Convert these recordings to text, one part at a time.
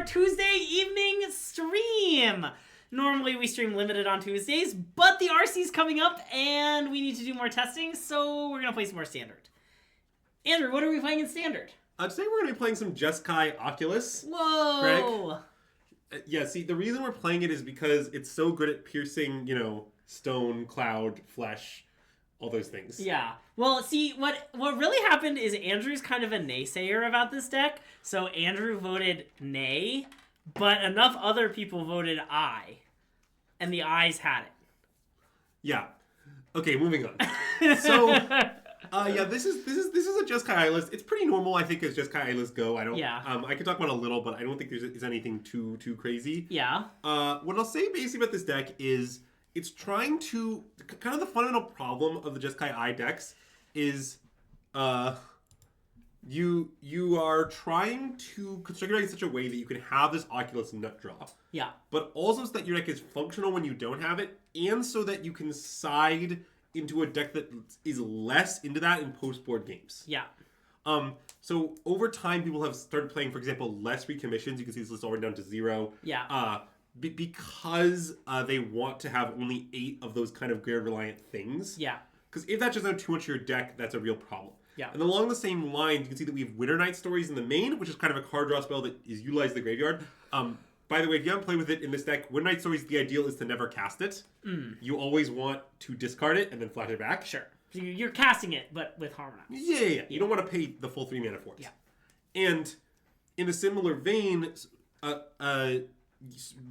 Tuesday evening stream. Normally we stream limited on Tuesdays, but the RC's coming up and we need to do more testing, so we're going to play some more Standard. Andrew, what are we playing in Standard? Today we're going to be playing some Jesk-Eye Oculus. Whoa! Greg. Yeah, see, the reason we're playing it is because it's so good at piercing, stone, cloud, flesh, all those things. Yeah. Well, see, what really happened is Andrew's kind of a naysayer about this deck, so Andrew voted nay, but enough other people voted aye, and the ayes had it. Yeah. Okay, moving on. So, this is a Jesk-Eye list. It's pretty normal, I think, as Jesk-Eye lists go. I can talk about a little, but I don't think there's anything too crazy. Yeah. What I'll say basically about this deck is it's trying to kind of the fundamental problem of the Jesk-Eye decks is you are trying to construct your deck in such a way that you can have this Oculus nut draw. Yeah. But also so that your deck is functional when you don't have it, and so that you can side into a deck that is less into that in post-board games. Yeah. So over time, people have started playing, for example, less recommissions. You can see this list already down to 0. Yeah. Because they want to have only 8 of those kind of grid-reliant things. Yeah. Because if that just out too much of your deck, that's a real problem. Yeah. And along the same lines, you can see that we have Winter Night Stories in the main, which is kind of a card draw spell that is utilized in the graveyard. By the way, if you haven't played with it in this deck, Winter Night Stories, the ideal is to never cast it. You always want to discard it and then flash it back. Sure. So you're casting it, but with Harmonize. Yeah. You don't want to pay the full 3 mana for it. Yeah. And in a similar vein,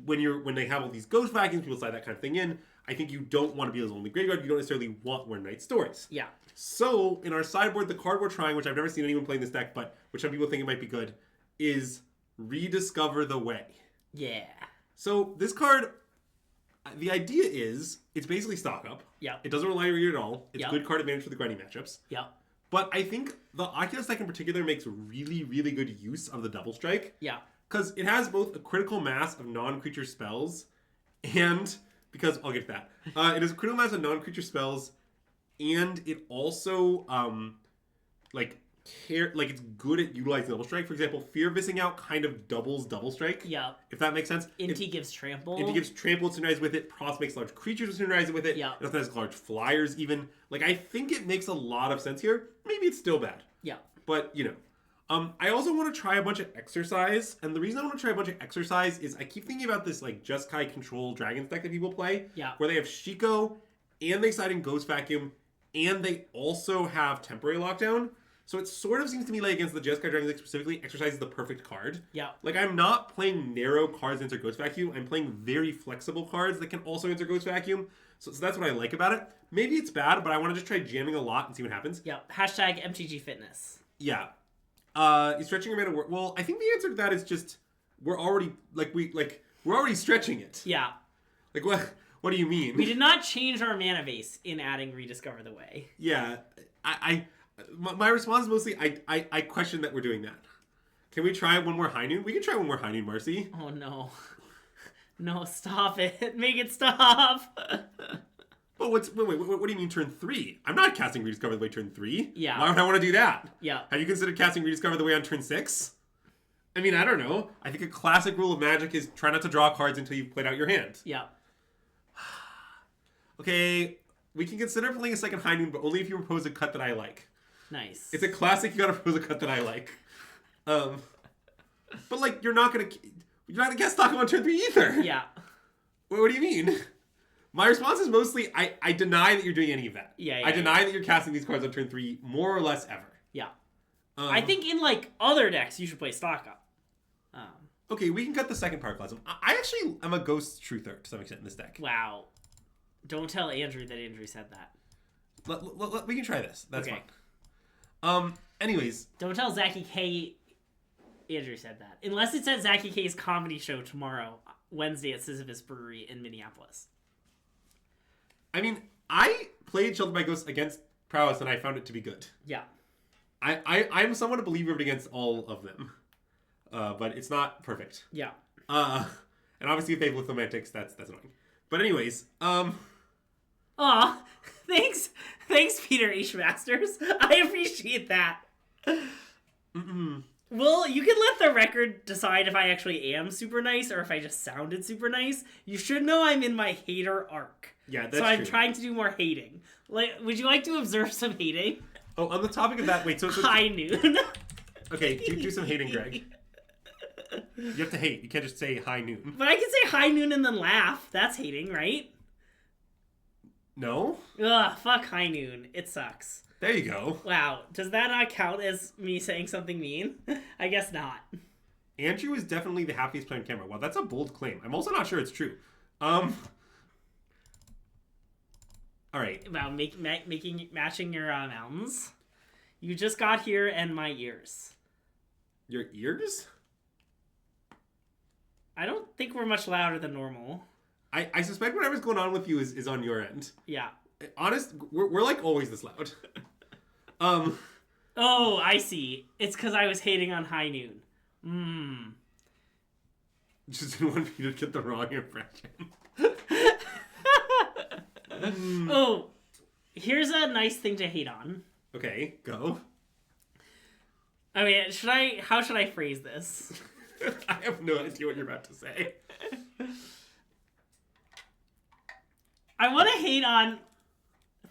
when they have all these ghost vacuums, people slide that kind of thing in. I think you don't want to be those only graveyard. You don't necessarily want Winter Night Stories. Yeah. So in our sideboard, the card we're trying, which I've never seen anyone playing this deck, but which some people think it might be good, is Rediscover the Way. Yeah. So this card, the idea is it's basically stock up. Yeah. It doesn't rely on you at all. It's good card advantage for the grinding matchups. Yeah. But I think the Oculus deck in particular makes really, really good use of the double strike. Yeah. Because it has both a critical mass of non-creature spells and, because I'll get to that, it has a critical mass of non-creature spells, and it also, it's good at utilizing double strike. For example, Fear of Missing Out kind of doubles double strike. Yeah. If that makes sense. Inti gives trample. Inti gives trample to synergize with it. Pross makes large creatures to synergize with it. Yeah. It also has large flyers even. I think it makes a lot of sense here. Maybe it's still bad. Yeah. But, I also want to try a bunch of exercise, and the reason I want to try a bunch of exercise is I keep thinking about this Jesk-Eye control Dragons deck that people play, where they have Shiko, and they side in Ghost Vacuum, and they also have Temporary Lockdown. So it sort of seems to me against the Jesk-Eye Dragons deck specifically, exercise is the perfect card. Yeah. I'm not playing narrow cards that answer Ghost Vacuum. I'm playing very flexible cards that can also answer Ghost Vacuum. So that's what I like about it. Maybe it's bad, but I want to just try jamming a lot and see what happens. Yeah. Hashtag MTG Fitness. Yeah. Is stretching your mana work? Well, I think the answer to that is just we're already we're already stretching it. Yeah. What do you mean? We did not change our mana base in adding Rediscover the Way. Yeah. My response is mostly I question that we're doing that. Can we try one more High Noon? We can try one more High Noon, Marcy. Oh no. No, stop it. Make it stop. But what do you mean turn 3? I'm not casting Rediscover the Way turn 3. Yeah. Why would I want to do that? Yeah. Have you considered casting Rediscover the Way on turn 6? I mean, I don't know. I think a classic rule of Magic is try not to draw cards until you've played out your hand. Yeah. Okay, we can consider playing a second High Noon, but only if you propose a cut that I like. Nice. It's a classic, you gotta propose a cut that I like. But you're not gonna cast Stockholm on turn 3 either. Yeah. What do you mean? My response is mostly, I deny that you're doing any of that. Yeah, I deny that you're casting these cards on turn 3 more or less ever. Yeah. I think in other decks you should play stock up. Okay, we can cut the second Pyroclasm. I actually am a Ghost Truther to some extent in this deck. Wow. Don't tell Andrew that Andrew said that. We can try this. That's okay. fine. Anyways. Don't tell Zachy K Andrew said that. Unless it's at Zachy K's comedy show tomorrow, Wednesday at Sisyphus Brewery in Minneapolis. I mean, I played Sheltered by Ghosts against Prowess and I found it to be good. Yeah. I'm somewhat a believer of it against all of them. But it's not perfect. Yeah. And obviously if they have Lithomantics, that's annoying. But anyways, Aw, thanks, Peter H. Masters. I appreciate that. Well, you can let the record decide if I actually am super nice or if I just sounded super nice. You should know I'm in my hater arc. Yeah, that's true. So I'm true. trying to do more hating. Like, would you like to observe some hating? Oh, on the topic of that, wait, so High noon. Okay, do some hating, Greg. You have to hate. You can't just say high noon. But I can say high noon and then laugh. That's hating, right? No? Ugh, fuck high noon. It sucks. There you go. Wow. Does that not count as me saying something mean? I guess not. Andrew is definitely the happiest player on camera. Well, that's a bold claim. I'm also not sure it's true. Alright. Wow, matching your mountains. You just got here and my ears. Your ears? I don't think we're much louder than normal. I suspect whatever's going on with you is on your end. Yeah. Honest, we're like always this loud. Oh, I see. It's because I was hating on high noon. Just didn't want you to get the wrong impression. Oh, here's a nice thing to hate on. Okay, go. I mean, how should I phrase this? I have no idea what you're about to say. I want to hate on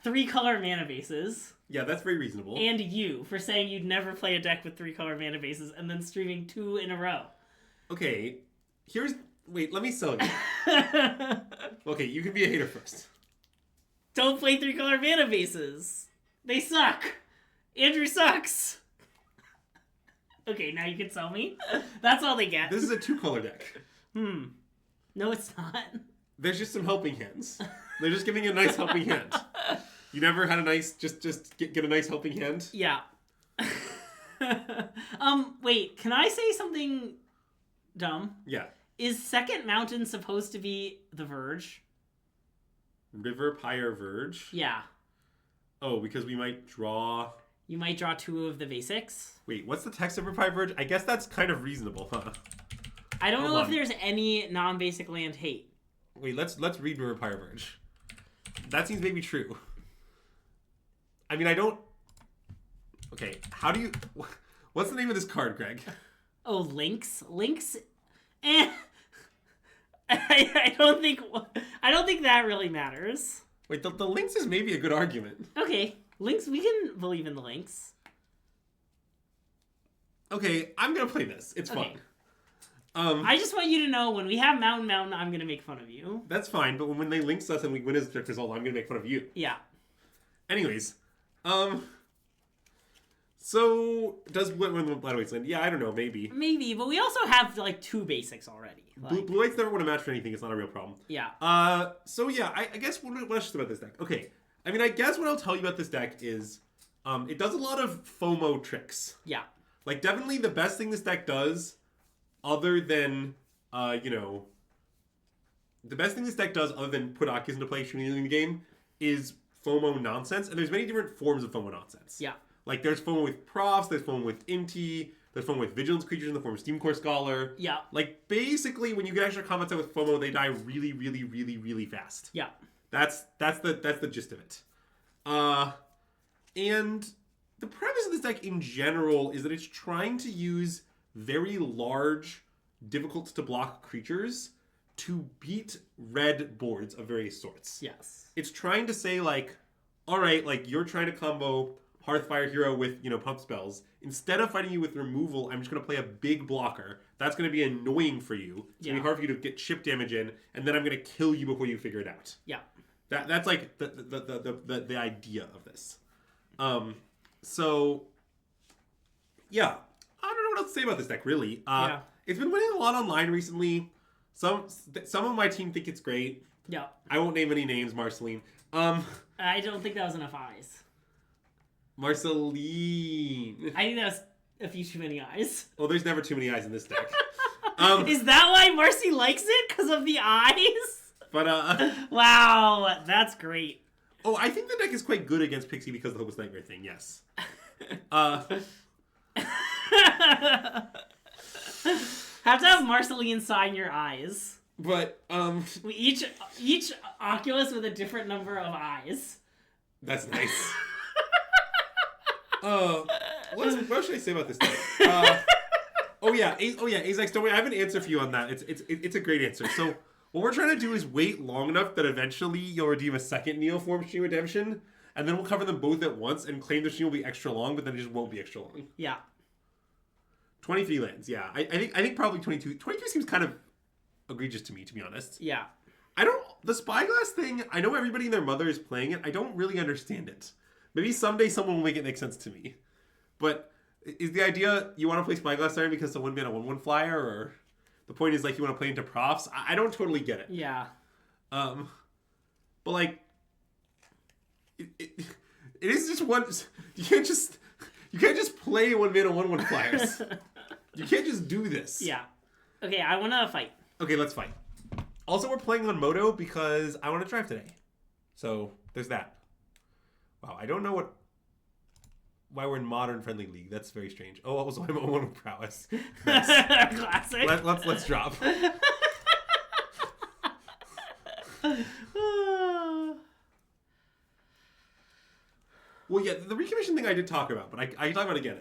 3-color mana bases. Yeah, that's very reasonable. And you for saying you'd never play a deck with 3-color mana bases and then streaming 2 in a row. Okay, wait, let me sell you. Okay, you can be a hater first. Don't play 3-color mana bases. They suck. Andrew sucks. Okay, now you can sell me. That's all they get. This is a 2-color deck. No, it's not. There's just some helping hands. They're just giving you a nice helping hand. You never had a nice, just get a nice helping hand? Yeah. Wait, can I say something dumb? Yeah. Is Second Mountain supposed to be the Verge? River, Pyre, Verge? Yeah. Oh, because we might draw... You might draw 2 of the basics. Wait, what's the text of River, Pyre, Verge? I guess that's kind of reasonable, huh? I don't know if there's any non-basic land hate. Wait, let's read River, Pyre, Verge. That seems maybe true. I mean, I don't... Okay, how do you... What's the name of this card, Greg? Oh, Lynx? Lynx? I don't think that really matters. Wait, the Lynx is maybe a good argument. Okay, Lynx, we can believe in the Lynx. Okay, I'm gonna play this. It's fun. I just want you to know when we have Mountain, I'm gonna make fun of you. That's fine, but when they Lynx us and we win as direct result, I'm gonna make fun of you. Yeah. Anyways, so does Blue White's land? Yeah, I don't know, maybe. Maybe, but we also have like 2 basics already. Like... Blue White's never want to match for anything. It's not a real problem. Yeah. So yeah, I guess what else is about this deck? Okay, I mean, I guess what I'll tell you about this deck is, it does a lot of FOMO tricks. Yeah. Like definitely the best thing this deck does, other than the best thing this deck does, other than put Akias into play shooting in the game, is FOMO nonsense. And there's many different forms of FOMO nonsense. Yeah. Like, there's FOMO with Profs, there's FOMO with Inti, there's FOMO with Vigilance Creatures in the form of Steam Core Scholar. Yeah. Like, basically, when you get extra comments out with FOMO, they die really, really, really, really fast. Yeah. That's the gist of it. And the premise of this deck in general is that it's trying to use very large, difficult-to-block creatures to beat red boards of various sorts. Yes. It's trying to say, like, all right, like, you're trying to combo Hearthfire Hero with, pump spells. Instead of fighting you with removal, I'm just going to play a big blocker. That's going to be annoying for you. It's going to be hard for you to get chip damage in, and then I'm going to kill you before you figure it out. Yeah. That's like the idea of this. So, yeah. I don't know what else to say about this deck, really. It's been winning a lot online recently. Some of my team think it's great. Yeah. I won't name any names, Marceline. I don't think that was enough eyes. Marceline. I think that was a few too many eyes. Well, there's never too many eyes in this deck. Is that why Marcy likes it? Because of the eyes? But, wow, that's great. Oh, I think the deck is quite good against Pixie because of the Hopeless Nightmare thing, yes. Have to have Marceline sign your eyes. But, Each Oculus with a different number of eyes. That's nice. What should I say about this deck? Azax, don't worry. I have an answer for you on that. It's a great answer. So what we're trying to do is wait long enough that eventually you'll redeem a second Neoform Stream Redemption, and then we'll cover them both at once and claim the stream will be extra long, but then it just won't be extra long. Yeah. 23 lands, yeah. I think probably 22. 22 seems kind of egregious to me, to be honest. Yeah. The Spyglass thing, I know everybody and their mother is playing it. I don't really understand it. Maybe someday someone will make it make sense to me. But is the idea you want to play Spyglass Siren because it's a 1-mana 1/1 flyer, or the point is like you want to play into profs? I don't totally get it. Yeah. But like, it is just one. You can't just play 1-mana 1/1 flyers. You can't just do this. Yeah. Okay, I want to fight. Okay, let's fight. Also, we're playing on Moto because I want to drive today. So, there's that. Wow, I don't know why we're in Modern Friendly League. That's very strange. Oh, also, I'm on 1 with Prowess. Nice. Classic. Let's drop. Well, yeah, the recommission thing I did talk about, but I can talk about it again.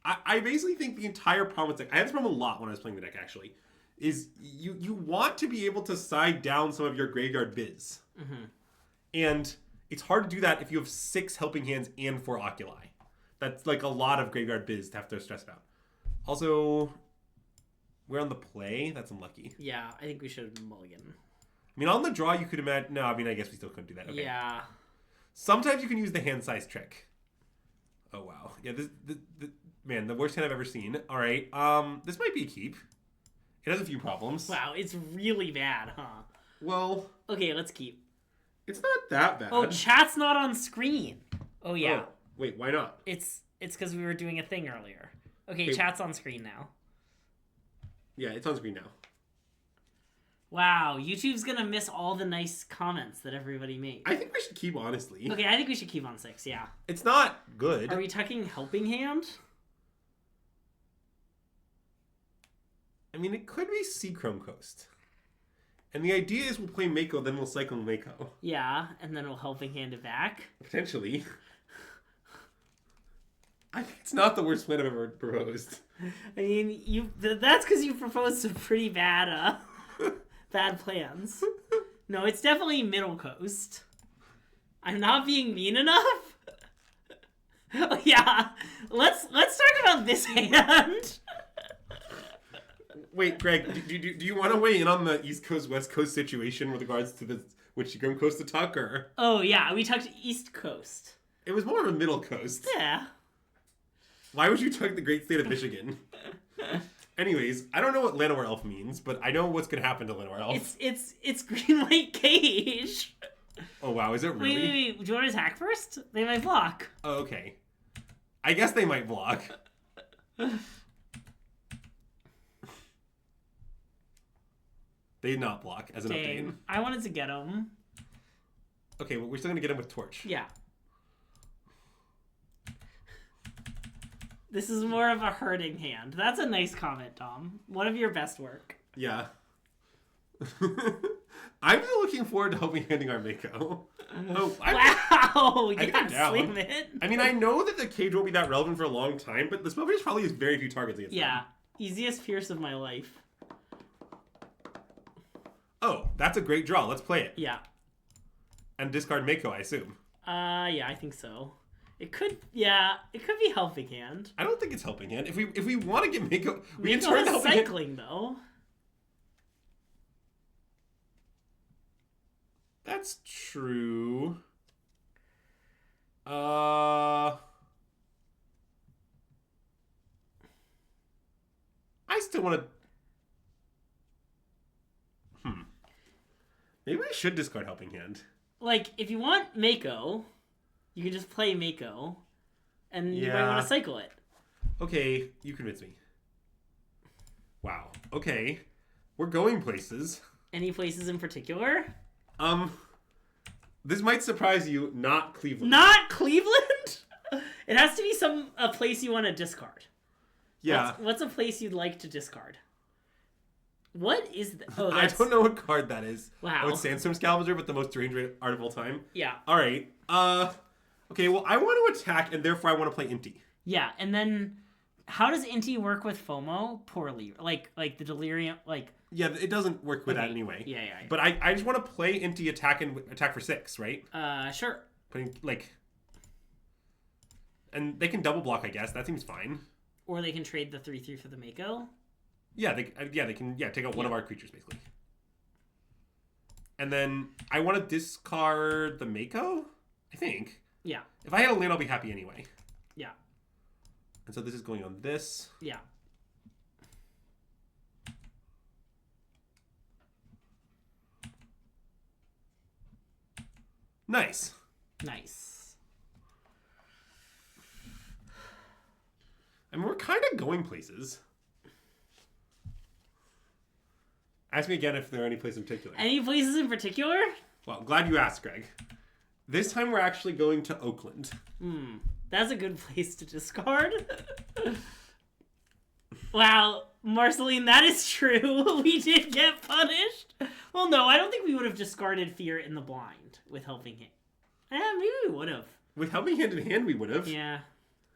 I basically think the entire problem with deck, I had this problem a lot when I was playing the deck, actually, is you want to be able to side down some of your graveyard biz. Mm-hmm. And it's hard to do that if you have 6 helping hands and 4 oculi. That's like a lot of graveyard biz to have to stress about. Also, we're on the play. That's unlucky. Yeah, I think we should mulligan. I mean, on the draw, you could imagine... No, I mean, I guess we still couldn't do that. Okay. Yeah. Sometimes you can use the hand size trick. Oh, wow. Yeah, man, the worst hand I've ever seen. All right. This might be a keep. It has a few problems. Wow, it's really bad, huh? Well... Okay, let's keep. It's not that bad. Oh, chat's not on screen. Oh, yeah. Oh, wait, why not? It's because we were doing a thing earlier. Okay, chat's on screen now. Yeah, it's on screen now. Wow, YouTube's gonna miss all the nice comments that everybody made. I think we should keep, honestly. Okay, I think we should keep on 6, yeah. It's not good. Are we tucking Helping Hand? I mean, it could be Seachrome Coast. And the idea is we'll play Mako, then we'll cycle Mako. Yeah, and then we'll Helping Hand it back. Potentially. I think it's not the worst plan I've ever proposed. I mean, that's because you proposed some pretty bad, bad plans. No, it's definitely Middle Coast. I'm not being mean enough. Oh, yeah, let's talk about this hand. Wait, Greg, do you want to weigh in on the East Coast West Coast situation with regards to which Seachrome Coast to tuck, or? Oh yeah, we tucked East Coast. It was more of a Middle Coast. Yeah. Why would you tuck the great state of Michigan? Anyways, I don't know what Llanowar Elf means, but I know what's gonna happen to Llanowar Elf. It's Green White Cage. Oh wow, is it really? Wait. Do you want to attack first? They might block. Oh, okay. I guess they might block. They did not block as an update. I wanted to get him. Okay, well, we're still gonna get him with Torch. Yeah. This is more of a hurting hand. That's a nice comment, Tom. One of your best work. Yeah. I'm still looking forward to helping handing our Mako. Oh, wow! Yeah, slam it. I mean, I know that the cage won't be that relevant for a long time, but the Spellbreakers probably has very few targets against them. Yeah. Easiest Pierce of my life. Oh, that's a great draw. Let's play it. Yeah. And discard Mako, I assume. Yeah, I think so. It could be Helping Hand. I don't think it's Helping Hand. If we want to get Mako, we can Mako turn is cycling, hand. Though. That's true. I still want to... Maybe I should discard Helping Hand. Like, if you want Mako, you can just play Mako, and you might want to cycle it. Okay, you convince me. Wow. Okay. We're going places. Any places in particular? This might surprise you, not Cleveland. Not Cleveland? It has to be a place you want to discard. Yeah. What's a place you'd like to discard? What is that? Oh, I don't know what card that is. Wow. Oh, it's Sandstorm Scavenger, but the most deranged art of all time. Yeah. All right. Okay, well, I want to attack, and therefore I want to play empty. Yeah, and then How does Inti work with FOMO? Poorly. Like the Delirium, like... Yeah, it doesn't work with that anyway. Yeah. But I just want to play Inti attack for 6, right? Sure. Putting, like... And they can double block, I guess. That seems fine. Or they can trade the 3/3 for the Mako. Yeah, they can take out one of our creatures, basically. And then I want to discard the Mako, I think. Yeah. If I had a land, I'll be happy anyway. Yeah. And so this is going on this. Yeah. Nice. I mean, we're kind of going places. Ask me again if there are any places in particular. Any places in particular? Well, glad you asked, Greg. This time we're actually going to Oakland. That's a good place to discard. Wow, Marceline, that is true. We did get punished. Well, no, I don't think we would have discarded Fear in the Blind with Helping Hand. Maybe we would have. With Helping Hand in hand, we would have. Yeah.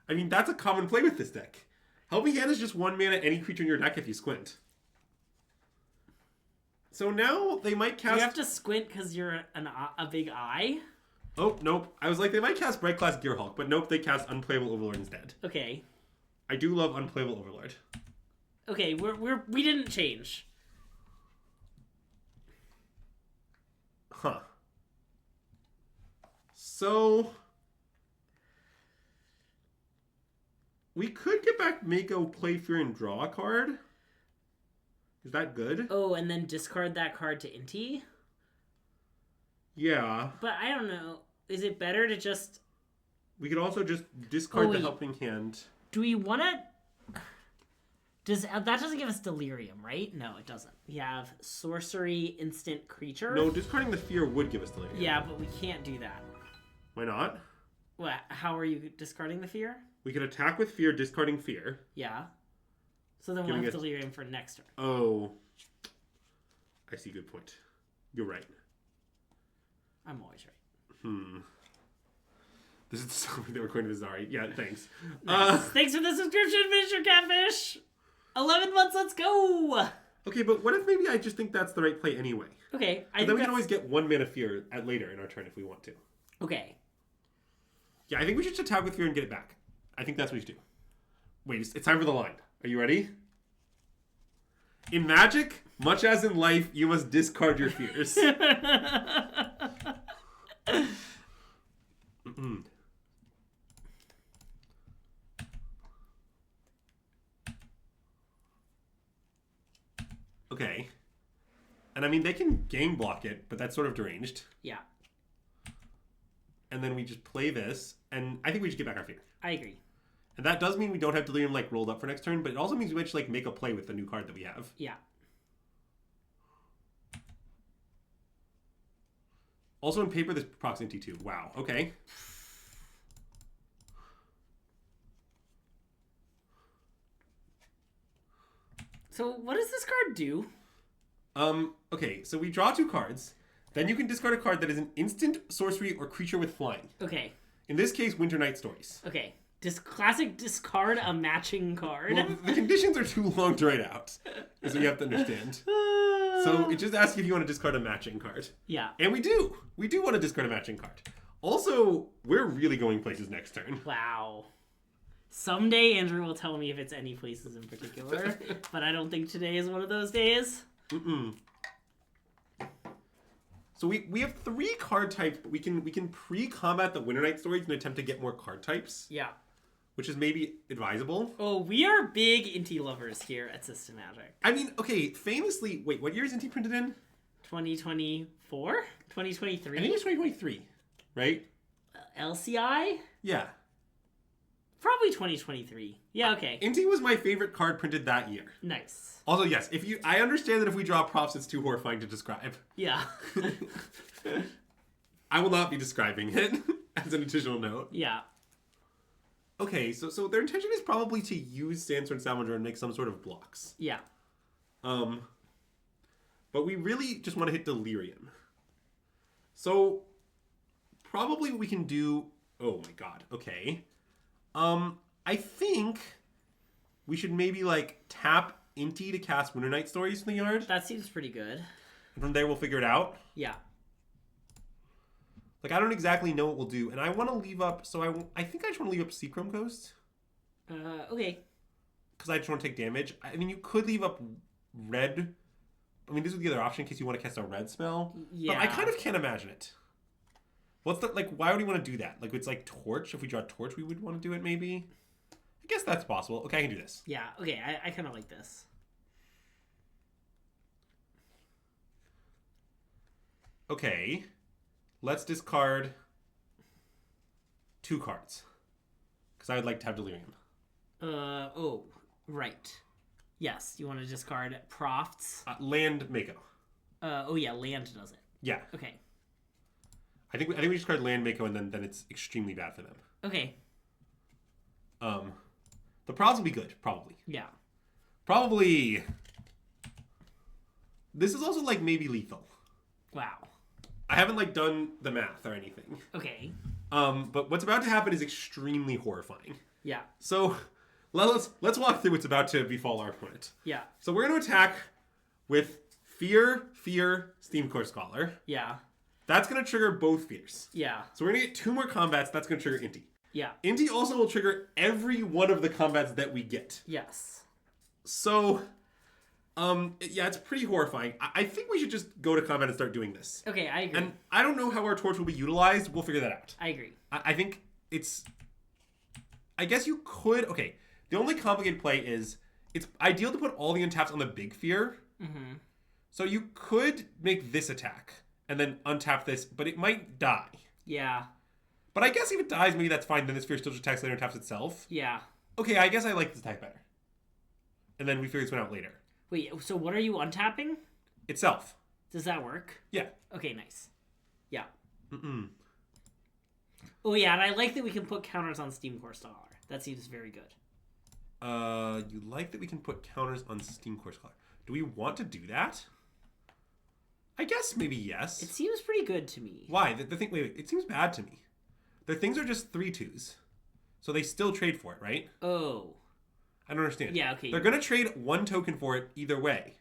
I mean, that's a common play with this deck. Helping Hand is just 1 mana any creature in your deck if you squint. So now they might cast... You have to squint because you're a big eye? Oh, nope. I was like, they might cast Bright Class Gearhulk, but nope, they cast Unplayable Overlord instead. Okay. I do love Unplayable Overlord. Okay, we didn't change. Huh. So... We could get back Mako, play Fear, and draw a card. Is that good? Oh, and then discard that card to Inti? Yeah. But I don't know. Is it better to just... We could also just discard the Helping Hand. Do we want to... That doesn't give us Delirium, right? No, it doesn't. We have Sorcery, Instant Creature. No, discarding the Fear would give us Delirium. Yeah, but we can't do that. Why not? What? How are you discarding the Fear? We could attack with Fear, discarding Fear. Yeah. So then we'll have Delirium for next turn. Oh. I see. Good point. You're right. I'm always right. This is something that we're going to Zari. Yeah, thanks. Nice. Thanks for the subscription, Mr. Catfish. 11 months, let's go. Okay, but what if maybe I just think that's the right play anyway? Okay. Then we can always get 1 mana Fear later in our turn if we want to. Okay. Yeah, I think we should just attack with Fear and get it back. I think that's what we should do. Wait, it's time for the line. Are you ready? In Magic, much as in life, you must discard your fears. Okay. And I mean, they can game block it, but that's sort of deranged. Yeah. And then we just play this, and I think we should get back our fear. I agree. And that does mean we don't have Delirium like rolled up for next turn, but it also means we might just like make a play with the new card that we have. Yeah. Also in paper, this procs into 2. Wow. Okay. So what does this card do? Okay, so we draw 2 cards. Then you can discard a card that is an instant, sorcery, or creature with flying. Okay. In this case, Winter Night Stories. Okay. Classic discard a matching card. Well, the conditions are too long to write out. Is what you have to understand. So it just asks if you want to discard a matching card. Yeah. And we do. We do want to discard a matching card. Also, we're really going places next turn. Wow. Someday Andrew will tell me if it's any places in particular, but I don't think today is one of those days. So we have 3 card types, but we can pre-combat the Winter Night Stories and attempt to get more card types. Yeah. Which is maybe advisable. Oh, we are big Inti lovers here at SystemMagic. I mean, okay, famously, wait, what year is Inti printed in? 2024? 2023? I think it's 2023, right? LCI? Yeah. Probably 2023. Yeah, okay. Inti was my favorite card printed that year. Nice. Also, yes, I understand that if we draw props, it's too horrifying to describe. Yeah. I will not be describing it as an additional note. Yeah. Okay, so their intention is probably to use Sandstorm Salvador and make some sort of blocks. Yeah. But we really just want to hit Delirium. So, probably what we can do... Oh my god, okay. I think we should maybe like tap Inti to cast Winter Night Stories in the yard. That seems pretty good. And from there, we'll figure it out. Yeah. Like, I don't exactly know what we'll do. And I want to leave up... So I think I just want to leave up Seachrome Ghost. Okay. Because I just want to take damage. I mean, you could leave up red. I mean, this is the other option in case you want to cast a red spell. Yeah. But I kind of can't imagine it. What's the... Like, why would we want to do that? Like, it's like Torch. If we draw Torch, we would want to do it, maybe? I guess that's possible. Okay, I can do this. Yeah, okay. I kind of like this. Okay. Let's discard 2 cards. Because I would like to have Delirium. Oh, right. Yes, you want to discard Profts. Land Mako. Oh yeah, land does it. Yeah. Okay. I think we discard Land Mako and then it's extremely bad for them. Okay. The Profts will be good, probably. Yeah. Probably. This is also like maybe lethal. Wow. I haven't like done the math or anything. Okay. But what's about to happen is extremely horrifying. Yeah. So let's walk through what's about to befall our opponent. Yeah. So we're going to attack with Fear, Steamcore Scholar. Yeah. That's going to trigger both Fears. Yeah. So we're going to get 2 more combats. That's going to trigger Inti. Yeah. Inti also will trigger every one of the combats that we get. Yes. So, yeah, it's pretty horrifying. I think we should just go to combat and start doing this. Okay, I agree. And I don't know how our torch will be utilized. We'll figure that out. I agree. I think it's... I guess you could... Okay, the only complicated play is it's ideal to put all the untaps on the big Fear. Mm-hmm. So you could make this attack and then untap this, but it might die. Yeah. But I guess if it dies, maybe that's fine. Then this Fear still just attacks later and taps itself. Yeah. Okay, I guess I like this attack better. And then we figure this one out later. Wait, so what are you untapping? Itself. Does that work? Yeah. Okay, nice. Yeah. Mm-mm. Oh yeah, and I like that we can put counters on Steamcore Scholar. That seems very good. You like that we can put counters on Steamcore Scholar. Do we want to do that? I guess maybe yes. It seems pretty good to me. Why? The thing... Wait, it seems bad to me. The things are just 3/2s. So they still trade for it, right? Oh. I don't understand. Yeah, okay. They're going to trade 1 token for it either way.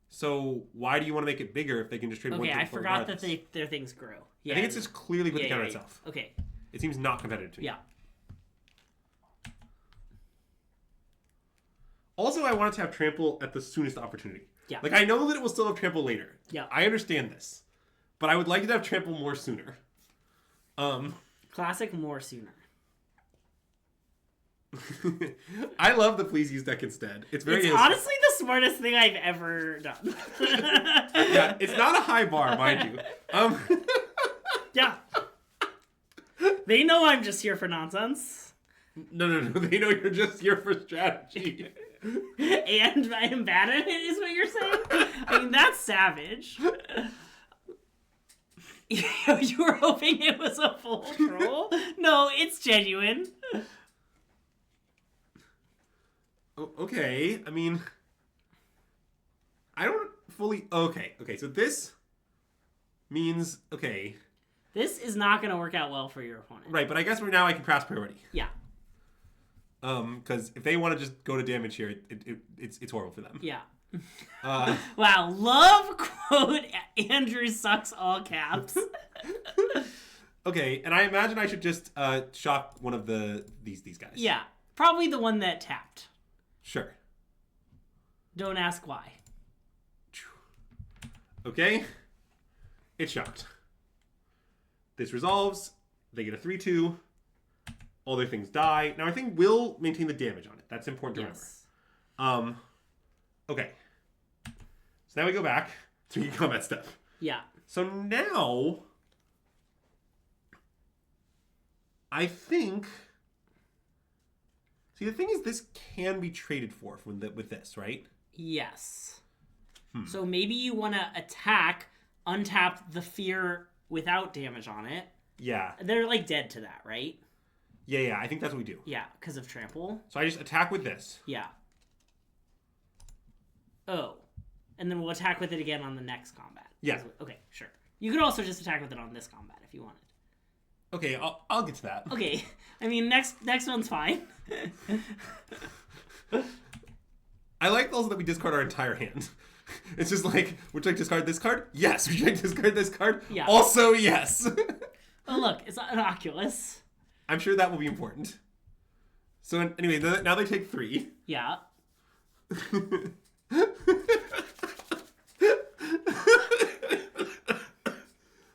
So why do you want to make it bigger if they can just trade 1 token for it? Okay, I forgot that their things grow. Yeah, I think it's just clearly with the counter itself. Okay. It seems not competitive to me. Yeah. Also, I wanted to have trample at the soonest opportunity. Yeah. Like, I know that it will still have trample later. Yeah. I understand this. But I would like to have trample more sooner. Classic more sooner. I love the Please Use deck instead. It's very honestly the smartest thing I've ever done. Yeah, it's not a high bar, mind you. Yeah. They know I'm just here for nonsense. No. They know you're just here for strategy. And I am bad at it, is what you're saying? I mean, that's savage. You were hoping it was a full troll? No, it's genuine. Okay, I mean... I don't fully... Okay, so this means... Okay. This is not going to work out well for your opponent. Right, but I guess right now I can craft priority. Yeah. Because if they want to just go to damage here, it's horrible for them. Yeah. Wow, love quote Andrew sucks all caps. Okay, and I imagine I should just shock one of these guys. Yeah, probably the one that tapped. Sure. Don't ask why. Okay. It's shocked. This resolves. They get a 3/2. All their things die. Now I think we'll maintain the damage on it. That's important to remember. Okay. So now we go back to combat stuff. Yeah. So now I think... See, the thing is, this can be traded for with this, right? Yes. So maybe you want to attack, untap the Fear without damage on it. Yeah. They're like dead to that, right? Yeah, I think that's what we do. Yeah, because of trample. So I just attack with this. Yeah. Oh. And then we'll attack with it again on the next combat. Yeah. Okay, sure. You could also just attack with it on this combat if you wanted. Okay, I'll get to that. Okay. I mean, next one's fine. I like also that we discard our entire hand. It's just like, would you like to discard this card? Yes. Would you like to discard this card? Yeah. Also, yes. Oh, look, it's an Oculus. I'm sure that will be important. So anyway, now they take 3. Yeah.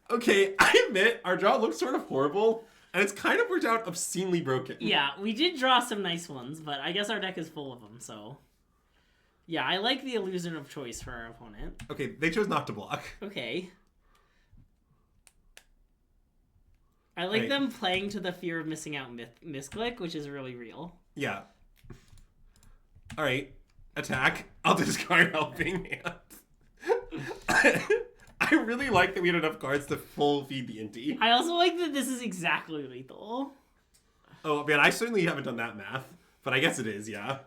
Okay, I admit our draw looks sort of horrible, and it's kind of worked out obscenely broken. Yeah, we did draw some nice ones, but I guess our deck is full of them, so... Yeah, I like the illusion of choice for our opponent. Okay, they chose not to block. Okay. I like them playing to the fear of missing out misclick, which is really real. Yeah. Alright, attack. I'll discard Helping Hand. I really like that we had enough cards to full feed the Inti. I also like that this is exactly lethal. Oh, man, I certainly haven't done that math, but I guess it is, yeah.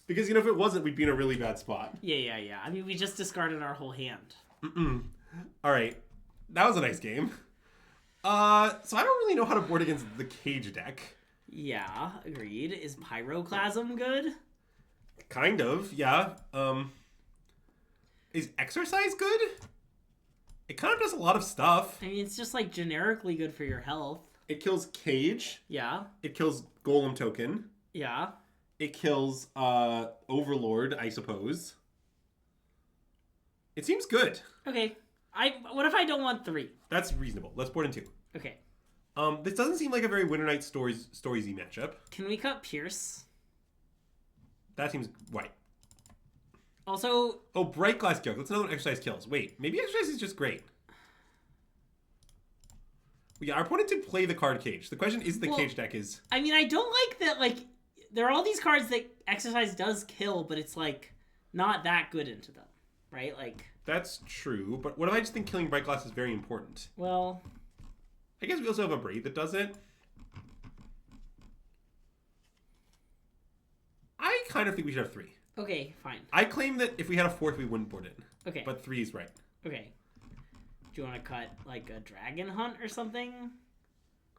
Because, you know, if it wasn't, we'd be in a really bad spot. Yeah. I mean, we just discarded our whole hand. Alright, that was a nice game. So I don't really know how to board against the Cage deck. Yeah, agreed. Is Pyroclasm good? Kind of, yeah. Is Exercise good? It kind of does a lot of stuff. I mean, it's just, like, generically good for your health. It kills Cage. Yeah. It kills Golem Token. Yeah. It kills Overlord, I suppose. It seems good. Okay. What if I don't want 3? That's reasonable. Let's board in 2. Okay. This doesn't seem like a very Winter Night Stories-y matchup. Can we cut Pierce? That seems white. Also... Oh, Bright Glass Yoke. That's another one Exercise kills. Wait, maybe Exercise is just great. Yeah, our opponent did play the card Cage. The question is the Cage deck is... I mean, I don't like that, like... There are all these cards that Exercise does kill, but it's, like, not that good into them. Right? Like... That's true, but what if I just think killing Bright Glass is very important? Well... I guess we also have a Braid that does it. I kind of think we should have 3. Okay, fine. I claim that if we had a 4th, we wouldn't board it. Okay. But 3 is right. Okay. Do you want to cut, like, a Dragon Hunt or something?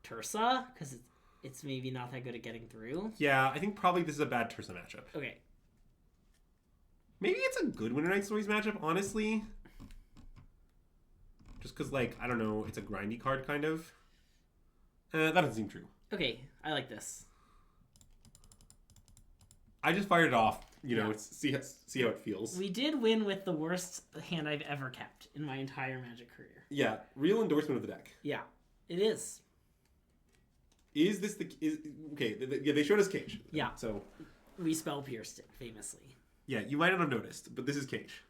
Tursa? Because it's maybe not that good at getting through. Yeah, I think probably this is a bad Tursa matchup. Okay. Maybe it's a good Winter Night Stories matchup, honestly. Just because, like, I don't know, it's a grindy card, kind of. That doesn't seem true. Okay, I like this. I just fired it off, you know, see how it feels. We did win with the worst hand I've ever kept in my entire Magic career. Yeah, real endorsement of the deck. Yeah, it is. Is this the... okay, they showed us Cage. Yeah. So... We spell pierced it, famously. Yeah, you might not have noticed, but this is Cage.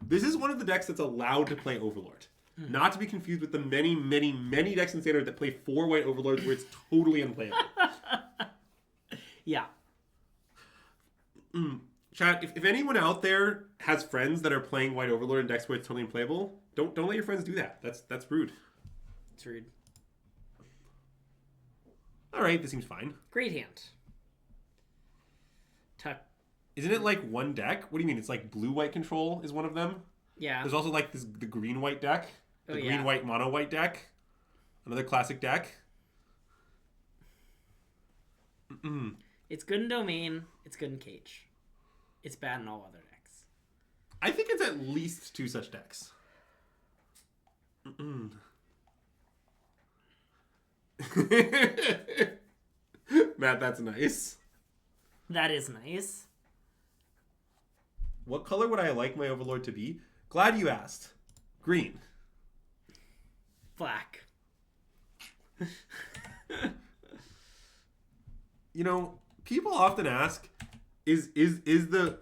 This is one of the decks that's allowed to play Overlord. Mm-hmm. Not to be confused with the many, many, many decks in Standard that play 4 white Overlords where it's totally unplayable. Yeah. Chat, if anyone out there has friends that are playing white Overlord in decks where it's totally unplayable, don't let your friends do that. That's rude. It's rude. Alright, this seems fine. Great hand. Tuck. Isn't it like one deck? What do you mean? It's like blue-white control is one of them? Yeah. There's also like the green-white deck. The green-white mono-white deck. Another classic deck. It's good in Domain. It's good in Cage. It's bad in all other decks. I think it's at least 2 such decks. Matt, that's nice. That is nice. What color would I like my Overlord to be? Glad you asked. Green. Black. You know, people often ask, is the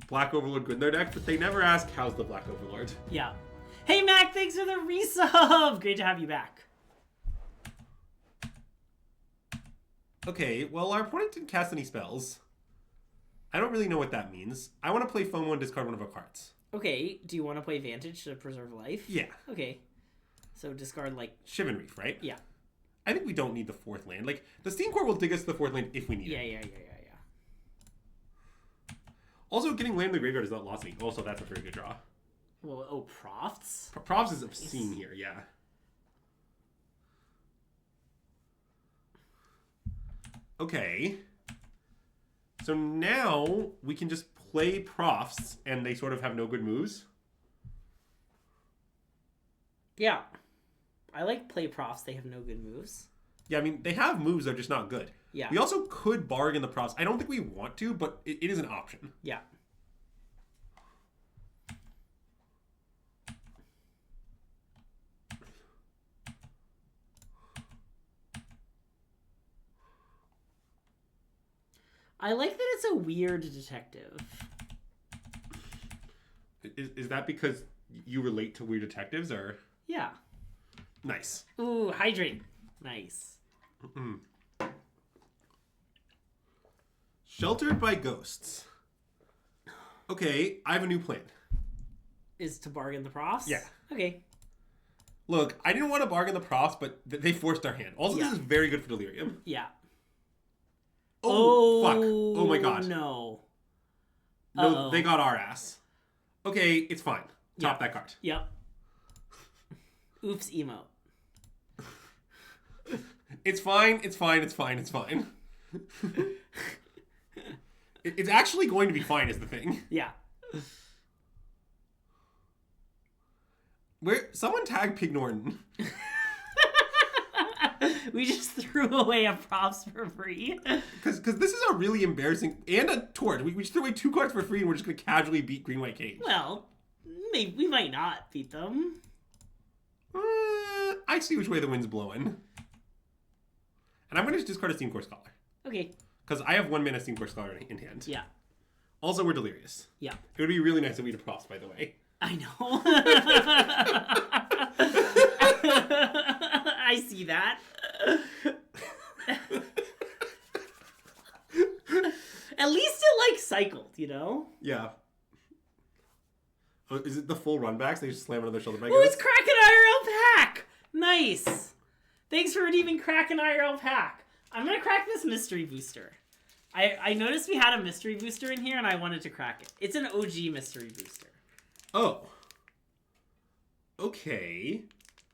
Black Overlord good in their deck? But they never ask, how's the Black Overlord? Yeah. Hey, Mac, thanks for the resub. Great to have you back. Okay, well, our opponent didn't cast any spells. I don't really know what that means. I want to play FOMO and discard one of our cards. Okay, do you want to play Vantage to preserve life? Yeah. Okay. So discard, like... Shivan Reef, right? Yeah. I think we don't need the 4th land. Like, the Steam Core will dig us to the 4th land if we need it. Yeah. Also, getting land in the graveyard is not lost me. Also, that's a very good draw. Well, Profts? Profts is obscene here, yeah. Okay. So now we can just play profs and they sort of have no good moves. Yeah. I like play profs. They have no good moves. Yeah, I mean, they have moves, they're just not good. Yeah. We also could bargain the profs. I don't think we want to, but it is an option. Yeah. I like that it's a weird detective. Is that because you relate to weird detectives, or? Yeah. Nice. Ooh, hydrate. Nice. Sheltered by ghosts. Okay, I have a new plan. Is to bargain the profs? Yeah. Okay. Look, I didn't want to bargain the profs, but they forced our hand. Also, Yeah. this is very good for Delirium. Yeah. Oh, fuck. Oh my god. No. No, they got our ass. Okay, it's fine. Top that card. Yep. Oops, emote. It's fine, it's fine, it's fine, it's fine. It's actually going to be fine is the thing. Yeah. Someone tag Pig Norton. We just threw away a props for free. Because this is a really embarrassing... And a torch. We just threw away 2 cards for free and we're just going to casually beat Green White Cage. Well, maybe we might not beat them. I see which way the wind's blowing. And I'm going to just discard a Steam Core Scholar. Okay. Because I have 1 mana Steam Core Scholar in hand. Yeah. Also, we're delirious. Yeah. It would be really nice if we had a props, by the way. I know. I see that. At least it like cycled, you know? Yeah. Oh, is it the full runbacks? They just slam another shoulder back. Oh, it's Kraken IRL pack! Nice. Thanks for redeeming Kraken IRL pack. I'm gonna crack this mystery booster. I noticed we had a mystery booster in here and I wanted to crack it. It's an OG mystery booster. Oh. Okay.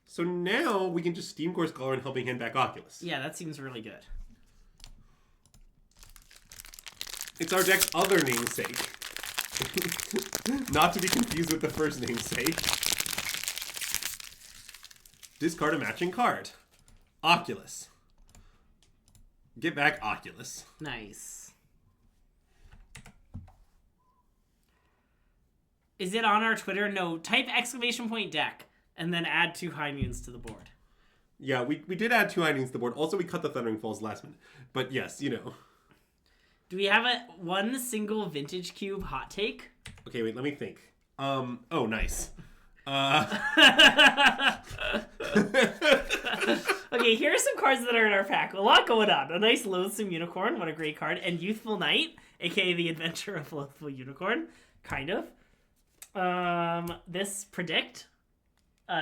So now we can just Steam Core Scholar and Helping Hand back Oculus. Yeah, that seems really good. It's our deck's other namesake. Not to be confused with the first namesake. Discard a matching card. Oculus. Get back Oculus. Nice. Is it on our Twitter? No. Type ! deck and then add 2 high moons to the board. Yeah, we did add 2 items to the board. Also, we cut the Thundering Falls last minute. But yes, you know. Do we have one single Vintage Cube hot take? Okay, wait, let me think. Oh, nice. Okay, here are some cards that are in our pack. A lot going on. A nice Loathsome Unicorn, what a great card. And Youthful Knight, aka the Adventure of Loathful Unicorn, kind of. This Predict,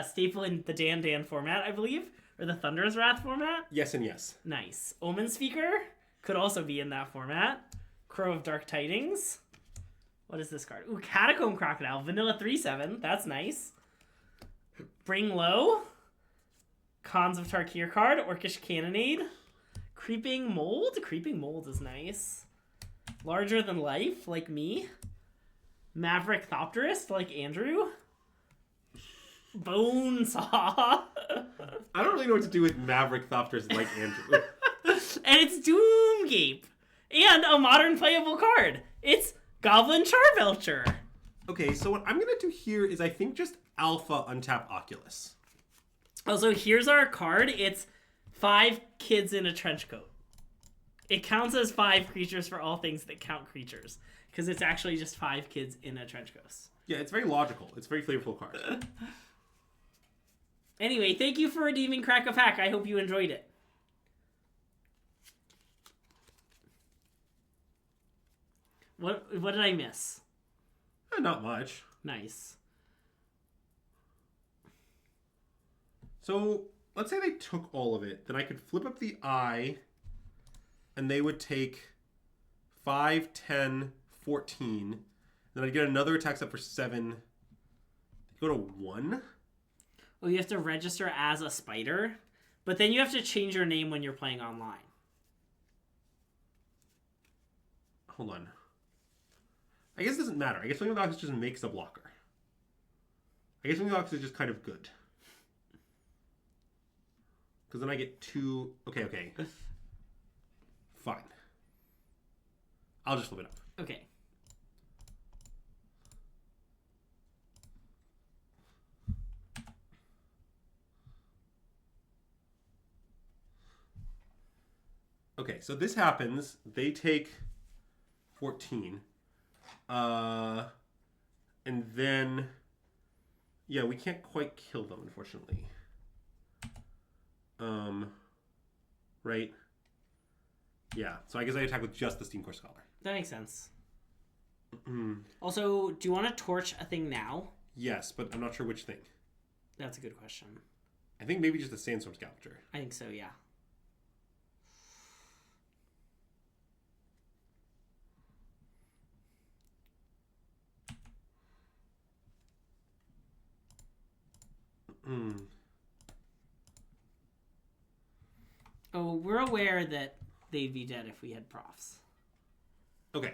staple in the Dan format, I believe, or the Thunder's Wrath format. Yes and yes. Nice. Omen Speaker could also be in that format. Crow of Dark Tidings. What is this card? Ooh, Catacomb Crocodile, Vanilla 3/7. That's nice. Bring Low. Khans of Tarkir card, Orcish Cannonade. Creeping Mold. Creeping Mold is nice. Larger Than Life, like me. Maverick Thopterist, like Andrew. Bone Saw. I don't really know what to do with Maverick Thopterist like Andrew. And it's Doomgape. And a modern playable card. It's Goblin Charbelcher. Okay, so what I'm going to do here is I think just alpha untap Oculus. Also, here's our card. It's 5 kids in a trench coat. It counts as 5 creatures for all things that count creatures. Because it's actually just 5 kids in a trench coat. Yeah, it's very logical. It's a very flavorful card. Anyway, thank you for redeeming Crack a Pack. I hope you enjoyed it. What did I miss? Not much. Nice. So, let's say they took all of it. Then I could flip up the eye, and they would take 5, 10, 14. Then I'd get another attack step for 7. Go to 1. Oh, you have to register as a spider? But then you have to change your name when you're playing online. hold on. I guess it doesn't matter. I guess Flaming Dogs just makes a blocker. I guess Flaming Dogs is just kind of good. Because then I get 2... Okay. Fine. I'll just flip it up. Okay. Okay, so this happens. They take 14. And then... Yeah, we can't quite kill them, unfortunately. Right? Yeah, so I guess I attack with just the Steam Core Scholar. That makes sense. Also, do you want to torch a thing now? Yes, but I'm not sure which thing. That's a good question. I think maybe just the Sandstorm Scavenger. I think so, yeah. Oh, we're aware that they'd be dead if we had profs. Okay.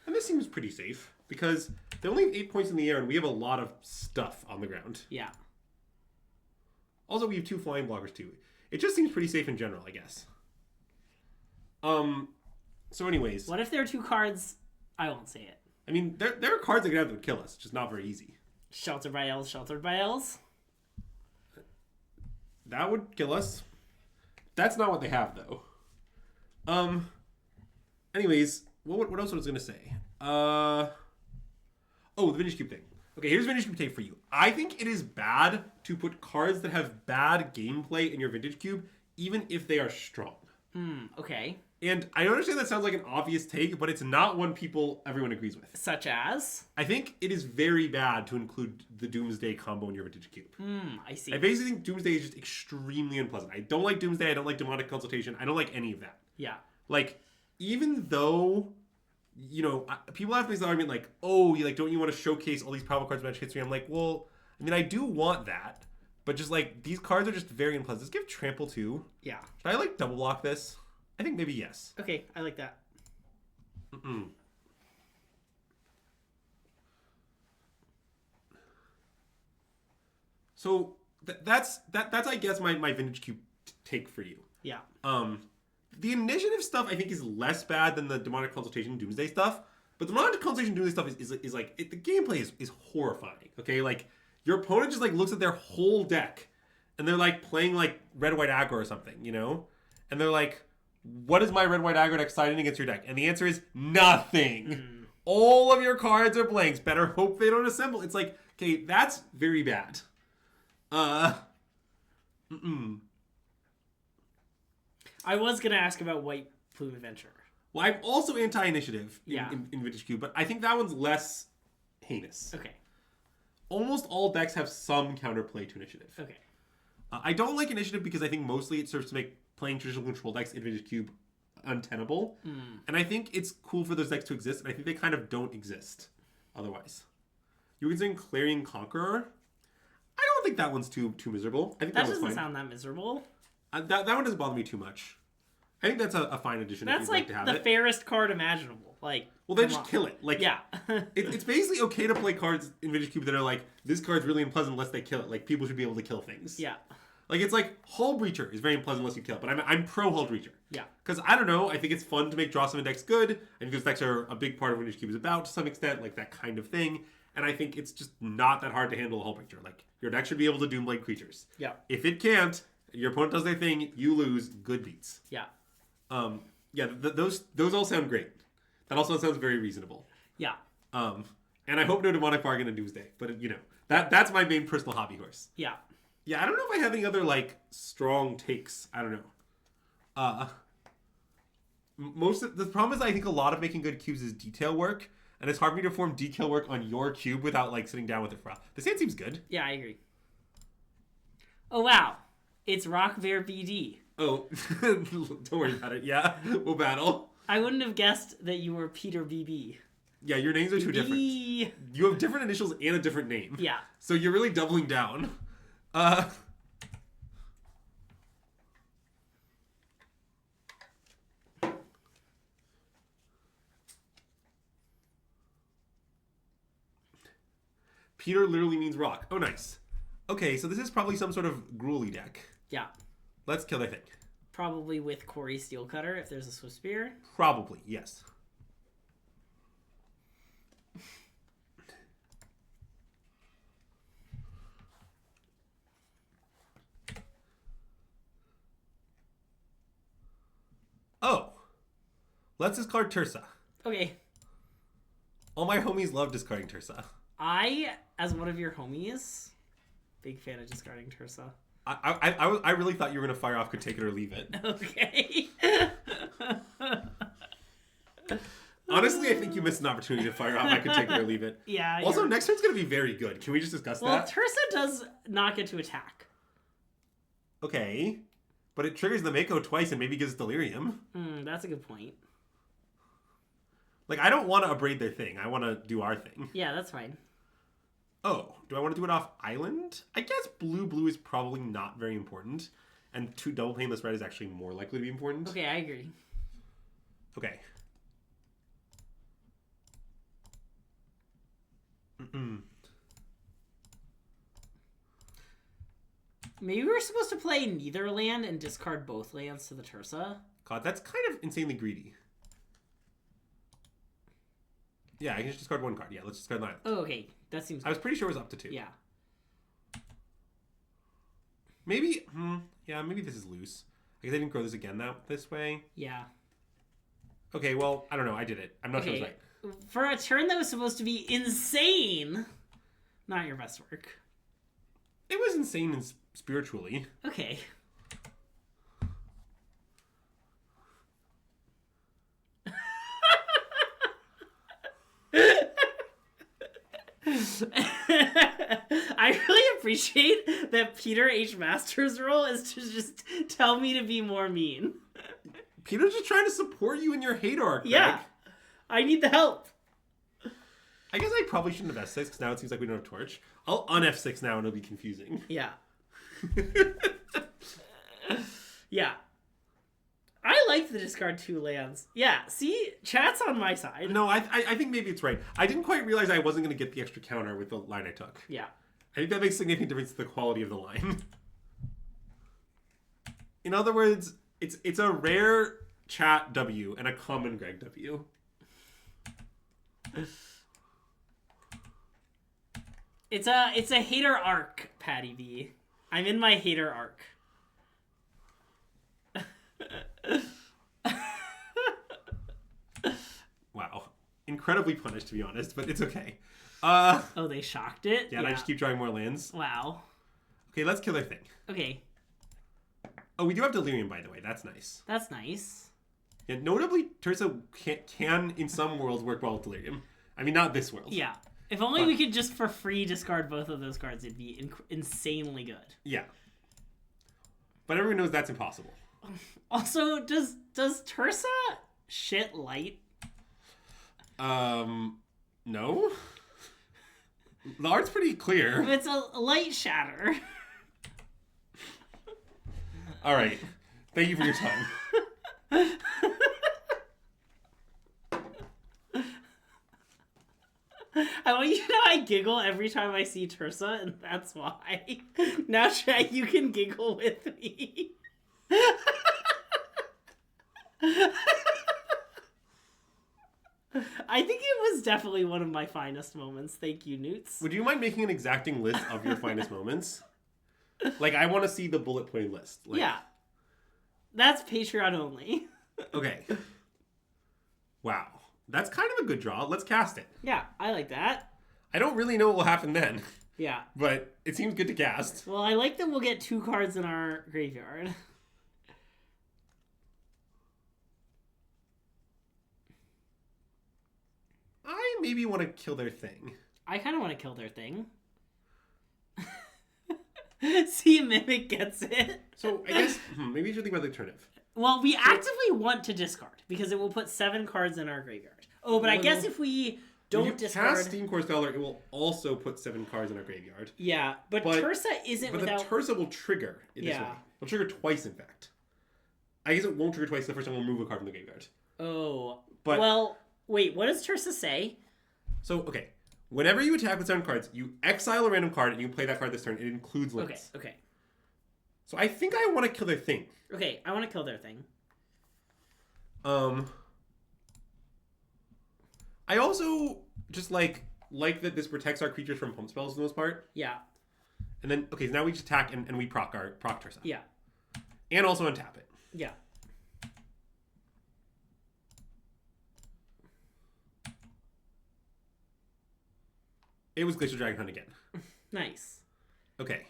And this seems pretty safe, because they only have 8 points in the air, and we have a lot of stuff on the ground. Yeah. Also, we have 2 flying blockers, too. It just seems pretty safe in general, I guess. So anyways... What if there are 2 cards? I won't say it. I mean, there are cards that would kill us, just not very easy. Sheltered by Elves, Sheltered by Elves? That would kill us. That's not what they have, though. Anyways, what else was I going to say? Oh, the Vintage Cube thing. Okay, here's Vintage Cube take for you. I think it is bad to put cards that have bad gameplay in your Vintage Cube, even if they are strong. Okay. And I understand that sounds like an obvious take, but it's not one everyone agrees with. Such as? I think it is very bad to include the Doomsday combo in your Vintage Cube. I see. I basically think Doomsday is just extremely unpleasant. I don't like Doomsday. I don't like Demonic Consultation. I don't like any of that. Yeah. Like, even though, you know, people have this argument like, oh, don't you want to showcase all these powerful cards in Magic history? I'm like, well, I mean, I do want that. But just, like, these cards are just very unpleasant. Let's give Trample too. Yeah. Should I, like, double block this? I think maybe yes. Okay, I like that. So that's I guess my Vintage Cube take for you. Yeah. The initiative stuff I think is less bad than the Demonic Consultation Doomsday stuff, but the Demonic Consultation Doomsday stuff is like the gameplay is horrifying. Okay, like your opponent just like looks at their whole deck, and they're like playing like red white aggro or something, you know, and they're like, what is my red white aggro deck siding against your deck? And the answer is nothing. All of your cards are blanks. Better hope they don't assemble. It's like, okay, that's very bad. I was going to ask about White Plume Adventure. Well, I'm also anti-initiative in Vintage Cube, but I think that one's less heinous. Okay. Almost all decks have some counterplay to initiative. Okay. I don't like initiative because I think mostly it serves to make playing traditional control decks in Vintage Cube untenable. And I think it's cool for those decks to exist, and I think they kind of don't exist otherwise. You were considering Clarion Conqueror? I don't think that one's too miserable. I think that doesn't fine. Sound that miserable. That one doesn't bother me too much. I think that's a fine addition. That's if you'd like like to have the it. fairest card imaginable. Like, well, then just kill it. Like, yeah. It's basically okay to play cards in Vintage Cube that are like, this card's really unpleasant unless they kill it. Like, people should be able to kill things. Yeah. Like, it's like, Hull Breacher is very unpleasant unless you kill it, but I'm pro Hull Breacher. Yeah. Because, I don't know, I think it's fun to make draw summon decks good. I think those decks are a big part of what Vintage Cube is about to some extent, like that kind of thing. And I think it's just not that hard to handle a Hull Breacher. Like, your deck should be able to Doomblade creatures. Yeah. If it can't, your opponent does their thing, you lose, good beats. Yeah. Those all sound great. That also sounds very reasonable. Yeah. And I hope no Demonic Bargain in Doomsday, but you know, that's my main personal hobby horse. Yeah. Yeah, I don't know if I have any other like strong takes. I don't know. The problem is I think a lot of making good cubes is detail work, and it's hard for me to perform detail work on your cube without like sitting down with it for a while. This hand seems good. Yeah, I agree. Oh wow, it's Rock Bear BD. Oh, don't worry about it. Yeah, we'll battle. I wouldn't have guessed that you were Peter BB. Yeah, your names are too different. You have different initials and a different name. Yeah. So you're really doubling down. Peter literally means rock. Oh, nice. Okay, so this is probably some sort of gruely deck. Yeah. Let's kill their thing. Probably with Corey Steelcutter if there's a Swift Spear. Probably, yes. Oh. Let's discard Tursa. Okay. All my homies love discarding Tursa. I, as one of your homies, big fan of discarding Tursa. I really thought you were going to fire off could take it or leave it. Okay. Honestly, I think you missed an opportunity to fire off I could take it or leave it. Yeah. Also, next turn's going to be very good. Can we just discuss that? Well, Tursa does not get to attack. Okay. But it triggers the Mako twice and maybe gives Delirium. That's a good point. Like, I don't want to abrade their thing. I want to do our thing. Yeah, that's fine. Oh, do I want to do it off island? I guess blue is probably not very important. And 2 double painless red is actually more likely to be important. Okay, I agree. Okay. Maybe we're supposed to play neither land and discard both lands to the Tursa. God, that's kind of insanely greedy. Yeah, I can just discard 1 card. Yeah, let's discard 9. Oh, okay. That seems good. I was pretty sure it was up to 2. Yeah. Maybe, yeah, maybe this is loose. I guess I didn't grow this again this way. Yeah. Okay, well, I don't know. I did it. I'm not sure it's right. For a turn that was supposed to be insane, not your best work. It was insane and spiritually. Okay. I really appreciate that Peter H. Masters' role is to just tell me to be more mean. Peter's just trying to support you in your hate arc. Yeah. Greg. I need the help. I guess I probably shouldn't have F6 because now it seems like we don't have Torch. I'll un-F6 now and it'll be confusing. Yeah. Yeah. I like the discard 2 lands. Yeah, see? Chat's on my side. No, I think maybe it's right. I didn't quite realize I wasn't going to get the extra counter with the line I took. Yeah. I think that makes a significant difference to the quality of the line. In other words, it's a rare chat W and a common Greg W. It's a hater arc, Patty B. I'm in my hater arc. Wow. Incredibly punished, to be honest, but it's okay. Oh, they shocked it? Yeah, and I just keep drawing more lands. Wow. Okay, let's kill their thing. Okay. Oh, we do have Delirium, by the way. That's nice. That's nice. Yeah, notably, Tursa can in some worlds, work well with Delirium. I mean, not this world. Yeah. If only we could just for free discard both of those cards, it'd be insanely good. Yeah. But everyone knows that's impossible. Also, does Tursa shit light? No. The art's pretty clear. It's a light shatter. All right. Thank you for your time. I want you to know I giggle every time I see Tursa, and that's why. Now, Chad, you can giggle with me. I think it was definitely one of my finest moments. Thank you, Newts. Would you mind making an exacting list of your finest moments? Like, I want to see the bullet point list. Like... Yeah. That's Patreon only. Okay. Wow. That's kind of a good draw. Let's cast it. Yeah, I like that. I don't really know what will happen then. Yeah. But it seems good to cast. Well, I like that we'll get 2 cards in our graveyard. I maybe want to kill their thing. I kind of want to kill their thing. See, Mimic gets it. So, I guess, maybe you should think about the alternative. Well, we actively want to discard, because it will put 7 cards in our graveyard. Oh, but I guess if we don't discard... cast Steam Core Stellar, it will also put 7 cards in our graveyard. Yeah, but Tursa isn't but without... But the Tursa will trigger it this way. It'll trigger twice, in fact. I guess it won't trigger twice. The first time we'll remove a card from the graveyard. Oh. But, well, wait, what does Tursa say? So, okay. Whenever you attack with 7 cards, you exile a random card and you play that card this turn. It includes links. Okay. So I think I want to kill their thing. Okay, I want to kill their thing. I also just like that this protects our creatures from pump spells for the most part. Yeah. And then, okay, so now we just attack and we proc Tursa. Yeah. And also untap it. Yeah. It was Glacial Dragon Hunt again. Nice. Okay.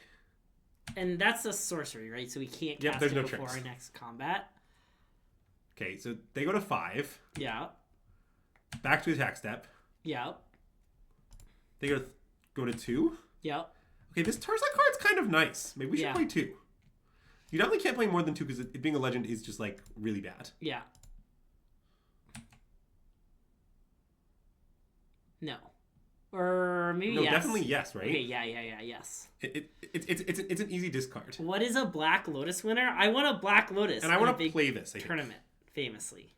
And that's a sorcery, right? So we can't cast it before our next combat. Okay, so they go to 5. Yeah. Back to attack step. Yeah. They go to 2. Yeah. Okay, this Tursa card's kind of nice. Maybe we should play 2. You definitely can't play more than 2 because it being a legend is just like really bad. Yeah. No. Or maybe no, yes. Definitely yes, right? Okay, yeah, yes. It's an easy discard. What is a Black Lotus winner? I want a Black Lotus. And I want to play this tournament, famously.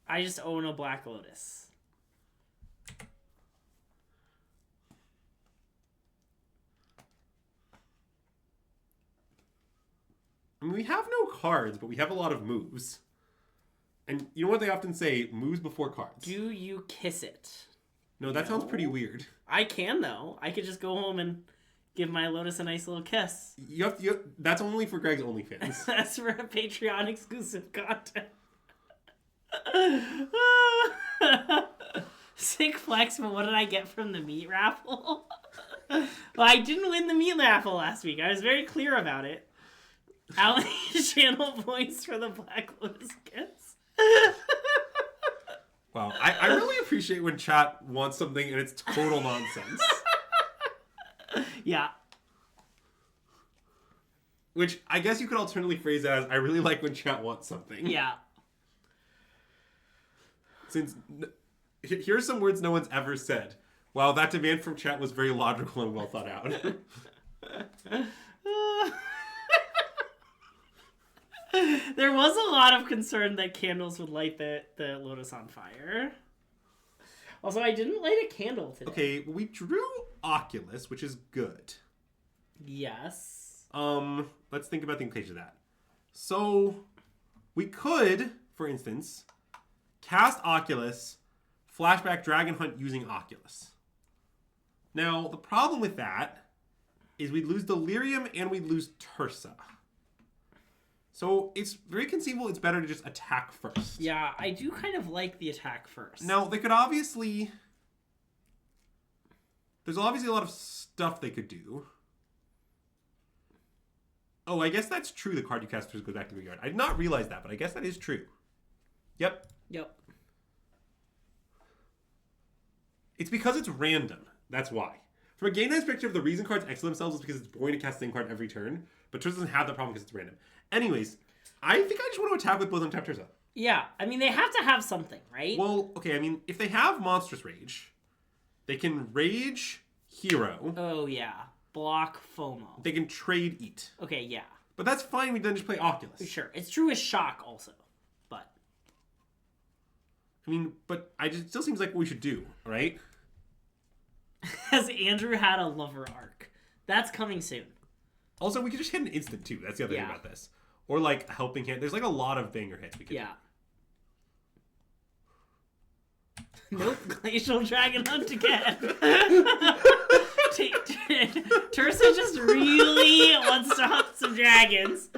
I just own a Black Lotus. I mean, we have no cards, but we have a lot of moves. And you know what they often say? Moves before cards. Do you kiss it? No, that sounds pretty weird. I can, though. I could just go home and give my Lotus a nice little kiss. That's only for Greg's OnlyFans. That's for a Patreon exclusive content. Sick flex, but what did I get from the meat raffle? Well, I didn't win the meat raffle last week. I was very clear about it. Alan channel points for the Black Lotus kiss. Wow, I really appreciate when chat wants something and it's total nonsense. Yeah. Which I guess you could alternately phrase as, I really like when chat wants something. Yeah. Since here's some words no one's ever said. Wow, that demand from chat was very logical and well thought out. There was a lot of concern that candles would light the Lotus on fire. Also, I didn't light a candle today. Okay, we drew Oculus, which is good. Yes. Let's think about the implications of that. So, we could, for instance, cast Oculus, flashback Dragon Hunt using Oculus. Now, the problem with that is we'd lose Delirium and we'd lose Tursa. So it's very conceivable it's better to just attack first. Yeah, I do kind of like the attack first. Now, they could obviously... There's obviously a lot of stuff they could do. Oh, I guess that's true. The card you cast first goes back to the graveyard. I did not realize that, but I guess that is true. Yep. It's because it's random. That's why. From a game nice perspective, the reason cards exile themselves is because it's boring to cast the same card every turn, but Tursa doesn't have that problem because it's random. Anyways, I think I just want to attack with both untapped Tursa. Yeah, I mean, they have to have something, right? Well, okay, I mean, if they have Monstrous Rage, they can Rage Hero. Oh, yeah. Block FOMO. They can trade Eat. Okay, yeah. But that's fine, we then just play Oculus. Sure. It's true as Shock also, but... I mean, but it still seems like what we should do, right? Has Andrew had a lover arc? That's coming soon. Also, we could just hit an instant, too. That's the other thing about this. Or, like, a helping hand. There's, like, a lot of banger hits we could do. Nope. Glacial Dragon Hunt again. Tursa just really wants to hunt some dragons.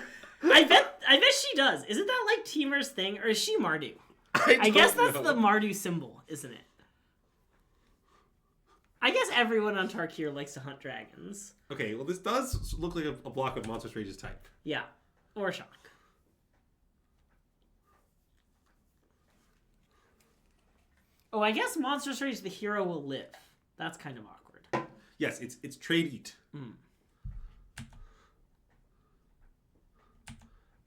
I bet she does. Isn't that, like, Teemer's thing? Or is she Mardu? I guess that's the Mardu symbol, isn't it? I guess everyone on Tarkir likes to hunt dragons. Okay, well, this does look like a block of Monstrous Rage's type. Yeah, or Shock. Oh, I guess Monstrous Rage, the hero, will live. That's kind of awkward. Yes, it's trade Eat.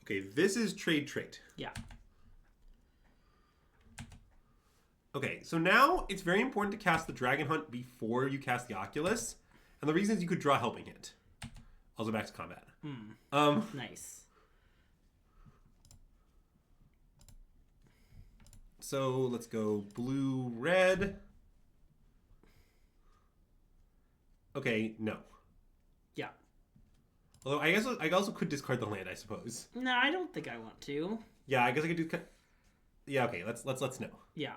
Okay, this is trade. Yeah. Okay, so now it's very important to cast the Dragon Hunt before you cast the Oculus. And the reason is you could draw Helping Hint. Also back to combat. Nice. So let's go blue, red. Okay, no. Yeah. Although I guess I also could discard the land, I suppose. No, I don't think I want to. Yeah, I guess I could do. Yeah, okay. Let's no. Yeah.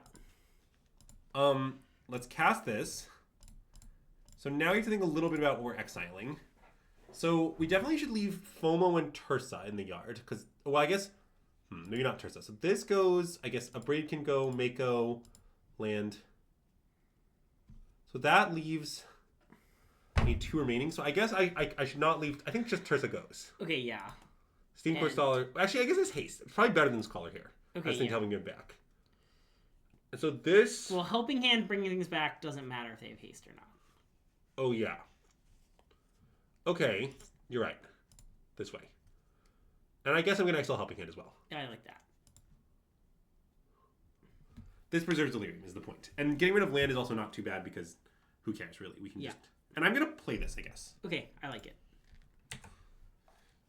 Let's cast this. So now you have to think a little bit about what we're exiling. So we definitely should leave FOMO and Tursa in the yard because, well, I guess maybe not Tursa. So this goes. I guess a Braid can go, Mako, land. So that leaves. I need 2 remaining. So I guess I should not leave. I think just Tursa goes. Okay, yeah. Steamcore Scholar. Actually, I guess it's haste. It's probably better than Scholar here. Okay, I think helping it back. And so this. Well, Helping Hand bringing things back doesn't matter if they have haste or not. Oh yeah. Okay, you're right. This way. And I guess I'm gonna exile Helping Hand as well. Yeah, I like that. This preserves Delirium is the point. And getting rid of land is also not too bad because who cares really? We can just. And I'm gonna play this, I guess. Okay, I like it.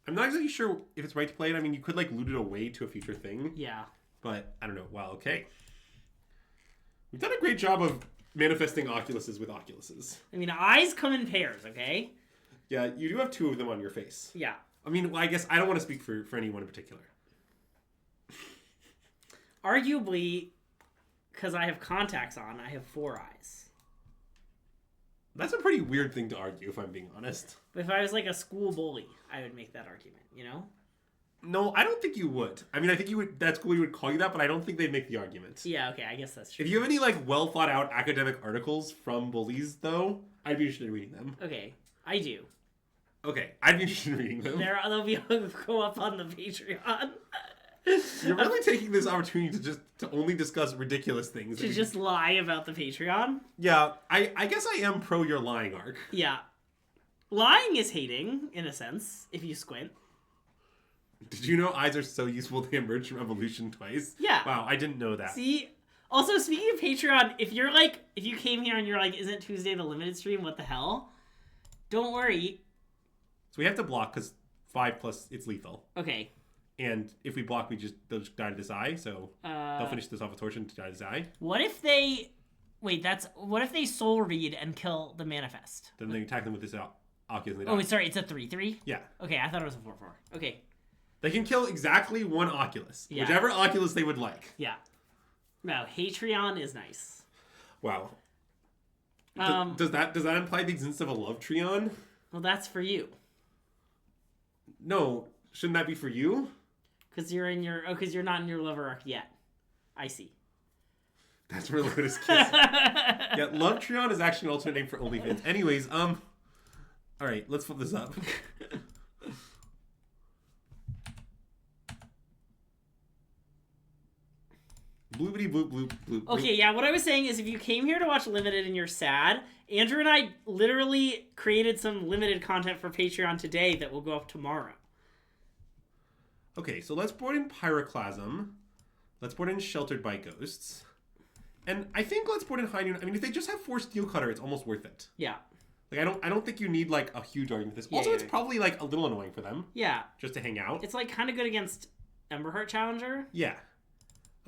I'm not exactly sure if it's right to play it. I mean, you could like loot it away to a future thing. Yeah. But I don't know. Wow. Okay. We've done a great job of manifesting Oculuses with Oculuses. I mean, eyes come in pairs, okay? Yeah, you do have 2 of them on your face. Yeah. I mean, well, I guess I don't want to speak for anyone in particular. Arguably, because I have contacts on, I have 4 eyes. That's a pretty weird thing to argue, if I'm being honest. But if I was like a school bully, I would make that argument, you know? No, I don't think you would. I mean, I think you would. That school would call you that, but I don't think they'd make the argument. Yeah, okay, I guess that's true. If you have any like well thought out academic articles from bullies, though, I'd be interested in reading them. Okay, I do. Okay, I'd be interested in reading them. They'll go up on the Patreon. You're really taking this opportunity to only discuss ridiculous things. To just lie about the Patreon? Yeah, I guess I am pro your lying arc. Yeah. Lying is hating, in a sense, if you squint. Did you know eyes are so useful they emerge from evolution twice? Yeah. Wow, I didn't know that. See? Also, speaking of Patreon, if you came here and you're like, isn't Tuesday the limited stream? What the hell? Don't worry. So we have to block because 5+ it's lethal. Okay. And if we block, they'll just die to this eye. So they'll finish this off with torsion to die to this eye. What if they... Wait, what if they soul read and kill the manifest? Then they attack them with this Oculus. Oh, sorry, it's a 3/3? Yeah. Okay, I thought it was a 4/4. Okay. They can kill exactly 1 Oculus. Yeah. Whichever Oculus they would like. Yeah. No, Hatreon is nice. Wow. Does that imply the existence of a Love Treon? Well, that's for you. No. Shouldn't that be for you? Because you're not in your lover arc yet. I see. That's where Lotus Kiss. Yeah, Love Treon is actually an alternate name for OnlyFans. Anyways, all right, let's flip this up. Bloopity bloop bloop bloop. Okay, yeah, what I was saying is if you came here to watch Limited and you're sad, Andrew and I literally created some limited content for Patreon today that will go up tomorrow. Okay, so let's board in Pyroclasm. Let's board in Sheltered by Ghosts. And I think let's board in High Noon. I mean, if they just have 4 Steel Cutter, it's almost worth it. Yeah. Like, I don't think you need, like, a huge argument for this. Also, it's probably, like, a little annoying for them. Yeah. Just to hang out. It's, like, kind of good against Emberheart Challenger. Yeah.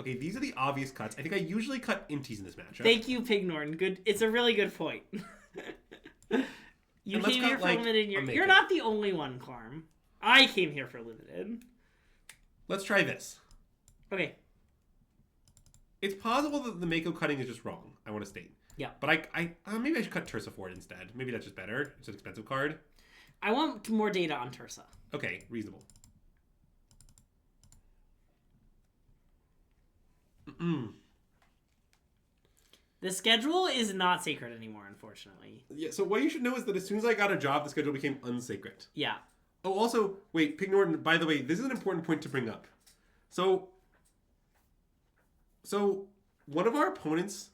Okay, these are the obvious cuts. I think I usually cut Inties in this matchup. Thank you, Pignorn. Good. It's a really good point. You came here for Limited. You're not the only one, Clarm. I came here for Limited. Let's try this. Okay. It's possible that the Mako cutting is just wrong, I want to state. Yeah. But maybe I should cut Tursa for it instead. Maybe that's just better. It's an expensive card. I want more data on Tursa. Okay, reasonable. The schedule is not sacred anymore, unfortunately. Yeah, so what you should know is that as soon as I got a job, the schedule became unsacred. Yeah. Oh, also, wait, Pig Norton, by the way, this is an important point to bring up. So one of our opponents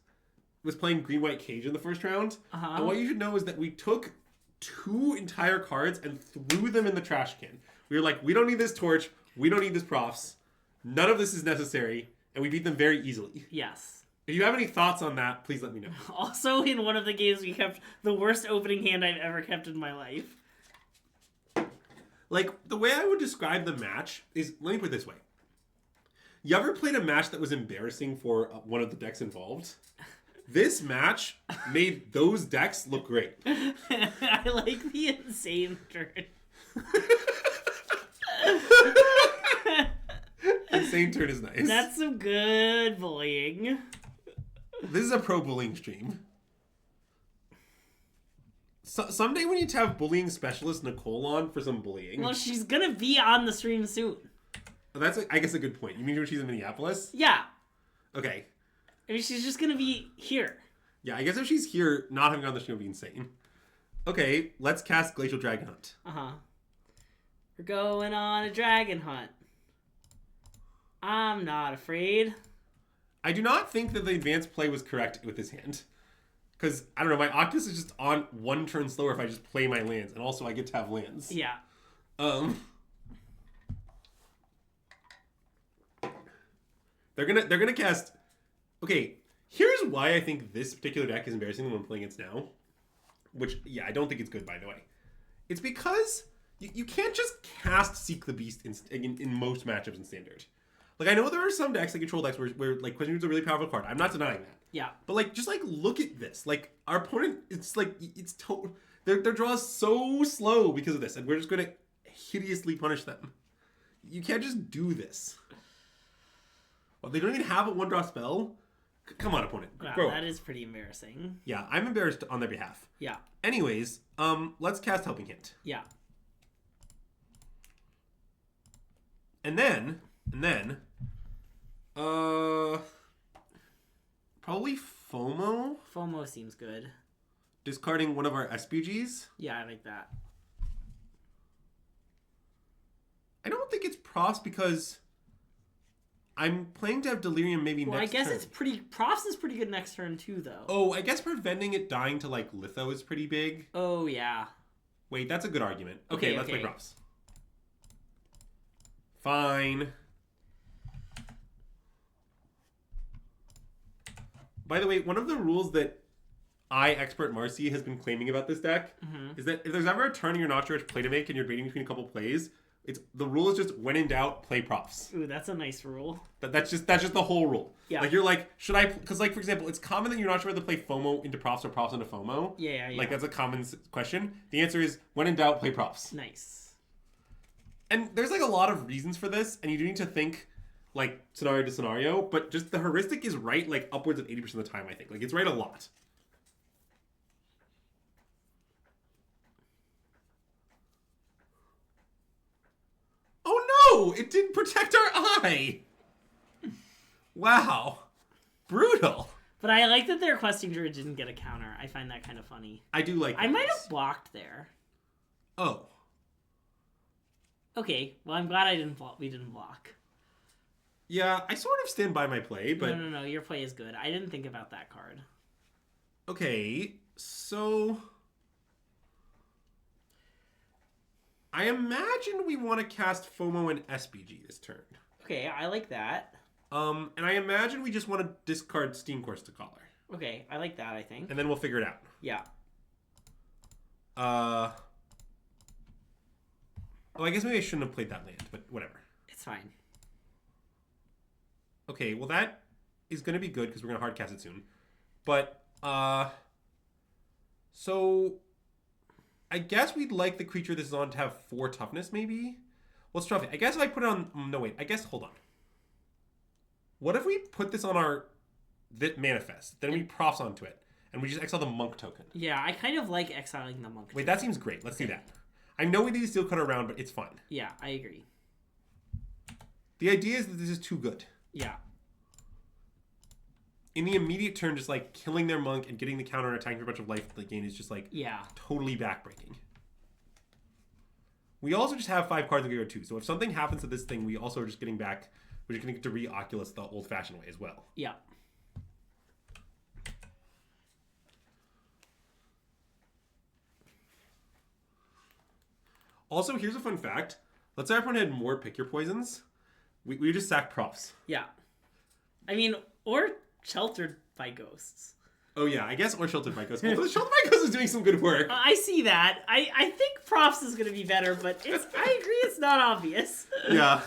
was playing Green-White Cage in the first round. Uh-huh. And what you should know is that we took 2 entire cards and threw them in the trash can. We were like, we don't need this torch. We don't need this profs. None of this is necessary. And we beat them very easily. Yes. If you have any thoughts on that, please let me know. Also, in one of the games, we kept the worst opening hand I've ever kept in my life. Like, the way I would describe the match is, let me put it this way. You ever played a match that was embarrassing for one of the decks involved? This match made those decks look great. I like the insane turn. Insane turn is nice. That's some good bullying. This is a pro bullying stream. Someday we need to have bullying specialist Nicole on for some bullying. Well, she's gonna be on the stream soon. That's, I guess, a good point. You mean when she's in Minneapolis? Yeah. Okay. I mean, she's just gonna be here. Yeah, I guess if she's here, not having her on the stream would be insane. Okay, let's cast Glacial Dragon Hunt. We're going on a dragon hunt. I'm not afraid. I do not think that the advanced play was correct with this hand. Because, I don't know, my Octus is just on one turn slower if I just play my lands. And also I get to have lands. Yeah. They're gonna cast... Okay, here's why I think this particular deck is embarrassing when I'm playing it now. Which, yeah, I don't think it's good, by the way. It's because you can't just cast Seek the Beast in most matchups in Standard. Like, I know there are some decks, like control decks, where like, Questioner's a really powerful card. I'm not denying that. Yeah. But, like, just, like, look at this. Like, our opponent, it's, like, their draw is so slow because of this, and we're just going to hideously punish them. You can't just do this. Well, they don't even have a one-drop spell. Come on, opponent. Wow, that is pretty embarrassing. Yeah, I'm embarrassed on their behalf. Yeah. Anyways, let's cast Helping Hint. Yeah. And then, probably FOMO. FOMO seems good. Discarding one of our SPGs. Yeah, I like that. I don't think it's Profs because I'm planning to have Delirium maybe next turn. I guess it's pretty... Profs is pretty good next turn too, though. Oh, I guess preventing it dying to, like, Litho is pretty big. Oh, yeah. Wait, that's a good argument. Okay, let's play Profs. Fine. By the way, one of the rules that Expert Marcy has been claiming about this deck is that if there's ever a turn you're not sure which play to make and you're debating between a couple plays, the rule is just when in doubt, play Profs. Ooh, that's a nice rule. That's just the whole rule. Yeah. Like, you're like, should I... Because, like, for example, it's common that you're not sure whether to play FOMO into Profs or Profs into FOMO. Yeah. Like, that's a common question. The answer is, when in doubt, play Profs. Nice. And there's, like, a lot of reasons for this, and you do need to think, like, scenario to scenario, but just the heuristic is right, like, upwards of 80% of the time, I think. Like, it's right a lot. Oh, no! It didn't protect our eye! Wow. Brutal. But I like that their Questing Druid didn't get a counter. I find that kind of funny. I do like that. I might have blocked there. Oh. Okay, well, I'm glad we didn't block. Yeah, I sort of stand by my play, but... No, your play is good. I didn't think about that card. Okay, so... I imagine we want to cast FOMO and SPG this turn. Okay, I like that. And I imagine we just want to discard Steam Course to Collar. Okay, I like that, I think. And then we'll figure it out. Yeah. Oh, I guess maybe I shouldn't have played that land, but whatever. It's fine. Okay, well that is going to be good because we're going to hard cast it soon. But, so I guess we'd like the creature this is on to have 4 toughness, maybe? Let's try it. I guess if I put it on... No, wait. I guess... Hold on. What if we put this on our manifest, then we Profs onto it, and we just exile the Monk token? Yeah, I kind of like exiling the Monk token. Wait, that seems great. Let's do that. I know we need to steal cut around, but it's fine. Yeah, I agree. The idea is that this is too good. Yeah. In the immediate turn, just like killing their Monk and getting the counter and attacking for a bunch of life the gain is just like totally backbreaking. We also just have 5 cards in graveyard too, so if something happens to this thing, we also are just getting back... We're just going to get to re-Oculus the old-fashioned way as well. Yeah. Also, here's a fun fact. Let's say everyone had more Pick Your Poisons. We just sack Profs. Yeah. I mean, or Sheltered by Ghosts. Oh, yeah. I guess or Sheltered by Ghosts. Although Sheltered by Ghosts is doing some good work. I see that. I think Profs is going to be better, but I agree it's not obvious. Yeah.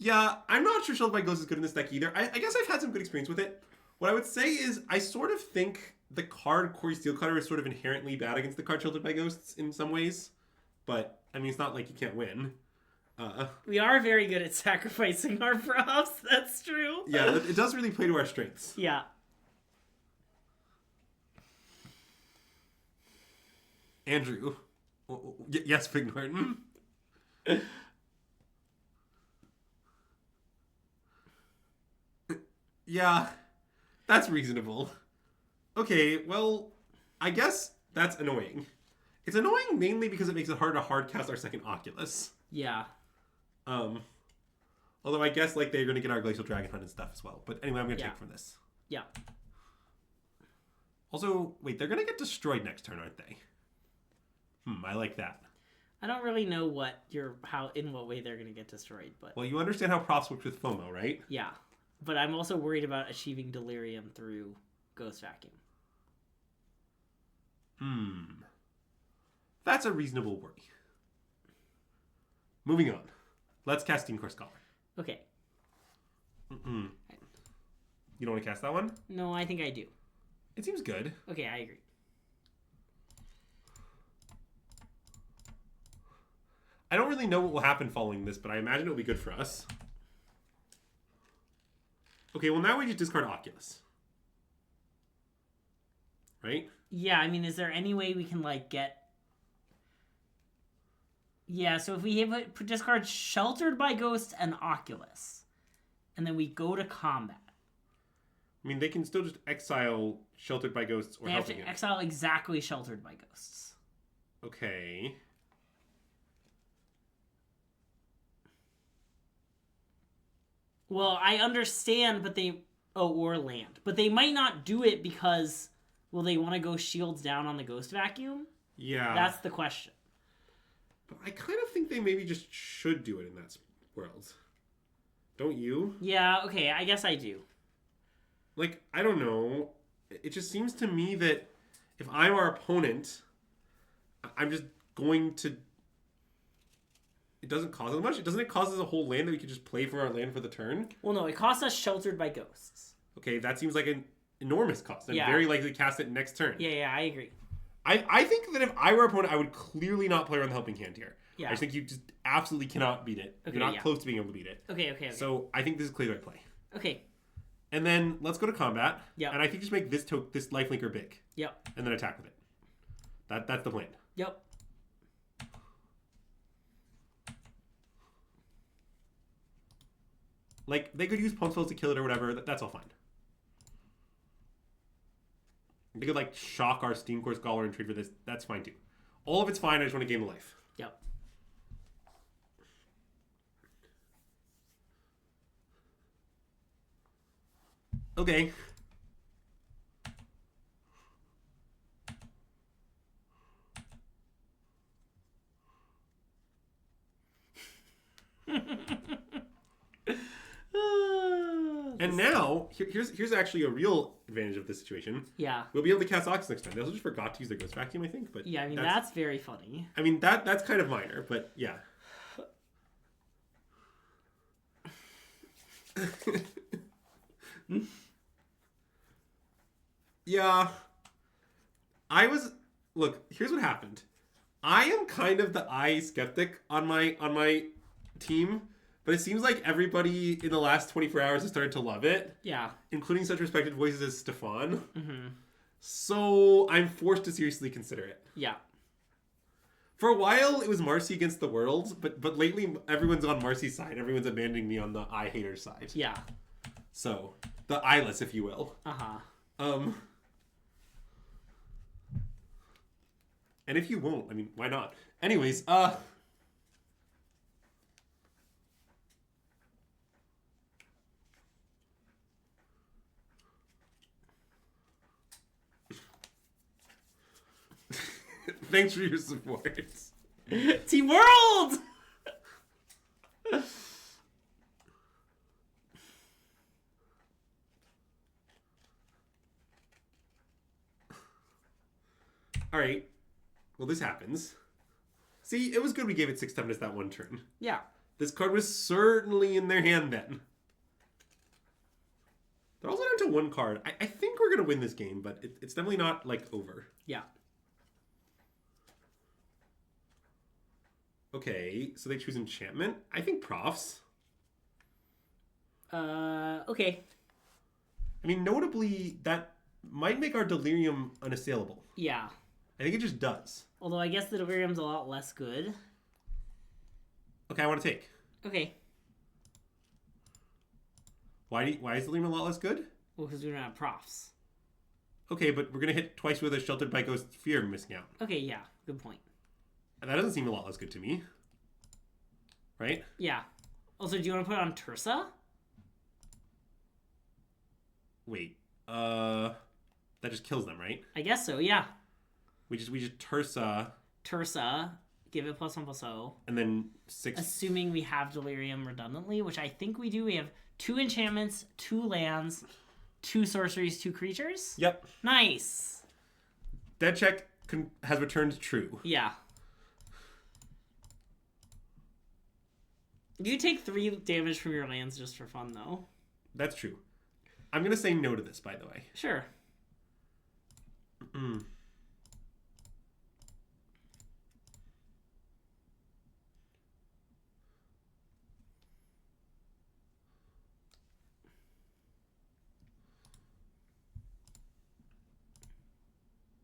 Yeah, I'm not sure Sheltered by Ghosts is good in this deck either. I guess I've had some good experience with it. What I would say is I sort of think the card Quarry Steelcutter is sort of inherently bad against the card Sheltered by Ghosts in some ways. But, I mean, it's not like you can't win. We are very good at sacrificing our props. That's true. Yeah, it does really play to our strengths. Yeah. Andrew. Yes, Big Martin. Yeah, that's reasonable. Okay, well, I guess that's annoying. It's annoying mainly because it makes it hard to hardcast our second Oculus. Yeah. Although I guess like they're gonna get our Glacial Dragon Hunt and stuff as well. But anyway, I'm gonna take from this. Yeah. Also, wait, they're gonna get destroyed next turn, aren't they? I like that. I don't really know in what way they're gonna get destroyed, but well, you understand how props works with FOMO, right? Yeah. But I'm also worried about achieving Delirium through Ghost Vacuum. That's a reasonable worry. Moving on. Let's cast Steam Core Scholar. Okay. You don't want to cast that one? No, I think I do. It seems good. Okay, I agree. I don't really know what will happen following this, but I imagine it'll be good for us. Okay, well now we just discard Oculus. Right? Yeah, I mean, is there any way we can, like, get... Yeah, so if we have discard Sheltered by Ghosts and Oculus, and then we go to combat. I mean, they can still just exile Sheltered by Ghosts or They have to exile exactly Sheltered by Ghosts. Okay. Well, I understand, but they... Oh, or land. But they might not do it because... Will they want to go shields down on the Ghost Vacuum? Yeah. That's the question. But I kind of think they maybe just should do it in that world. Don't you? Yeah, okay, I guess I do. Like, I don't know. It just seems to me that if I'm our opponent, I'm just going to... It doesn't cost as much? Doesn't it cost us a whole land that we could just play for our land for the turn? Well, no, it costs us Sheltered by Ghosts. Okay, that seems like an enormous cost. I'm very likely to cast it next turn. Yeah, I agree. I think that if I were opponent, I would clearly not play around the Helping Hand here. Yeah. I just think you just absolutely cannot beat it. Okay, You're not close to being able to beat it. Okay. So I think this is clearly the right play. Okay. And then let's go to combat. Yeah. And I think just make this lifelinker big. Yep. And then attack with it. That's the plan. Yep. Like, they could use pump spells to kill it or whatever. That's all fine. They could, like, shock our Steam Core Scholar and trade for this. That's fine, too. All of it's fine. I just want to gain the life. Yep. Okay. And now, here's actually a real advantage of this situation. Yeah. We'll be able to cast Ox next time. They also just forgot to use their Ghost Vacuum, I think. But yeah, I mean, that's very funny. I mean, that's kind of minor, but yeah. Yeah. Look, here's what happened. I am kind of the eye skeptic on my team. But it seems like everybody in the last 24 hours has started to love it. Yeah. Including such respected voices as Stefan. Mm-hmm. So I'm forced to seriously consider it. Yeah. For a while, it was Marcy against the world. But lately, everyone's on Marcy's side. Everyone's abandoning me on the eye hater side. Yeah. So, the eyeless, if you will. Uh-huh. And if you won't, I mean, why not? Anyways, thanks for your support. Team World! Alright. Well, this happens. See, it was good we gave it 6 toughness that one turn. Yeah. This card was certainly in their hand then. They're also down to one card. I think we're going to win this game, but it's definitely not, like, over. Yeah. Okay, so they choose enchantment. I think profs. Okay. I mean, notably, that might make our Delirium unassailable. Yeah. I think it just does. Although I guess the Delirium's a lot less good. Okay, I want to take. Okay. Why is Delirium a lot less good? Well, because we don't have profs. Okay, but we're going to hit twice with a Sheltered by Ghost Fear missing out. Okay, yeah. Good point. And that doesn't seem a lot less good to me. Right? Yeah. Also, do you want to put it on Tursa? Wait. That just kills them, right? I guess so, yeah. We just Tursa. Tursa. Give it +1/+0. And then 6. Assuming we have Delirium redundantly, which I think we do. We have 2 enchantments, 2 lands, 2 sorceries, 2 creatures. Yep. Nice. Dead check has returned true. Yeah. You take 3 damage from your lands just for fun, though. That's true. I'm going to say no to this, by the way. Sure.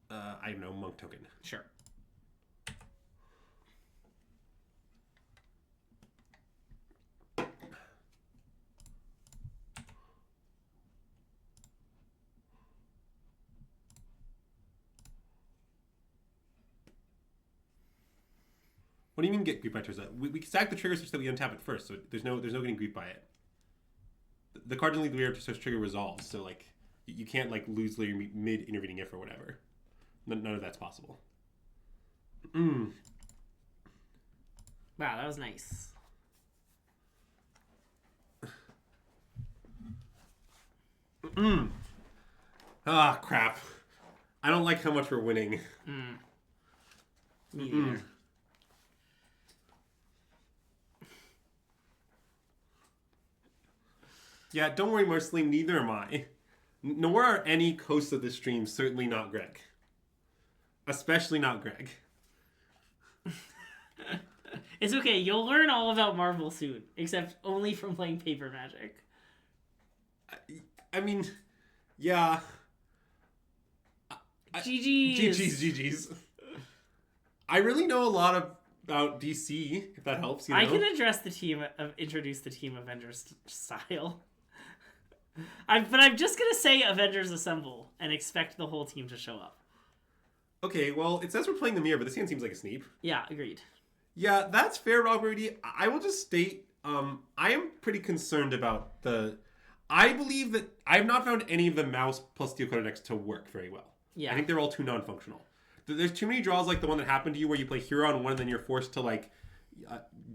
I have no monk token. Sure. What do you mean get grief by Tursa? We stack the trigger such that we untap it first, so there's no getting grief by it. The card doesn't leave the way to trigger resolves, so like you can't like lose layer mid intervening if or whatever. None of that's possible. Wow, that was nice. Ah, crap. I don't like how much we're winning. Me neither. Yeah, don't worry, Marceline, neither am I. Nor are any hosts of this stream, certainly not Greg. Especially not Greg. It's okay, you'll learn all about Marvel soon, except only from playing Paper Magic. I mean, yeah. GG's. I really know a lot about DC, if that helps. You know? I can introduce the team Avengers style. But I'm just going to say Avengers Assemble and expect the whole team to show up. Okay, well, it says we're playing the mirror, but this hand seems like a sneak. Yeah, agreed. Yeah, that's fair, Rob Brady. I will just state, I am pretty concerned about I believe that I have not found any of the mouse plus steel cutter decks to work very well. Yeah. I think they're all too non-functional. There's too many draws like the one that happened to you where you play hero on 1 and then you're forced to like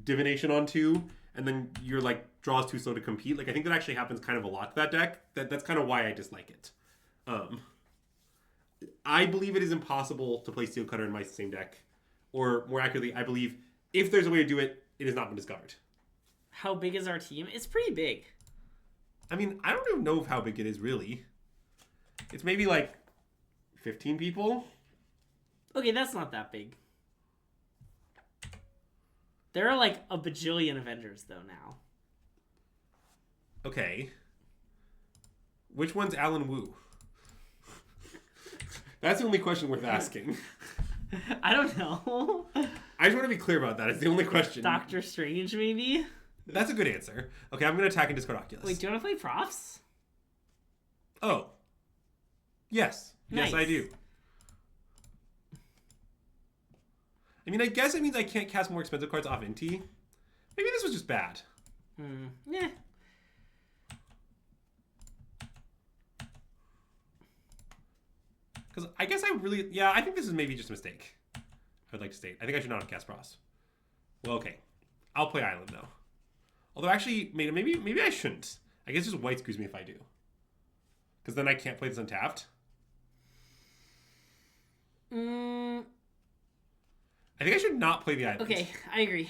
divination on 2 and then your like draws too slow to compete. Like I think that actually happens kind of a lot to that deck. That's kind of why I dislike it. I believe it is impossible to play steel cutter in my same deck. Or more accurately, I believe if there's a way to do it, it has not been discovered. How big is our team? It's pretty big. I mean, I don't even know how big it is really. It's maybe like 15 people. Okay, that's not that big. There are like a bajillion Avengers though now. Okay. Which one's Alan Wu? That's the only question worth asking. I don't know. I just want to be clear about that. It's the only question. Doctor Strange, maybe? That's a good answer. Okay, I'm going to attack and discard Oculus. Wait, do you want to play profs? Oh. Yes. Nice. Yes, I do. I mean, I guess it means I can't cast more expensive cards off Inti. Maybe this was just bad. Yeah. Because I guess I really... Yeah, I think this is maybe just a mistake. I would like to state. I think I should not have cast Pros. Well, okay. I'll play Island, though. Although, actually, maybe I shouldn't. I guess just white screws me if I do. Because then I can't play this untapped. I think I should not play the Island. Okay, I agree.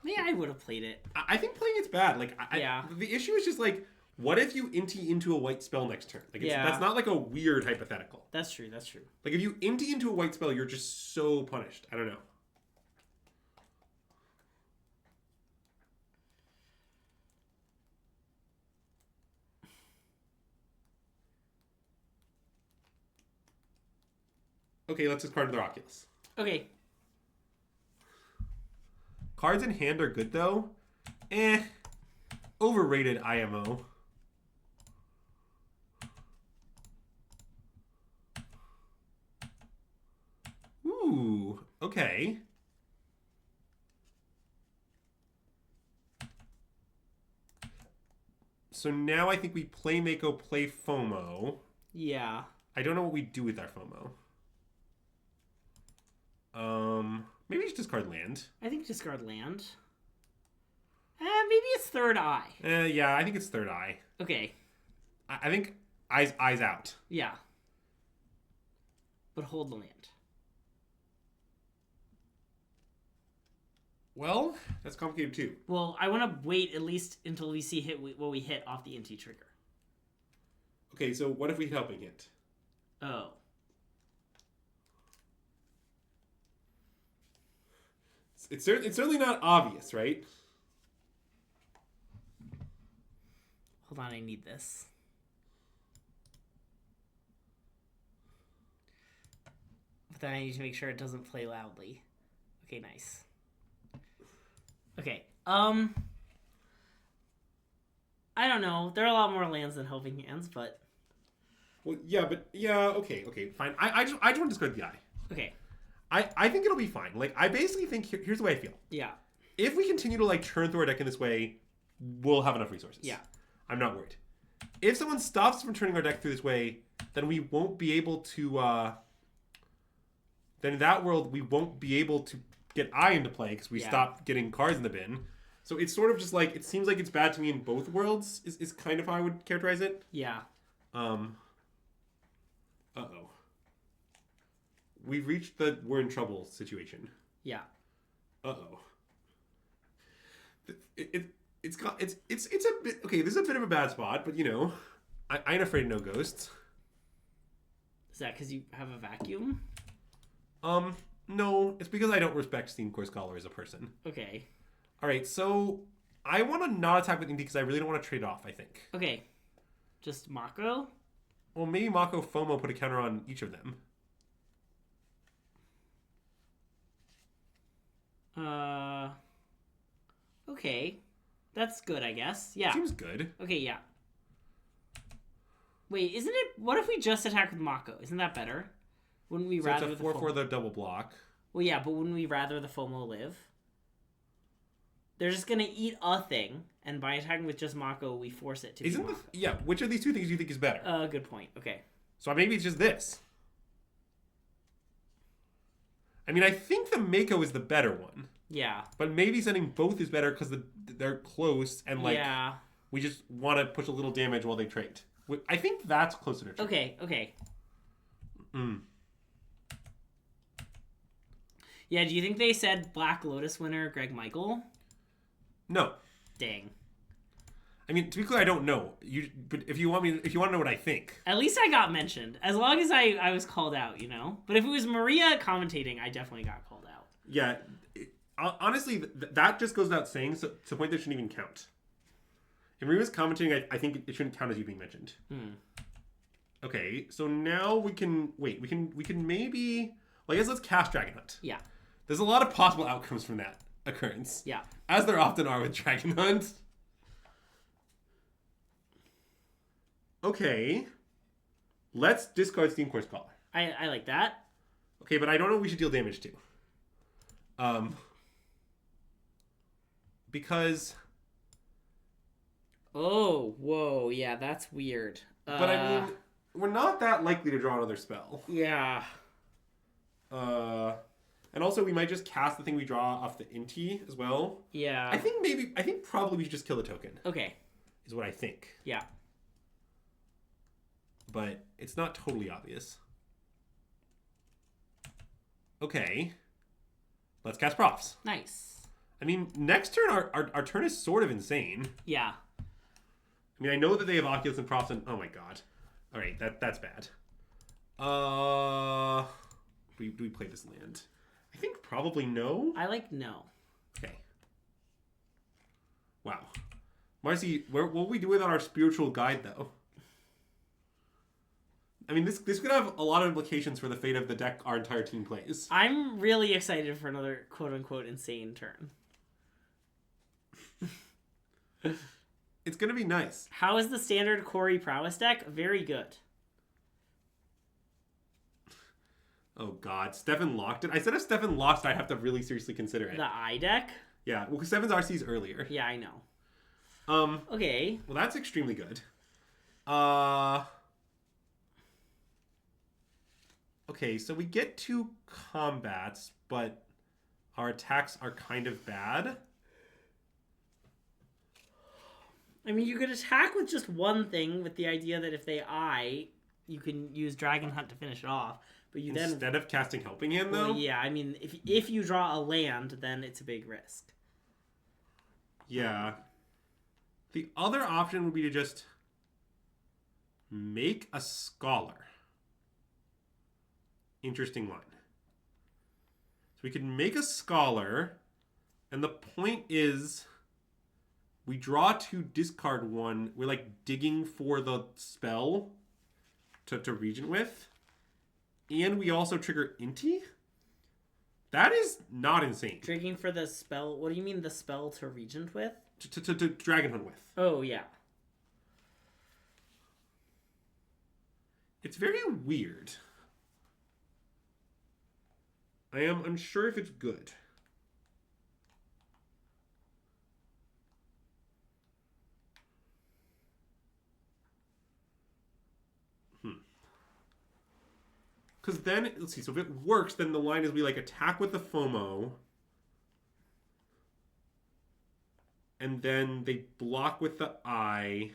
Yeah, I would have played it. I think playing it's bad. Like, yeah. The issue is just like, what if you inti into a white spell next turn? Like, that's not like a weird hypothetical. That's true. That's true. Like, if you inti into a white spell, you're just so punished. I don't know. Okay, let's discard the Oculus. Okay. Cards in hand are good, though. Overrated IMO. Ooh, okay. So now I think we play Mako, play FOMO. Yeah. I don't know what we do with our FOMO. Maybe just discard land. I think discard land. Maybe it's third eye. Yeah, I think it's third eye. Okay. I think eyes out. Yeah. But hold the land. Well, that's complicated too. Well, I want to wait at least until we see what we hit off the NT trigger. Okay, so what if we helping it? Oh. It's certainly not obvious, right? Hold on, I need this. But then I need to make sure it doesn't play loudly. Okay, nice. Okay, I don't know. There are a lot more lands than helping hands, but... Well, yeah, okay, fine. I just want to discard the eye. Okay. I think it'll be fine. Like, I basically think, here's the way I feel. Yeah. If we continue to, like, churn through our deck in this way, we'll have enough resources. Yeah. I'm not worried. If someone stops us from turning our deck through this way, then we won't be able to, then in that world, we won't be able to get eye into play because we stopped getting cards in the bin. So it's sort of just like, it seems like it's bad to me in both worlds, is kind of how I would characterize it. Yeah. Uh-oh. We've reached the we're in trouble situation. Yeah. Uh-oh. It's a bit, okay, this is a bit of a bad spot, but you know, I ain't afraid of no ghosts. Is that because you have a vacuum? No, it's because I don't respect Steam Core Scholar as a person. Okay. Alright, so I want to not attack with Inti because I really don't want to trade off, I think. Okay. Just Mako? Well, maybe Mako FOMO put a counter on each of them. Okay. That's good, I guess. Yeah. Seems good. Okay, yeah. Wait, isn't it... What if we just attack with Mako? Isn't that better? Wouldn't we rather... It's a 4 for the double block. Well, yeah, but wouldn't we rather the FOMO live? They're just gonna eat a thing, and by attacking with just Mako, we force it to be Mako. Yeah, which of these two things do you think is better? Good point. Okay. So maybe it's just this. I mean, I think the Mako is the better one. Yeah. But maybe sending both is better because they're close and like we just want to push a little damage while they trade. I think that's closer to trade. Okay. Yeah, do you think they said Black Lotus winner Greg Michael? No. Dang. I mean, to be clear, I don't know. But if you want to know what I think. At least I got mentioned. As long as I was called out, you know? But if it was Maria commentating, I definitely got called out. Yeah. Honestly, that just goes without saying, so to the point that it shouldn't even count. If Maria's commentating, I think it shouldn't count as you being mentioned. Okay, so now we can... Wait, we can maybe... Well, I guess let's cast Dragon Hunt. Yeah. There's a lot of possible outcomes from that occurrence. Yeah. As there often are with Dragon Hunt. Okay. Let's discard Steam Core Scholar. I like that. Okay, but I don't know what we should deal damage to. Because... Oh, whoa, yeah, that's weird. But I mean, we're not that likely to draw another spell. Yeah. And also we might just cast the thing we draw off the Inti as well. Yeah. I think probably we should just kill the token. Okay. Is what I think. Yeah. But it's not totally obvious. Okay. Let's cast Profs. Nice. I mean, next turn, our turn is sort of insane. Yeah. I mean, I know that they have Oculus and Props and... Oh my god. Alright, that's bad. Do we play this land? I think probably no. I like no. Okay. Wow. Marcy, what will we do without our spiritual guide, though? I mean, this could have a lot of implications for the fate of the deck our entire team plays. I'm really excited for another quote-unquote insane turn. It's going to be nice. How is the standard Corey Prowess deck? Very good. Oh, God. Stefan locked it. I said if Stefan lost, I'd have to really seriously consider it. The I deck? Yeah, well, because Stefan's RC's earlier. Yeah, I know. Okay. Well, that's extremely good. Okay, so we get 2 combats, but our attacks are kind of bad. I mean, you could attack with just one thing with the idea that if they eye, you can use Dragon Hunt to finish it off. But you Instead of casting Helping Hand, though? Well, yeah, I mean, if you draw a land, then it's a big risk. Yeah. The other option would be to just make a Scholar. Interesting line. So we could make a Scholar, and the point is we draw 2, discard 1. We're like digging for the spell to Regent with. And we also trigger Inti? That is not insane. Triggering for the spell? What do you mean the spell to Regent with? To Dragon Hunt with. Oh, yeah. It's very weird. I am unsure if it's good. Because then, let's see, so if it works, then the line is we like attack with the FOMO. And then they block with the eye.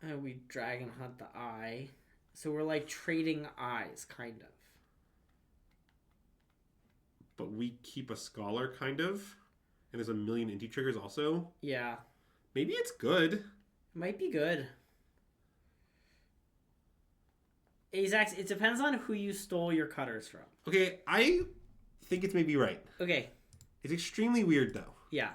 We Dragon Hunt the eye. So we're like trading eyes, kind of. But we keep a Scholar, kind of. And there's a million Inti triggers also. Yeah. Maybe it's good. It might be good. Azax, it depends on who you stole your cutters from. Okay, I think it's maybe right. Okay. It's extremely weird, though. Yeah.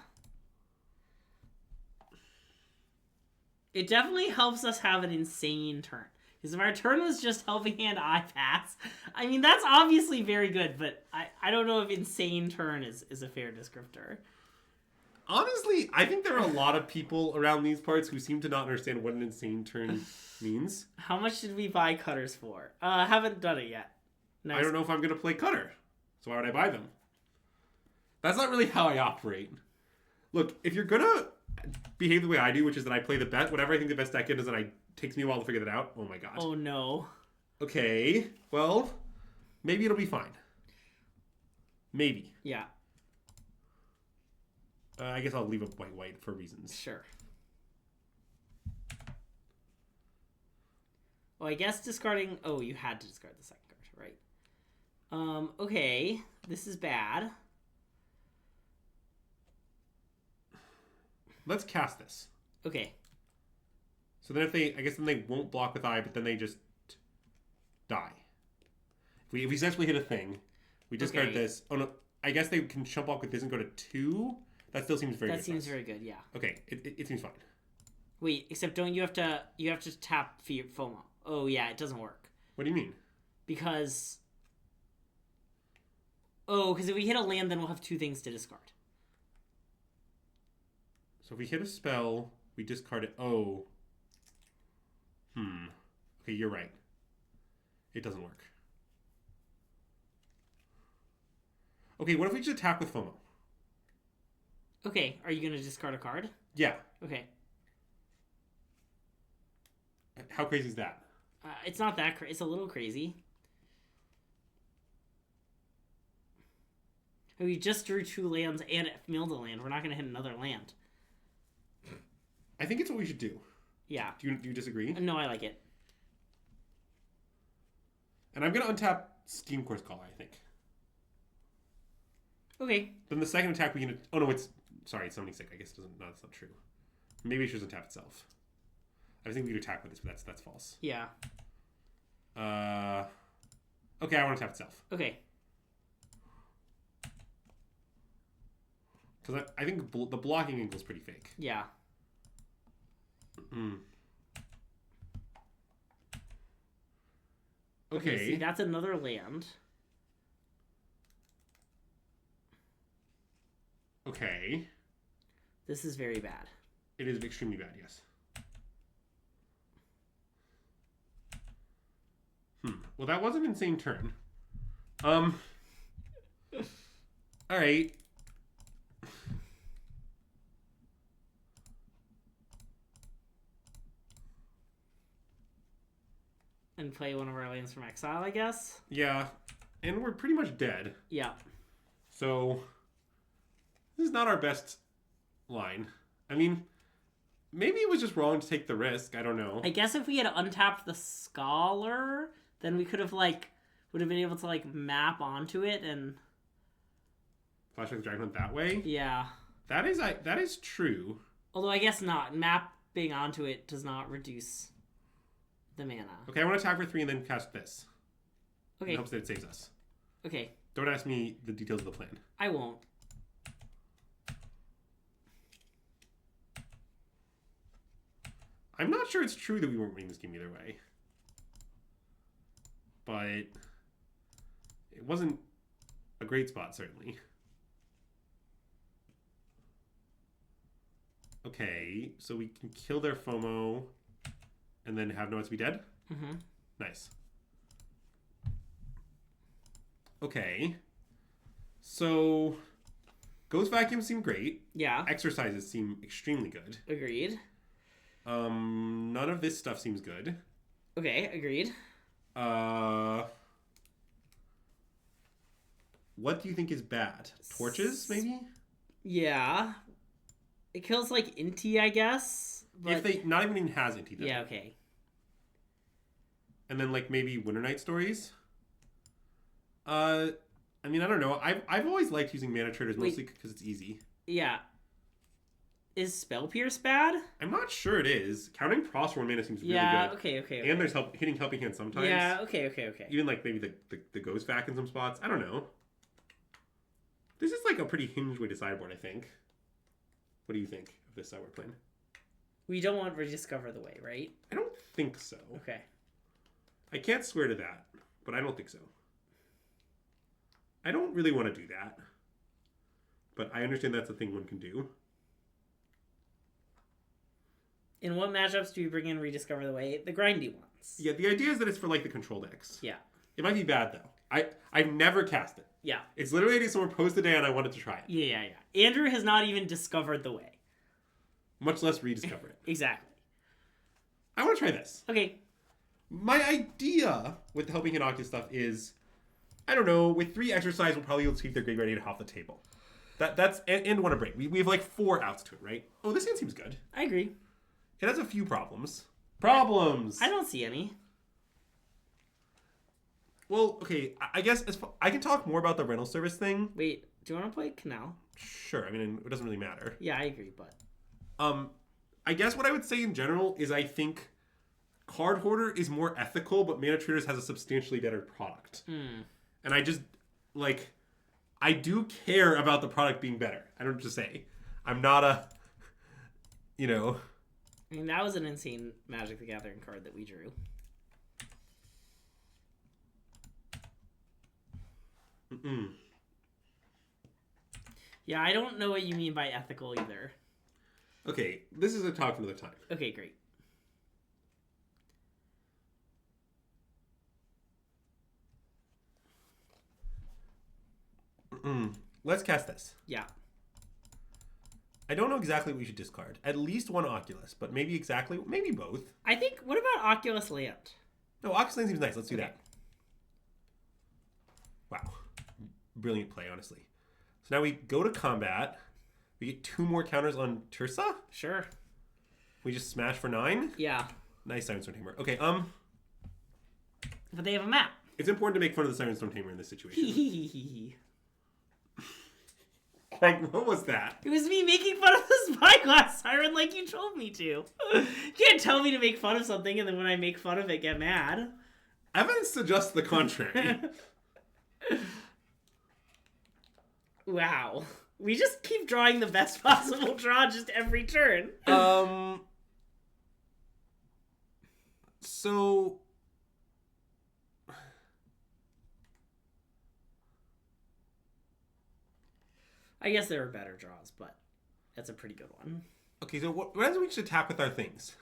It definitely helps us have an insane turn. Because if our turn was just Helping Hand I pass, I mean, that's obviously very good, but I don't know if insane turn is a fair descriptor. Honestly, I think there are a lot of people around these parts who seem to not understand what an insane turn means. How much did we buy cutters for? I haven't done it yet. Nice. I don't know if I'm going to play cutter, so why would I buy them? That's not really how I operate. Look, if you're going to behave the way I do, which is that I play the best, whatever I think the best deck is, and it takes me a while to figure that out. Oh my god. Oh no. Okay, well, maybe it'll be fine. Maybe. Yeah. I guess I'll leave it white for reasons. Sure. Well, I guess discarding... Oh, you had to discard the second card, right? Okay. This is bad. Let's cast this. Okay. So then I guess then they won't block with eye, but then they just die. If we essentially hit a thing, we discard this. Oh no, I guess they can jump off with this and go to 2. That still seems very good. That seems very good, yeah. Okay, it seems fine. Wait, except don't you have to tap FOMO? Oh yeah, it doesn't work. What do you mean? Because if we hit a land, then we'll have 2 things to discard. So if we hit a spell, we discard it. Oh. Okay, you're right. It doesn't work. Okay, what if we just attack with FOMO? Okay, are you going to discard a card? Yeah. Okay. How crazy is that? It's not that crazy. It's a little crazy. We just drew 2 lands and milled a land. We're not going to hit another land. I think it's what we should do. Yeah. Do you disagree? No, I like it. And I'm going to untap Steam Course Call, I think. Okay. Then the second attack we can... Oh, no, it's... Sorry, it's summoning sick. I guess it doesn't... No, that's not true. Maybe it doesn't tap itself. I think we could attack with this, but that's false. Yeah. Okay, I want to tap itself. Okay. Because I think the blocking angle is pretty fake. Yeah. Okay. See, that's another land. Okay. This is very bad. It is extremely bad, yes. Well, that was an insane turn. All right. And play one of our lands from exile, I guess. Yeah, and we're pretty much dead. Yeah. So this is not our best line. I mean, maybe it was just wrong to take the risk. I don't know. I guess if we had untapped the Scholar, then we could have would have been able to map onto it and Flashback the Dragon that way. Yeah. That is true. Although I guess not. Mapping onto it does not reduce the mana. Okay, I want to attack for 3 and then cast this. Okay. In hopes that it saves us. Okay. Don't ask me the details of the plan. I won't. I'm not sure it's true that we weren't winning this game either way. But it wasn't a great spot, certainly. Okay, so we can kill their FOMO and then have no one to be dead? Mm-hmm. Nice. Okay. So Ghost Vacuums seem great. Yeah. Exercises seem extremely good. Agreed. None of this stuff seems good. Okay, agreed. What do you think is bad? Torches, maybe? Yeah. It kills Inti, I guess. But... If they not even has Inti, then. Yeah, okay. And then maybe Winter Night Stories. I mean, I don't know. I've always liked using Mana Traders mostly because it's easy. Yeah. Is Spell Pierce bad? I'm not sure it is. Counting Pross for 1 mana seems really good. Yeah, okay. And there's hitting Helping Hand sometimes. Yeah, okay. Even maybe the Ghost Vac in some spots. I don't know. This is a pretty hinged way to sideboard, I think. What do you think of this sideboard plan? We don't want to rediscover the way, right? I don't think so. Okay. I can't swear to that, but I don't think so. I don't really want to do that. But I understand that's a thing one can do. In what matchups do we bring in Rediscover the Way? The grindy ones. Yeah, the idea is that it's for the control decks. Yeah. It might be bad though. I've never cast it. Yeah. It's literally someone posted today and I wanted to try it. Yeah. Andrew has not even discovered the way. Much less rediscover it. Exactly. I want to try this. Okay. My idea with the Helping Hand Octa stuff is, I don't know, with 3 exercise, we'll probably be able to keep their Great Ready off the table. That's and want to break. We have 4 outs to it, right? Oh, this hand seems good. I agree. It has a few problems. I don't see any. Well, okay, I guess I can talk more about the rental service thing. Wait, do you want to play Canal? Sure, I mean, it doesn't really matter. Yeah, I agree, but... I guess what I would say in general is I think Card Hoarder is more ethical, but Mana Traders has a substantially better product. And I just, I do care about the product being better. I don't just say. I'm not a, I mean, that was an insane Magic the Gathering card that we drew. Yeah, I don't know what you mean by ethical either. Okay, this is a talk for another time. Okay, great. Let's cast this. Yeah. I don't know exactly what we should discard. At least 1 Oculus, but maybe both. I think, what about Oculus Land? No, Oculus Land seems nice. Let's do that. Wow. Brilliant play, honestly. So now we go to combat. We get 2 more counters on Tursa? Sure. We just smash for 9? Yeah. Nice Siren Storm Tamer. Okay, But they have a map. It's important to make fun of the Siren Storm Tamer in this situation. Like, what was that? It was me making fun of the Spyglass Siren like you told me to. You can't tell me to make fun of something and then when I make fun of it, get mad. Evidence suggests the contrary. Wow. We just keep drawing the best possible draw just every turn. So... I guess there are better draws, but that's a pretty good one. Okay, so what happens when we just attack with our things?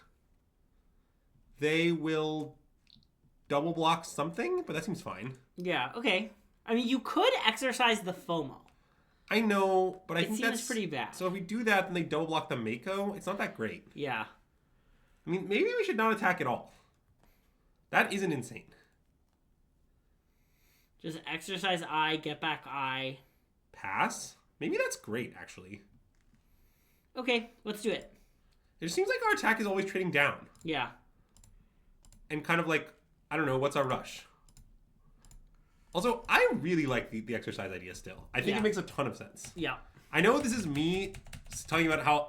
They will double block something, but that seems fine. Yeah, okay. I mean, you could exercise the FOMO. I know, but I think that's pretty bad. So if we do that, then they double block the Mako. It's not that great. Yeah. I mean, maybe we should not attack at all. That isn't insane. Just exercise I, get back I. Pass? Maybe that's great, actually. Okay, let's do it. It just seems like our attack is always trading down. Yeah. And kind of like, I don't know, what's our rush? Also, I really like the exercise idea still. I think it makes a ton of sense. Yeah. I know this is me talking about how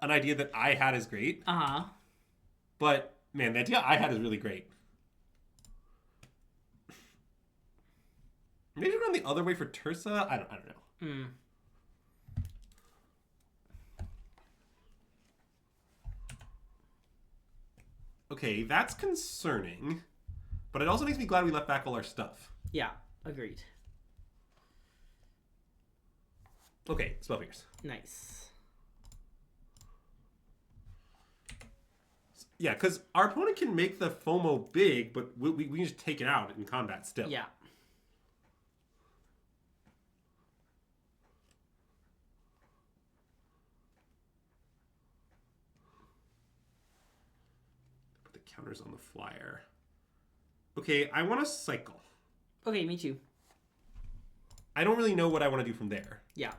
an idea that I had is great. Uh-huh. But, man, the idea I had is really great. Maybe run the other way for Tursa? I don't know. Hmm. Okay, that's concerning. But it also makes me glad we left back all our stuff. Yeah, agreed. Okay, spell fingers. Nice. Yeah, because our opponent can make the FOMO big, but we can just take it out in combat still. Yeah. Put the counters on the flyer. Okay, I want to cycle. Okay, me too. I don't really know what I want to do from there. Yeah.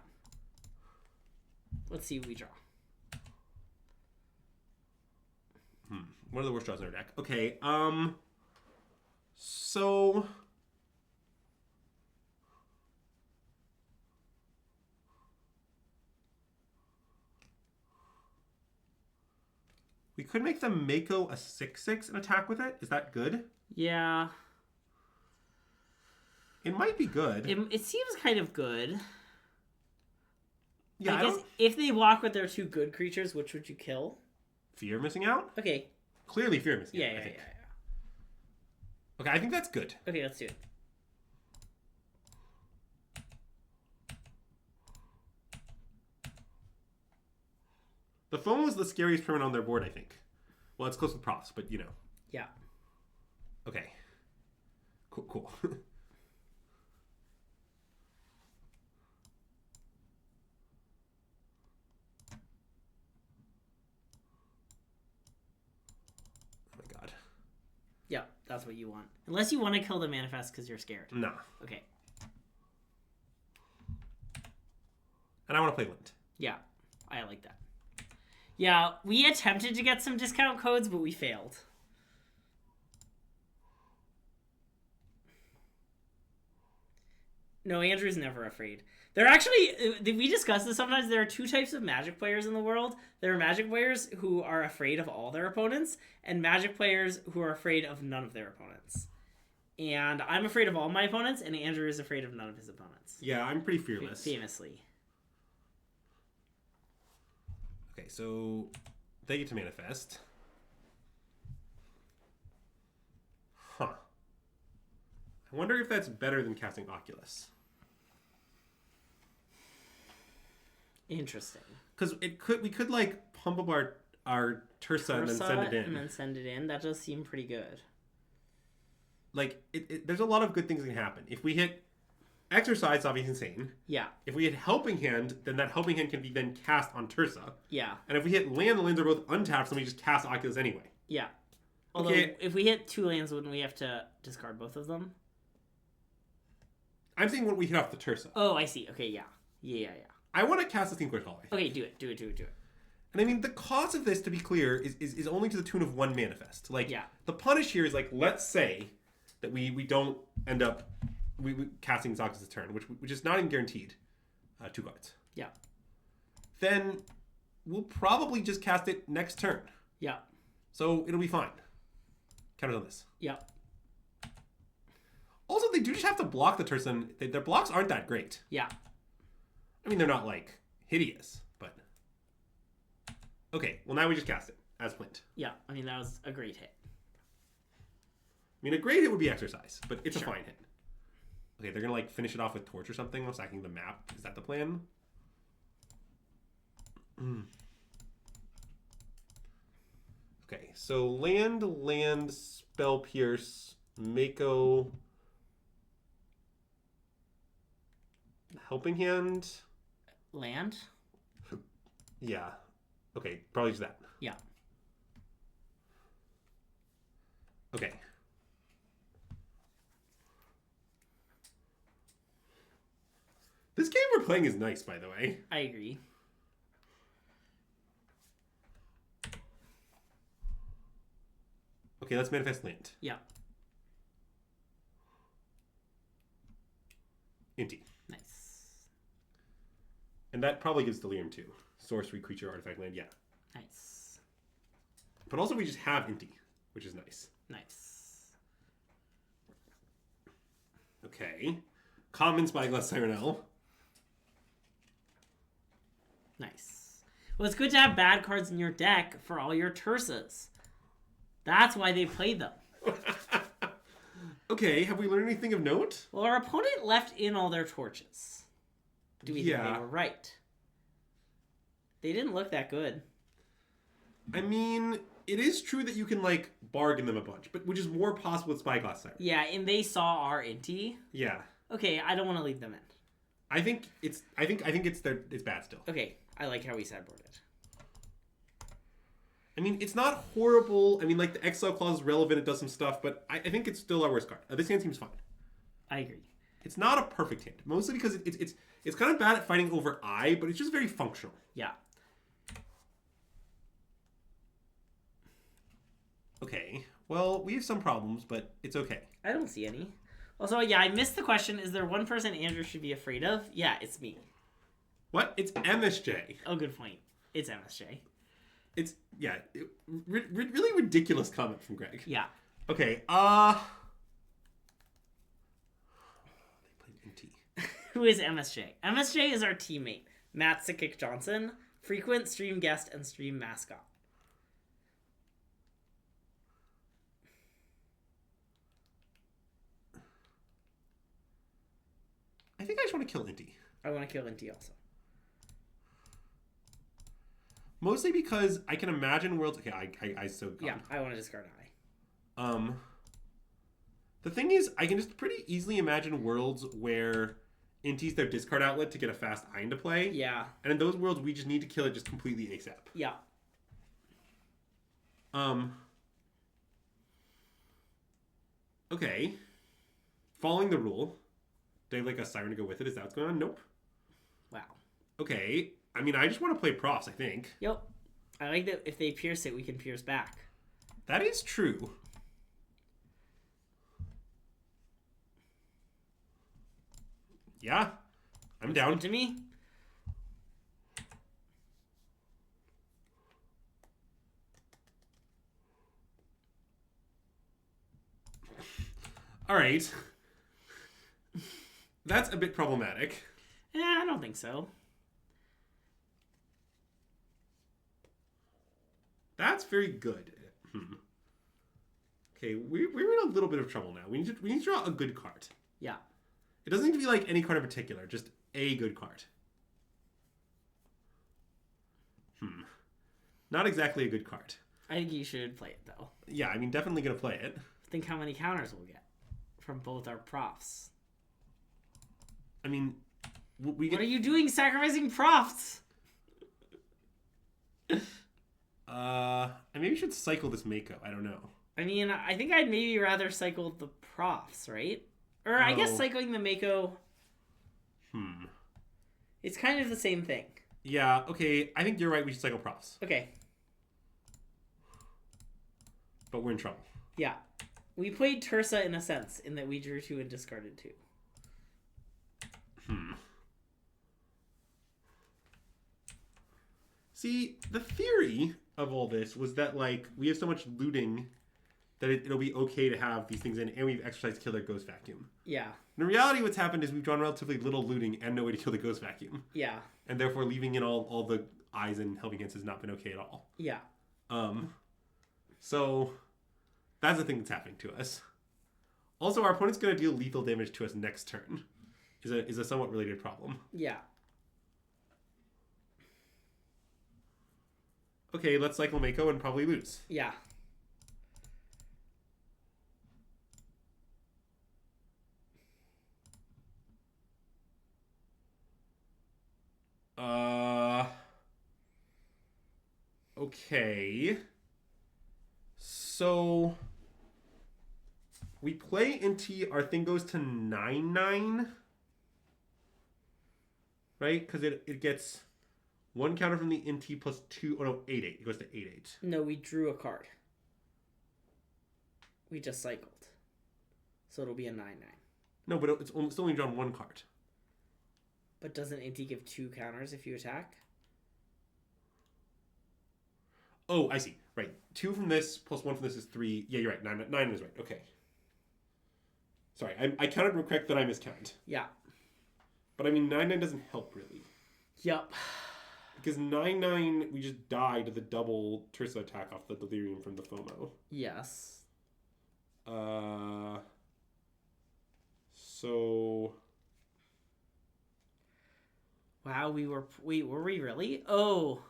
Let's see what we draw. What are the worst draws in our deck? Okay, so... we could make the Mako a 6/6 and attack with it. Is that good? Yeah. It might be good. It seems kind of good. Yeah, I guess if they walk with their two good creatures, which would you kill? Fear missing out? Okay. Clearly fear missing out, Yeah. I think. Okay, I think that's good. Okay, let's do it. The FOMO is the scariest permanent on their board, I think. Well, it's close with props, but you know. Yeah. Okay. Cool. Yeah, that's what you want. Unless you want to kill the manifest because you're scared. No. Okay. And I want to play Lint. Yeah, I like that. Yeah, we attempted to get some discount codes, but we failed. No, Andrew's never afraid. There are actually, we discuss this sometimes, there are two types of Magic players in the world. There are Magic players who are afraid of all their opponents, and Magic players who are afraid of none of their opponents. And I'm afraid of all my opponents, and Andrew is afraid of none of his opponents. Yeah, I'm pretty fearless. Famously. Okay, so they get to manifest. Huh. I wonder if that's better than casting Oculus. Interesting. Because we could like pump up our Tursa and then send it in. And then send it in. That does seem pretty good. Like, there's a lot of good things that can happen. If we hit Exercise, obviously insane. Yeah. If we hit Helping Hand, then that Helping Hand can be then cast on Tursa. Yeah. And if we hit Land, the lands are both untapped, so we just cast Oculus anyway. Yeah. Although, if we hit two lands, wouldn't we have to discard both of them? I'm saying when we hit off the Tursa. Oh, I see. Okay, yeah. Yeah. I want to cast the Steam Court Hallway. Okay, do it. And I mean, the cost of this, to be clear, is only to the tune of one manifest. Like, yeah. The punish here is like, let's say that we don't end up we casting Zox's turn, which is not even guaranteed. 2 cards. Yeah. then we'll probably just cast it next turn. Yeah. So it'll be fine. Counters on this. Yeah. Also, they do just have to block the Turson. Their blocks aren't that great. Yeah. I mean, they're not, like, hideous, but... Okay, well, now we just cast it, as planned. Yeah, I mean, that was a great hit. I mean, a great hit would be Exercise, but it's a fine hit. Okay, they're gonna, like, finish it off with Torch or something while sacking the map. Is that the plan? Okay, so land, Spell Pierce, Mako... Helping Hand? Land? Yeah. Okay, probably just that. Yeah. Okay. This game we're playing is nice, by the way. I agree. Okay, let's manifest land. Yeah. Inti. Nice. And that probably gives Delirium too. Sorcery, creature, artifact, land, yeah. Nice. But also we just have Inti, which is nice. Nice. Okay. Common Spyglass Sirenel. Nice. Well, it's good to have bad cards in your deck for all your Tursas. That's why they played them. Okay, have we learned anything of note? Well, our opponent left in all their torches. Do we think they were right? They didn't look that good. I mean, it is true that you can, like, bargain them a bunch, but which is more possible with Spyglass Siren. Yeah, and they saw our Inti. Yeah. Okay, I don't want to leave them in. I think it's bad still. Okay, I like how we sideboarded. I mean, it's not horrible. I mean, like, the Exile Clause is relevant. It does some stuff, but I think it's still our worst card. This hand seems fine. I agree. It's not a perfect hand, mostly because it's kind of bad at fighting over Eye, but it's just very functional. Yeah. Okay. Well, we have some problems, but it's okay. I don't see any. Also, yeah, I missed the question. Is there one person Andrew should be afraid of? Yeah, it's me. What? It's MSJ. Oh, good point. It's MSJ. It's, yeah, really ridiculous comment from Greg. Yeah. Okay, They played NT. Who is MSJ? MSJ is our teammate, Matt Sikik Johnson, frequent stream guest and stream mascot. I think I just want to kill Inti. I want to kill Inti also. Mostly because I can imagine worlds... Okay, I so... Yeah, I want to discard Eye. The thing is, I can just pretty easily imagine worlds where Inti's their discard outlet to get a fast Eye into play. Yeah. And in those worlds, we just need to kill it just completely ASAP. Yeah. Okay. Following the rule. Do I have like a Siren to go with it? Is that what's going on? Nope. Wow. Okay. I mean, I just want to play Profs, I think. Yep. I like that if they pierce it, we can pierce back. That is true. Yeah. I'm down. Good to me. All right. That's a bit problematic. Yeah, I don't think so. That's very good. Okay, we're in a little bit of trouble now. We need to draw a good card. Yeah. It doesn't need to be like any card in particular, just a good card. Not exactly a good card. I think you should play it, though. Yeah, I mean, definitely going to play it. Think how many counters we'll get from both our Profs. I mean, we What are you doing sacrificing Profs? I maybe should cycle this Mako. I don't know. I mean, I think I'd maybe rather cycle the Profs, right? Or I guess cycling the Mako... It's kind of the same thing. Yeah, okay. I think you're right. We should cycle Profs. Okay. But we're in trouble. Yeah. We played Tursa in a sense, in that we drew 2 and discarded 2. See, the theory of all this was that, like, we have so much looting that it'll be okay to have these things in, and we've exercised Kill Their Ghost Vacuum. Yeah. In reality, what's happened is we've drawn relatively little looting and no way to kill the Ghost Vacuum. Yeah. And therefore, leaving in all the eyes and helping hints has not been okay at all. Yeah. So, that's the thing that's happening to us. Also, our opponent's going to deal lethal damage to us next turn. Is a somewhat related problem. Yeah. Okay, let's cycle Mako and probably lose. Yeah. Okay. So we play into our thing goes to 9/9. Right? Because it gets one counter from the NT plus 2. Oh no, 8/8. It goes to 8/8. No, we drew a card. We just cycled. So it'll be a 9/9. No, but it's only drawn one card. But doesn't NT give 2 counters if you attack? Oh, I see. Right. 2 from this plus 1 from this is 3. Yeah, you're right. 9 is right. Okay. Sorry, I counted real quick that I miscounted. Yeah. But I mean, 9/9 doesn't help really. Yep. Because 9/9, we just die to the double Tersa attack off the Delirium from the FOMO. Yes. So. Wow, were we really? Oh.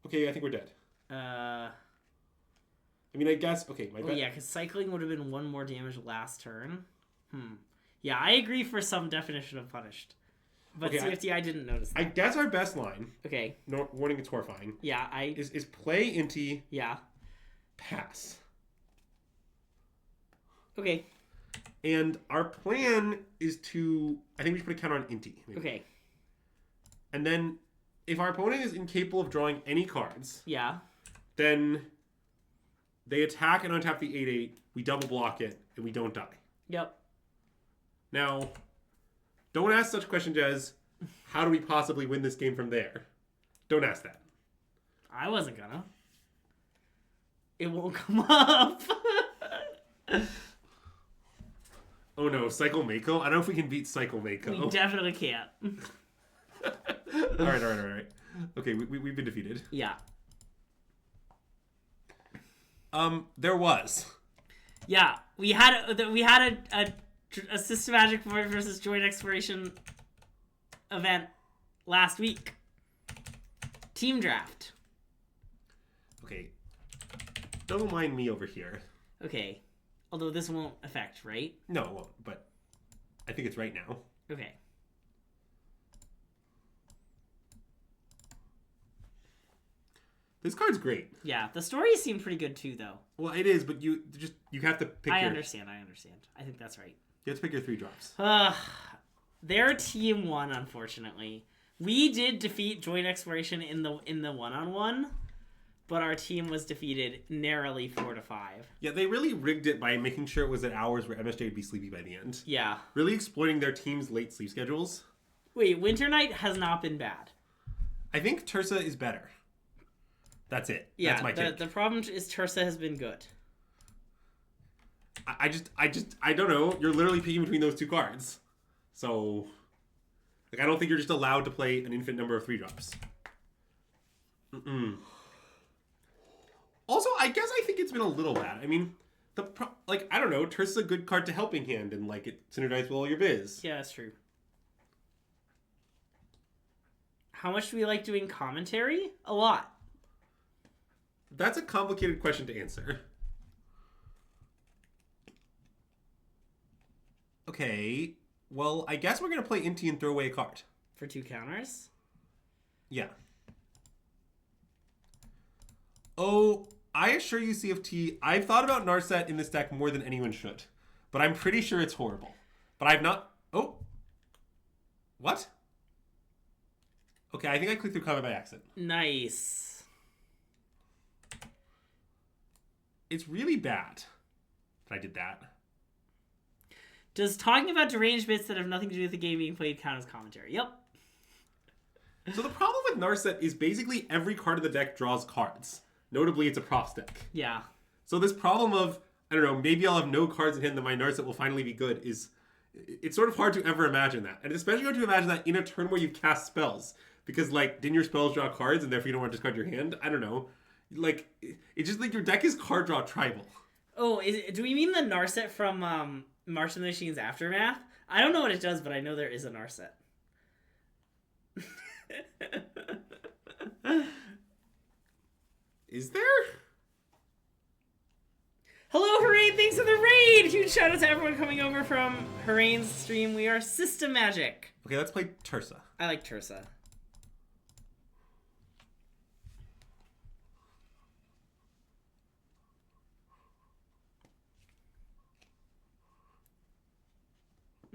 Okay, I think we're dead. I mean, I guess. Okay, my bet. Yeah, because cycling would have been 1 more damage last turn. Yeah, I agree for some definition of punished. But okay, CFT, I didn't notice that. I guess our best line. Okay. No, warning, it's horrifying. Yeah, is play into. Yeah. Pass. Okay. And our plan is to. I think we should put a counter on Inti. Maybe. Okay. And then, if our opponent is incapable of drawing any cards. Yeah. Then they attack and untap the 8/8. We double block it, and we don't die. Yep. Now, don't ask such questions as, how do we possibly win this game from there? Don't ask that. I wasn't gonna. It won't come up. Oh no, Cycle Mako? I don't know if we can beat Cycle Mako. We definitely can't. All right. Okay, we've been defeated. Yeah. There was. Yeah, we had a SystemMagic Void versus Joint Exploration event last week. Team draft. Okay. Don't mind me over here. Okay. Although this won't affect, right? No, it won't, but I think it's right now. Okay. This card's great. Yeah, the stories seem pretty good too, though. Well, it is, but you have to pick. I understand. I think that's right. You have to pick your 3 drops. Their team won, unfortunately. We did defeat Joint Exploration in the one-on-one, but our team was defeated narrowly 4-5. Yeah, they really rigged it by making sure it was at hours where MSJ would be sleepy by the end. Yeah. Really exploiting their team's late sleep schedules. Wait, Winter Night has not been bad. I think Tersa is better. That's it. Yeah, that's my take. The problem is Tersa has been good. I don't know. You're literally picking between those 2 cards. So, I don't think you're just allowed to play an infinite number of 3 drops. Also, I guess I think it's been a little bad. I mean, I don't know. Tersa's a good card to helping hand, and it synergizes with all your biz. Yeah, that's true. How much do we like doing commentary? A lot. That's a complicated question to answer. Okay, well, I guess we're going to play Inti and throw away a card. For 2 counters? Yeah. Oh, I assure you, CFT, I've thought about Narset in this deck more than anyone should. But I'm pretty sure it's horrible. But I've not... Oh. What? Okay, I think I clicked through comment by accident. Nice. It's really bad that I did that. Does talking about deranged bits that have nothing to do with the game being played count as commentary? Yep. So the problem with Narset is basically every card of the deck draws cards. Notably, it's a props deck. Yeah. So this problem of, I don't know, maybe I'll have no cards in hand that my Narset will finally be good is... It's sort of hard to ever imagine that. And it's especially hard to imagine that in a turn where you cast spells. Because, like, didn't your spells draw cards and therefore you don't want to discard your hand? I don't know. Like, it's just like your deck is card draw tribal. Oh, do we mean the Narset from March of the Machines Aftermath? I don't know what it does, but I know there is a Narset. Is there? Hello, Hooray! Thanks for the raid! Huge shout out to everyone coming over from Hoorain's stream. We are SystemMagic. Okay, let's play Tursa. I like Tursa.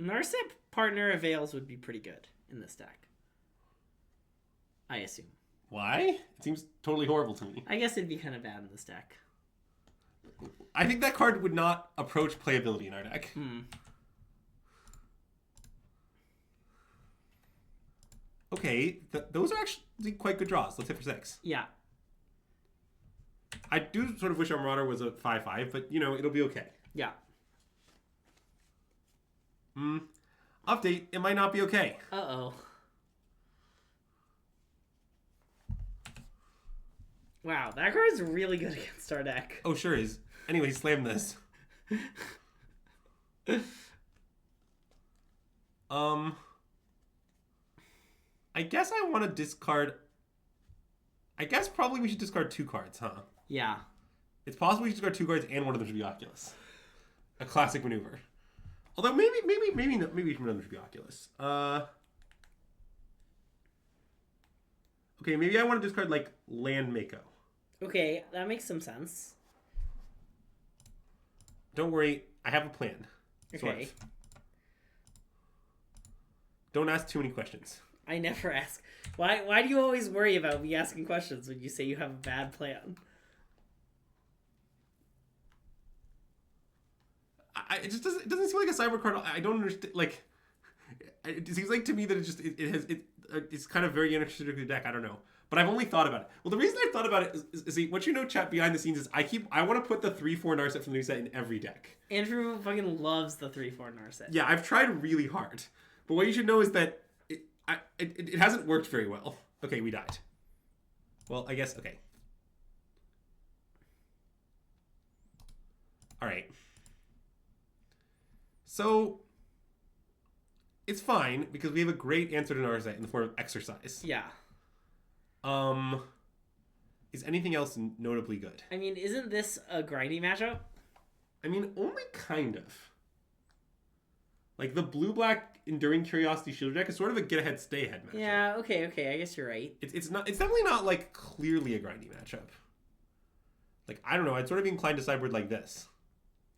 Narset Partner of Veils would be pretty good in this deck. I assume. Why? It seems totally horrible to me. I guess it'd be kind of bad in this deck. I think that card would not approach playability in our deck. Okay, those are actually quite good draws. Let's hit for 6. Yeah. I do sort of wish our Marauder was a 5/5, but, you know, it'll be okay. Yeah. Update, it might not be okay. Uh-oh. Wow, that card's really good against our deck. Oh, sure is. Anyway, slam this. I guess I want to discard... I guess probably we should discard 2 cards, huh? Yeah. It's possible we should discard 2 cards and one of them should be Oculus. A classic maneuver. Although maybe not, maybe one of them should be Oculus. Okay, maybe I want to discard, like, Land Mako. Okay, that makes some sense. Don't worry, I have a plan. Okay. Sort of. Don't ask too many questions. I never ask. Why do you always worry about me asking questions when you say you have a bad plan? It doesn't seem like a sideboard card. I don't understand. Like, it seems like to me that it's kind of very interesting to the deck. I don't know, but I've only thought about it. Well, the reason I've thought about it is see, what you know, chat behind the scenes is I want to put the 3/4 Narset from the new set in every deck. Andrew fucking loves the 3/4 Narset. Yeah, I've tried really hard, but what you should know is that it hasn't worked very well. Okay, we died. Well, I guess okay. All right. So, it's fine, because we have a great answer to Narset in the form of exercise. Yeah. Is anything else notably good? I mean, isn't this a grindy matchup? I mean, only kind of. Like, the blue-black Enduring Curiosity Shield deck is sort of a get-ahead, stay-ahead matchup. Yeah, okay, I guess you're right. It's definitely not, like, clearly a grindy matchup. Like, I don't know, I'd sort of be inclined to sideboard like this.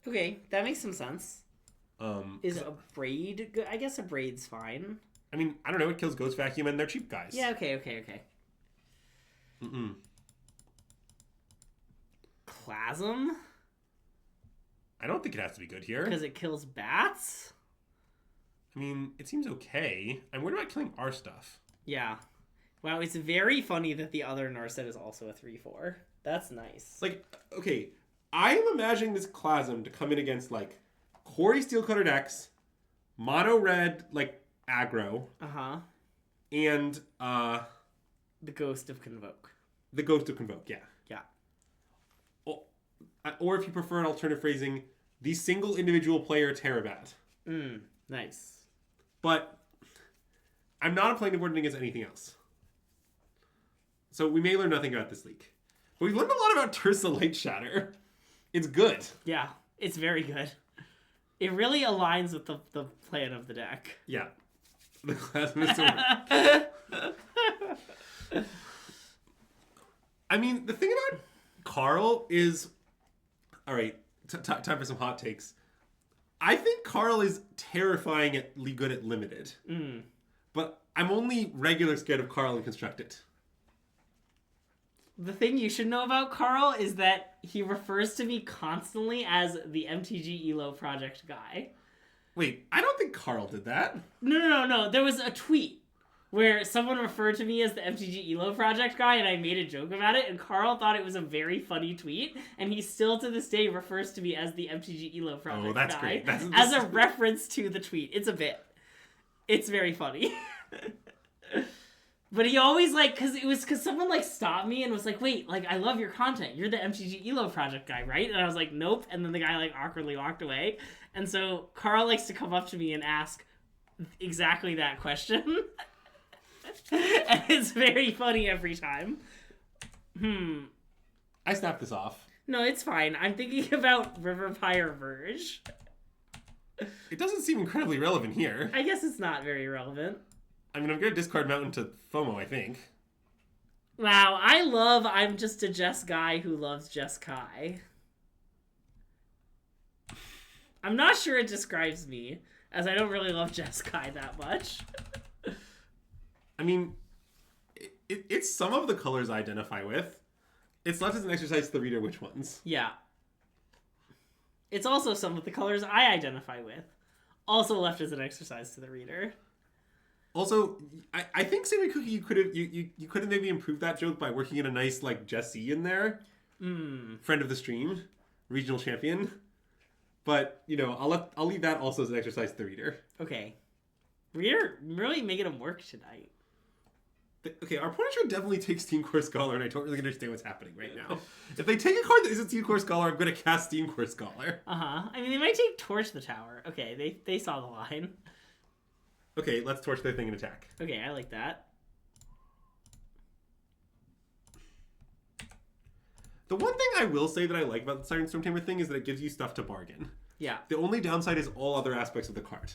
Okay, that makes some sense. Is a I braid good? I guess a braid's fine. I mean, I don't know, it kills Ghost Vacuum and they're cheap guys. Yeah, okay. Clasm? I don't think it has to be good here. Because it kills bats? I mean, it seems okay. I'm worried about killing our stuff. Yeah. Wow, it's very funny that the other Narset is also a 3/4. That's nice. Like, okay, I am imagining this Clasm to come in against, like, Quarry Steelcutter decks, mono red, like, aggro. Uh-huh. And, the Ghost of Convoke. The Ghost of Convoke, yeah. Yeah. Or if you prefer an alternative phrasing, the single individual player Terrabat. Nice. But I'm not playing the board against anything else. So we may learn nothing about this leak. But we've learned a lot about Tursa Light Shatter. It's good. Yeah, it's very good. It really aligns with the plan of the deck. Yeah. The Clasm is so I mean, the thing about Carl is... Alright, time for some hot takes. I think Carl is terrifyingly good at Limited. But I'm only regular scared of Carl in Constructed. The thing you should know about Carl is that he refers to me constantly as the MTG Elo project guy. Wait, I don't think Carl did that. No. There was a tweet where someone referred to me as the MTG Elo project guy, and I made a joke about it, and Carl thought it was a very funny tweet, and he still to this day refers to me as the MTG Elo project that's guy. great. As a reference to the tweet. It's a bit. It's very funny. But he always, like, because someone, like, stopped me and was like, wait, like, I love your content. You're the MTG Elo project guy, right? And I was like, nope. And then the guy, like, awkwardly walked away. And so Carl likes to come up to me and ask exactly that question. And it's very funny every time. I snapped this off. No, it's fine. I'm thinking about River Pyre Verge. It doesn't seem incredibly relevant here. I guess it's not very relevant. I mean, I'm going to discard Mountain to FOMO, I think. Wow, I'm just a Jesk-Guy who loves Jesk-Eye. I'm not sure it describes me, as I don't really love Jesk-Eye that much. I mean, it's some of the colors I identify with. It's left as an exercise to the reader which ones. Yeah. It's also some of the colors I identify with. Also left as an exercise to the reader. Also, I think Sammy Cookie, you could have maybe improved that joke by working in a nice, like, Jesse in there. Friend of the stream. Regional champion. But, you know, I'll leave that also as an exercise to the reader. Okay. Reader, really making him work tonight. Okay, our opponent should definitely take Steam Core Scholar, and I don't really understand what's happening right now. If they take a card that isn't Steam Core Scholar, I'm going to cast Steam Core Scholar. I mean, they might take Torch the Tower. Okay, they saw the line. Okay, let's torch their thing and attack. Okay, I like that. The one thing I will say that I like about the Siren Storm Tamer thing is that it gives you stuff to bargain. Yeah. The only downside is all other aspects of the card.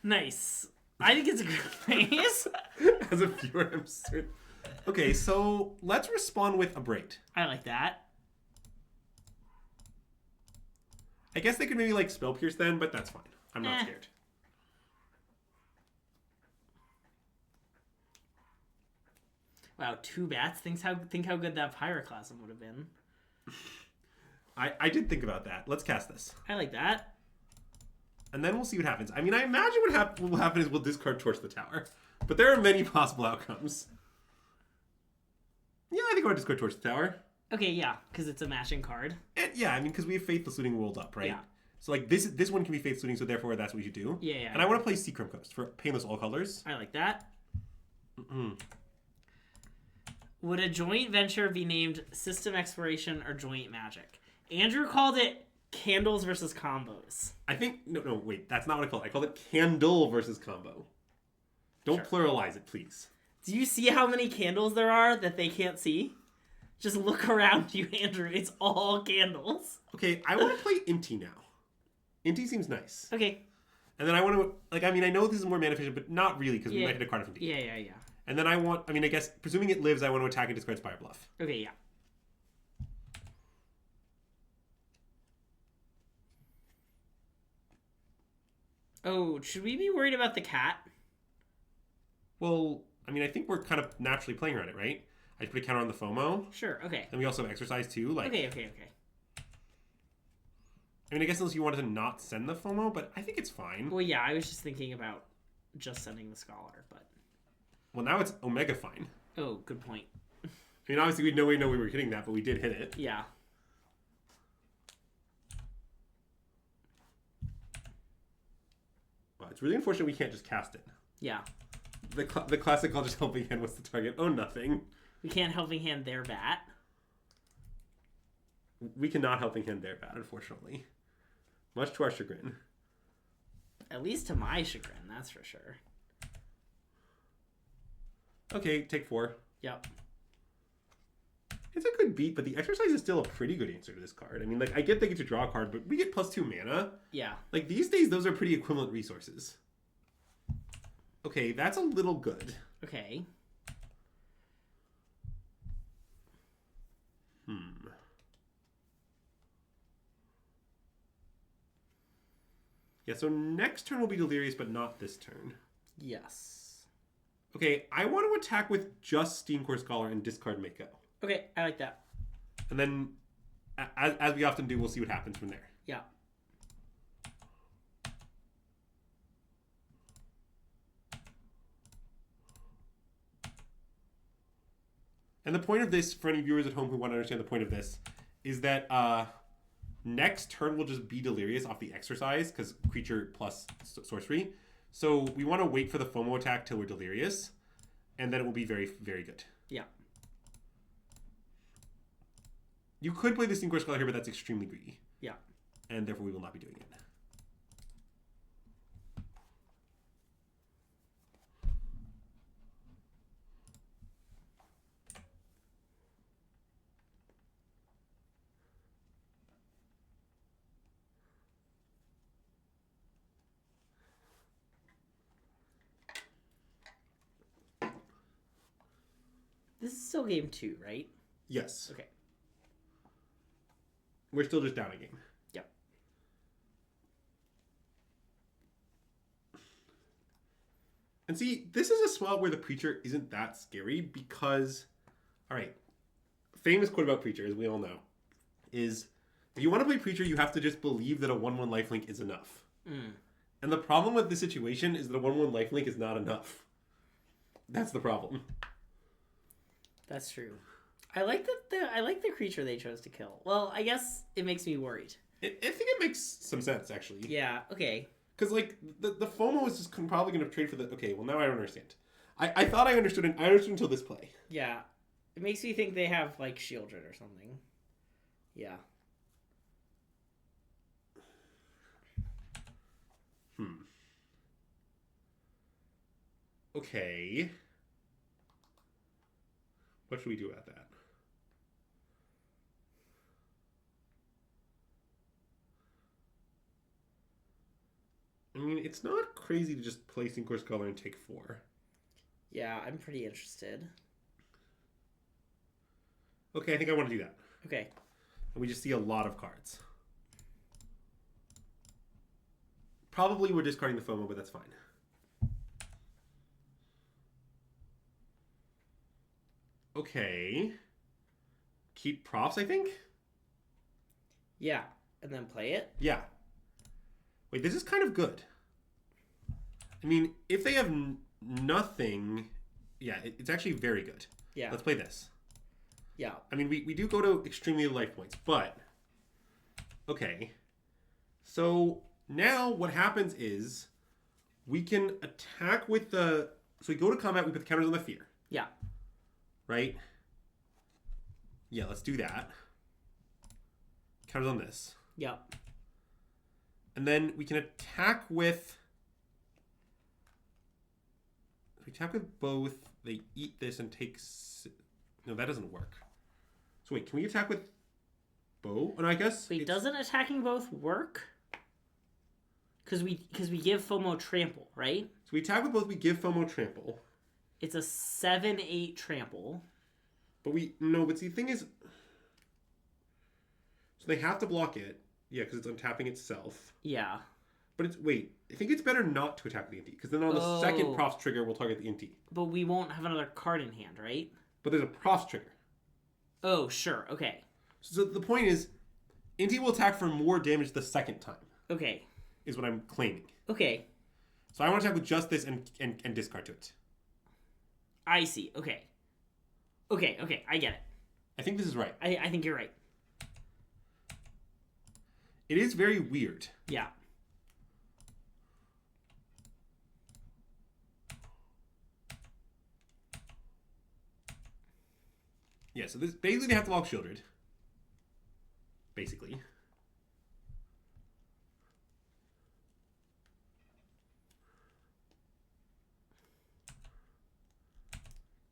Nice. I think it's a good phrase. As a viewer, I'm certain. Okay, so let's respond with Abrade. I like that. I guess they could maybe like Spell Pierce then, but that's fine. I'm not scared. Wow, 2 bats. Think how good that Pyroclasm would have been. I did think about that. Let's cast this. I like that. And then we'll see what happens. I mean, I imagine what will happen is we'll discard Torch the Tower. But there are many possible outcomes. Yeah, I think I would discard Torch the Tower. Okay, yeah, because it's a matching card. And yeah, I mean, because we have Faithless Looting rolled up, right? Yeah. So, like, this one can be Faithless Looting, so therefore that's what you do. Yeah. And I want to play Seachrome Coast for Painless All Colors. I like that. Would a joint venture be named System Exploration or Joint Magic? Andrew called it Candles versus Combos. I think... No, wait. That's not what I called it. I called it Candle versus Combo. Don't pluralize it, please. Do you see how many candles there are that they can't see? Just look around you, Andrew. It's all candles. Okay, I want to play Inti now. Inti seems nice. Okay. And then I want to... Like, I mean, I know this is more mana efficient, but not really, because we might hit a card of Inti. Yeah. And then I want... I mean, I guess, presuming it lives, I want to attack and discard Spire Bluff. Okay, yeah. Oh, should we be worried about the cat? Well, I mean, I think we're kind of naturally playing around it, right? I just put a counter on the FOMO. Sure, okay. And we also have Exercise, too. Like, Okay. I mean, I guess unless you wanted to not send the FOMO, but I think it's fine. Well, yeah, I was just thinking about just sending the Scholar, but... Well, now it's Omega fine. Oh, good point. I mean, obviously, we know we were hitting that, but we did hit it. Yeah. Well, it's really unfortunate we can't just cast it. Yeah. The classic I'll just helping hand, what's the target? Oh, nothing. We can't helping hand their bat. We cannot helping hand their bat, unfortunately. Much to our chagrin. At least to my chagrin, that's for sure. Okay, take 4. Yep. It's a good beat, but the Exercise is still a pretty good answer to this card. I mean, like, I get they get to draw a card, but we get +2 mana. Yeah. Like, these days, those are pretty equivalent resources. Okay, that's a little good. Okay. Yeah, so next turn will be Delirious, but not this turn. Yes. Okay, I want to attack with just Steam Core Scholar and discard Mako. Okay, I like that. And then as we often do, we'll see what happens from there. Yeah. And the point of this, for any viewers at home who want to understand the point of this, is that next turn will just be Delirious off the exercise, because creature plus sorcery. So we want to wait for the FOMO attack till we're Delirious, and then it will be very, very good. Yeah. You could play the Steam Core Scholar here, but that's extremely greedy. Yeah. And therefore we will not be doing it. This is still game 2, right? Yes. Okay. We're still just down a game. Yep. And see, this is a spot where the Preacher isn't that scary because, all right, famous quote about Preacher, as we all know, is if you want to play Preacher, you have to just believe that a 1/1 lifelink is enough. Mm. And the problem with this situation is that a 1/1 lifelink is not enough. That's the problem. That's true. I like the creature they chose to kill. Well, I guess it makes me worried. I think it makes some sense, actually. Yeah, okay. Because, like, the FOMO is just probably going to trade for the... Okay, well, now I don't understand. I thought I understood, and I understood until this play. Yeah. It makes me think they have, like, Shieldred or something. Yeah. Okay. What should we do about that? I mean, it's not crazy to just play Steam Core Scholar and take 4. Yeah, I'm pretty interested. Okay, I think I want to do that. Okay. And we just see a lot of cards. Probably we're discarding the FOMO, but that's fine. Okay. Keep props, I think? Yeah, and then play it? Yeah. Wait, this is kind of good. I mean, if they have nothing... Yeah, it's actually very good. Yeah. Let's play this. Yeah. I mean, we do go to extremely low life points, but... Okay. So, now what happens is... We can attack with the... So we go to combat, we put the counters on the fear. Yeah. Right? Yeah, let's do that. Counters on this. Yeah. And then we can attack with... We attack with both. They eat this and take... No, that doesn't work. So wait, can we attack with both? Oh, no, I guess... Wait, doesn't attacking both work? Because we give FOMO trample, right? So we attack with both, we give FOMO trample. It's a 7/8 trample. But we... No, but see, the thing is... So they have to block it. Yeah, because it's untapping itself. Yeah. But it's... Wait, I think it's better not to attack with the Inti. Because then on the second props trigger, we'll target the Inti. But we won't have another card in hand, right? But there's a props trigger. Oh, sure. Okay. So the point is, Inti will attack for more damage the second time. Okay. Is what I'm claiming. Okay. So I want to attack with just this and discard to it. I see. Okay. Okay. I get it. I think this is right. I think you're right. It is very weird. Yeah. Yeah, so this basically they have to block Shieldred. Basically.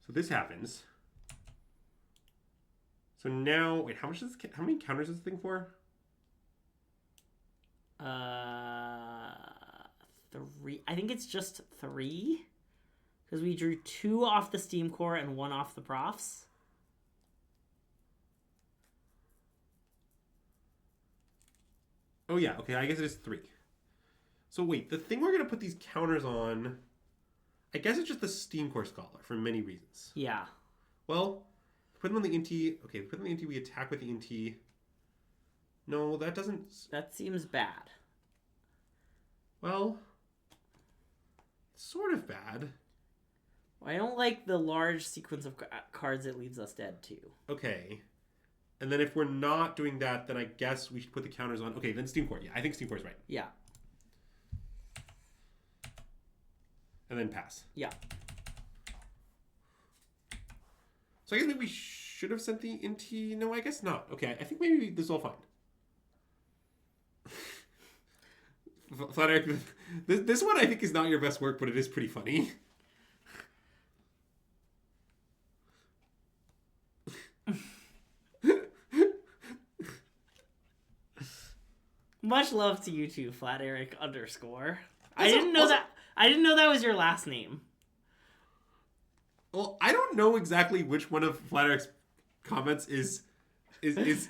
So this happens. So now, wait, how many counters is this thing for? 3. I think it's just 3. Because we drew 2 off the Steam Core and 1 off the profs. Oh yeah, okay, I guess it is 3. So wait, the thing we're going to put these counters on, I guess it's just the Steam Core Scholar for many reasons. Yeah. Well, put them on the Inti. Okay, put them on the Inti, we attack with the Inti. No, that doesn't... That seems bad. Well, sort of bad. I don't like the large sequence of cards it leaves us dead too. Okay. And then if we're not doing that, then I guess we should put the counters on. Okay, then Steam Core. Yeah, I think Steam Core is right. Yeah. And then pass. Yeah. So I guess maybe we should have sent the Inti. No, I guess not. Okay, I think maybe this is all fine. Flat Eric, this one I think is not your best work, but it is pretty funny. Much love to you too, Flat Eric _. I didn't know that was your last name. Well, I don't know exactly which one of Flat Eric's comments is his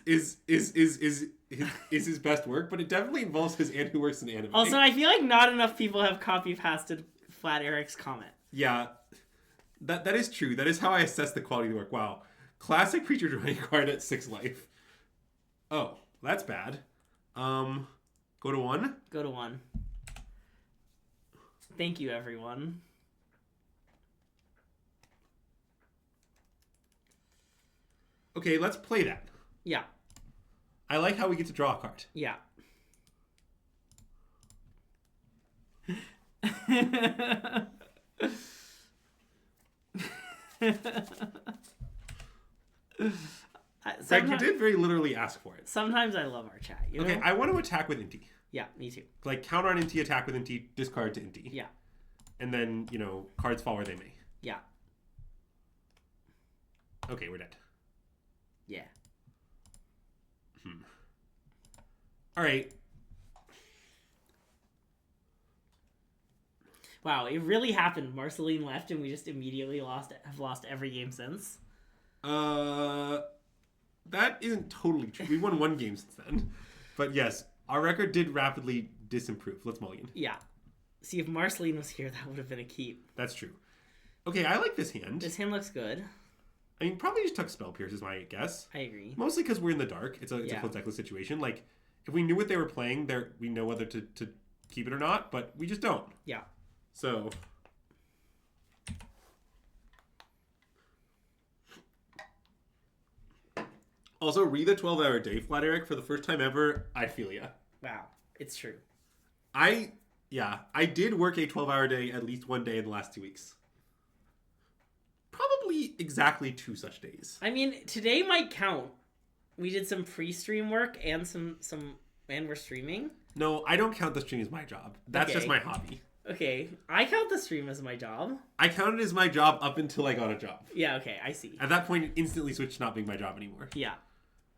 best work, but it definitely involves his and who works in anime. Also, I feel like not enough people have copy pasted Flat Eric's comment. Yeah, that is true. That is how I assess the quality of the work. Wow, classic creature drawing card at 6 life. Oh, that's bad. Go to 1. Go to 1. Thank you, everyone. Okay, let's play that. Yeah. I like how we get to draw a card. Yeah. Greg, you did very literally ask for it. Sometimes I love our chat. You know? Okay, I want to attack with Inti. Yeah, me too. Like, counter on Inti, attack with Inti, discard to Inti. Yeah. And then, you know, cards fall where they may. Yeah. Okay, we're dead. Yeah. All right. Wow, it really happened. Marceline left, and we just immediately have lost every game since. That isn't totally true. We won 1 game since then. But yes, our record did rapidly disimprove. Let's mulligan. Yeah. See, if Marceline was here, that would have been a keep. That's true. Okay, I like this hand. This hand looks good. I mean, probably just tuck Spell Pierce is my guess. I agree. Mostly because we're in the dark. It's a close deckless situation. Like, if we knew what they were playing, we know whether to keep it or not, but we just don't. Yeah. So... Also, read the 12-hour day, Flat Eric. For the first time ever, I feel ya. Wow, it's true. I did work a 12-hour day at least one day in the last 2 weeks. Probably exactly 2 such days. I mean, today might count. We did some pre-stream work and and we're streaming. No, I don't count the stream as my job. That's just my hobby. Okay, I count the stream as my job. I count it as my job up until I got a job. Yeah, okay, I see. At that point, it instantly switched to not being my job anymore. Yeah.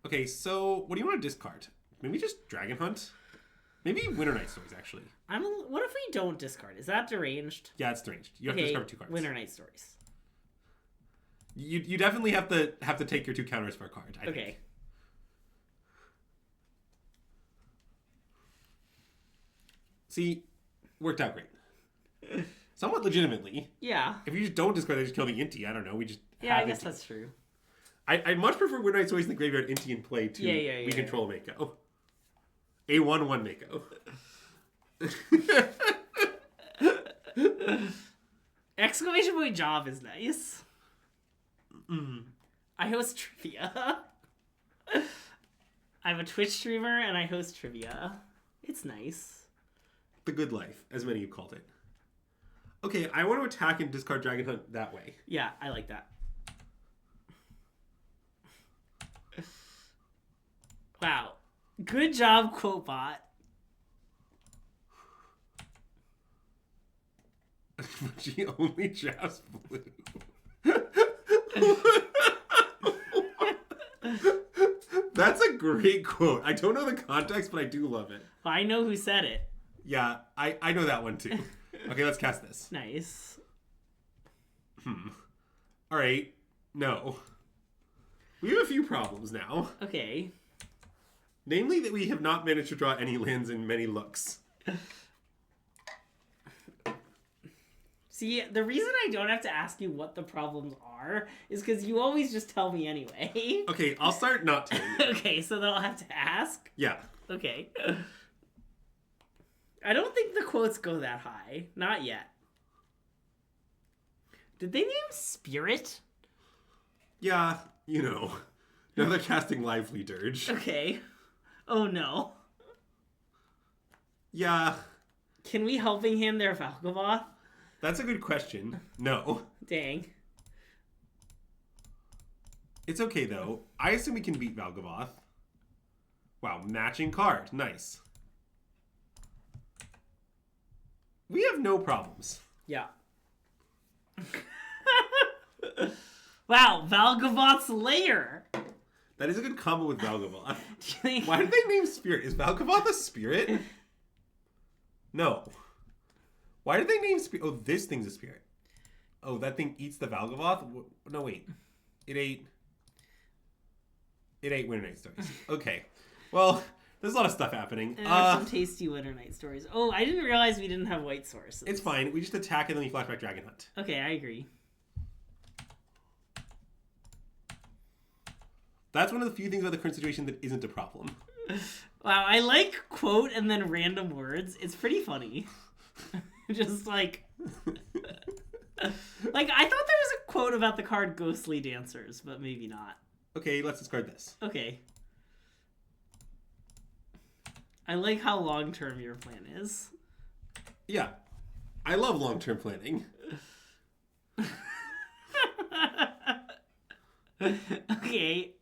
Okay, so what do you want to discard? Maybe just Dragon Hunt? Maybe Winter Night Stories, actually. What if we don't discard? Is that deranged? Yeah, it's deranged. You have to discard 2 cards. Winter Night Stories. You definitely have to take your 2 counters for a card, I think. See, worked out great. Somewhat legitimately. Yeah. If you just don't discard, they just kill the Inti. I don't know. We just I guess that's true. I much prefer Winter Night Stories in the graveyard Inti in play to we control Mako. A 1/1 Mako. Exclamation point job is nice. I host trivia. I'm a Twitch streamer and I host trivia. It's nice. The good life, as many have called it. Okay, I want to attack and discard Dragon Hunt that way. Yeah, I like that. Wow. Good job, Quotebot. She only drafts blue. That's a great quote. I don't know the context, but I do love it. I know who said it. Yeah, I know that one too. Okay, let's cast this. Nice. All right. No. We have a few problems now. Okay. Namely that we have not managed to draw any lands in many looks. See, the reason I don't have to ask you what the problems are is because you always just tell me anyway. Okay, I'll start not telling you. Okay, so then I'll have to ask? Yeah. Okay. I don't think the quotes go that high. Not yet. Did they name Spirit? Yeah, you know. Now they're casting Lively Dirge. Okay. Oh no. Yeah. Can we helping hand their Valgavoth? That's a good question. No. Dang. It's okay, though. I assume we can beat Valgavoth. Wow, matching card. Nice. We have no problems. Yeah. Wow, Valgavoth's Lair. That is a good combo with Valgavoth. Why did they name Spirit? Is Valgavoth a spirit? No. Why did they name Spirit? Oh, this thing's a spirit. Oh, that thing eats the Valgavoth? No, wait. It ate Winter Night Stories. Okay. Well, there's a lot of stuff happening. Some tasty Winter Night Stories. Oh, I didn't realize we didn't have white sources. It's fine. We just attack and then we flashback Dragon Hunt. Okay, I agree. That's one of the few things about the current situation that isn't a problem. Wow, I like quote and then random words. It's pretty funny. Just like... like, I thought there was a quote about the card Ghostly Dancers, but maybe not. Okay, let's discard this. Okay. I like how long-term your plan is. Yeah. I love long-term planning. Okay.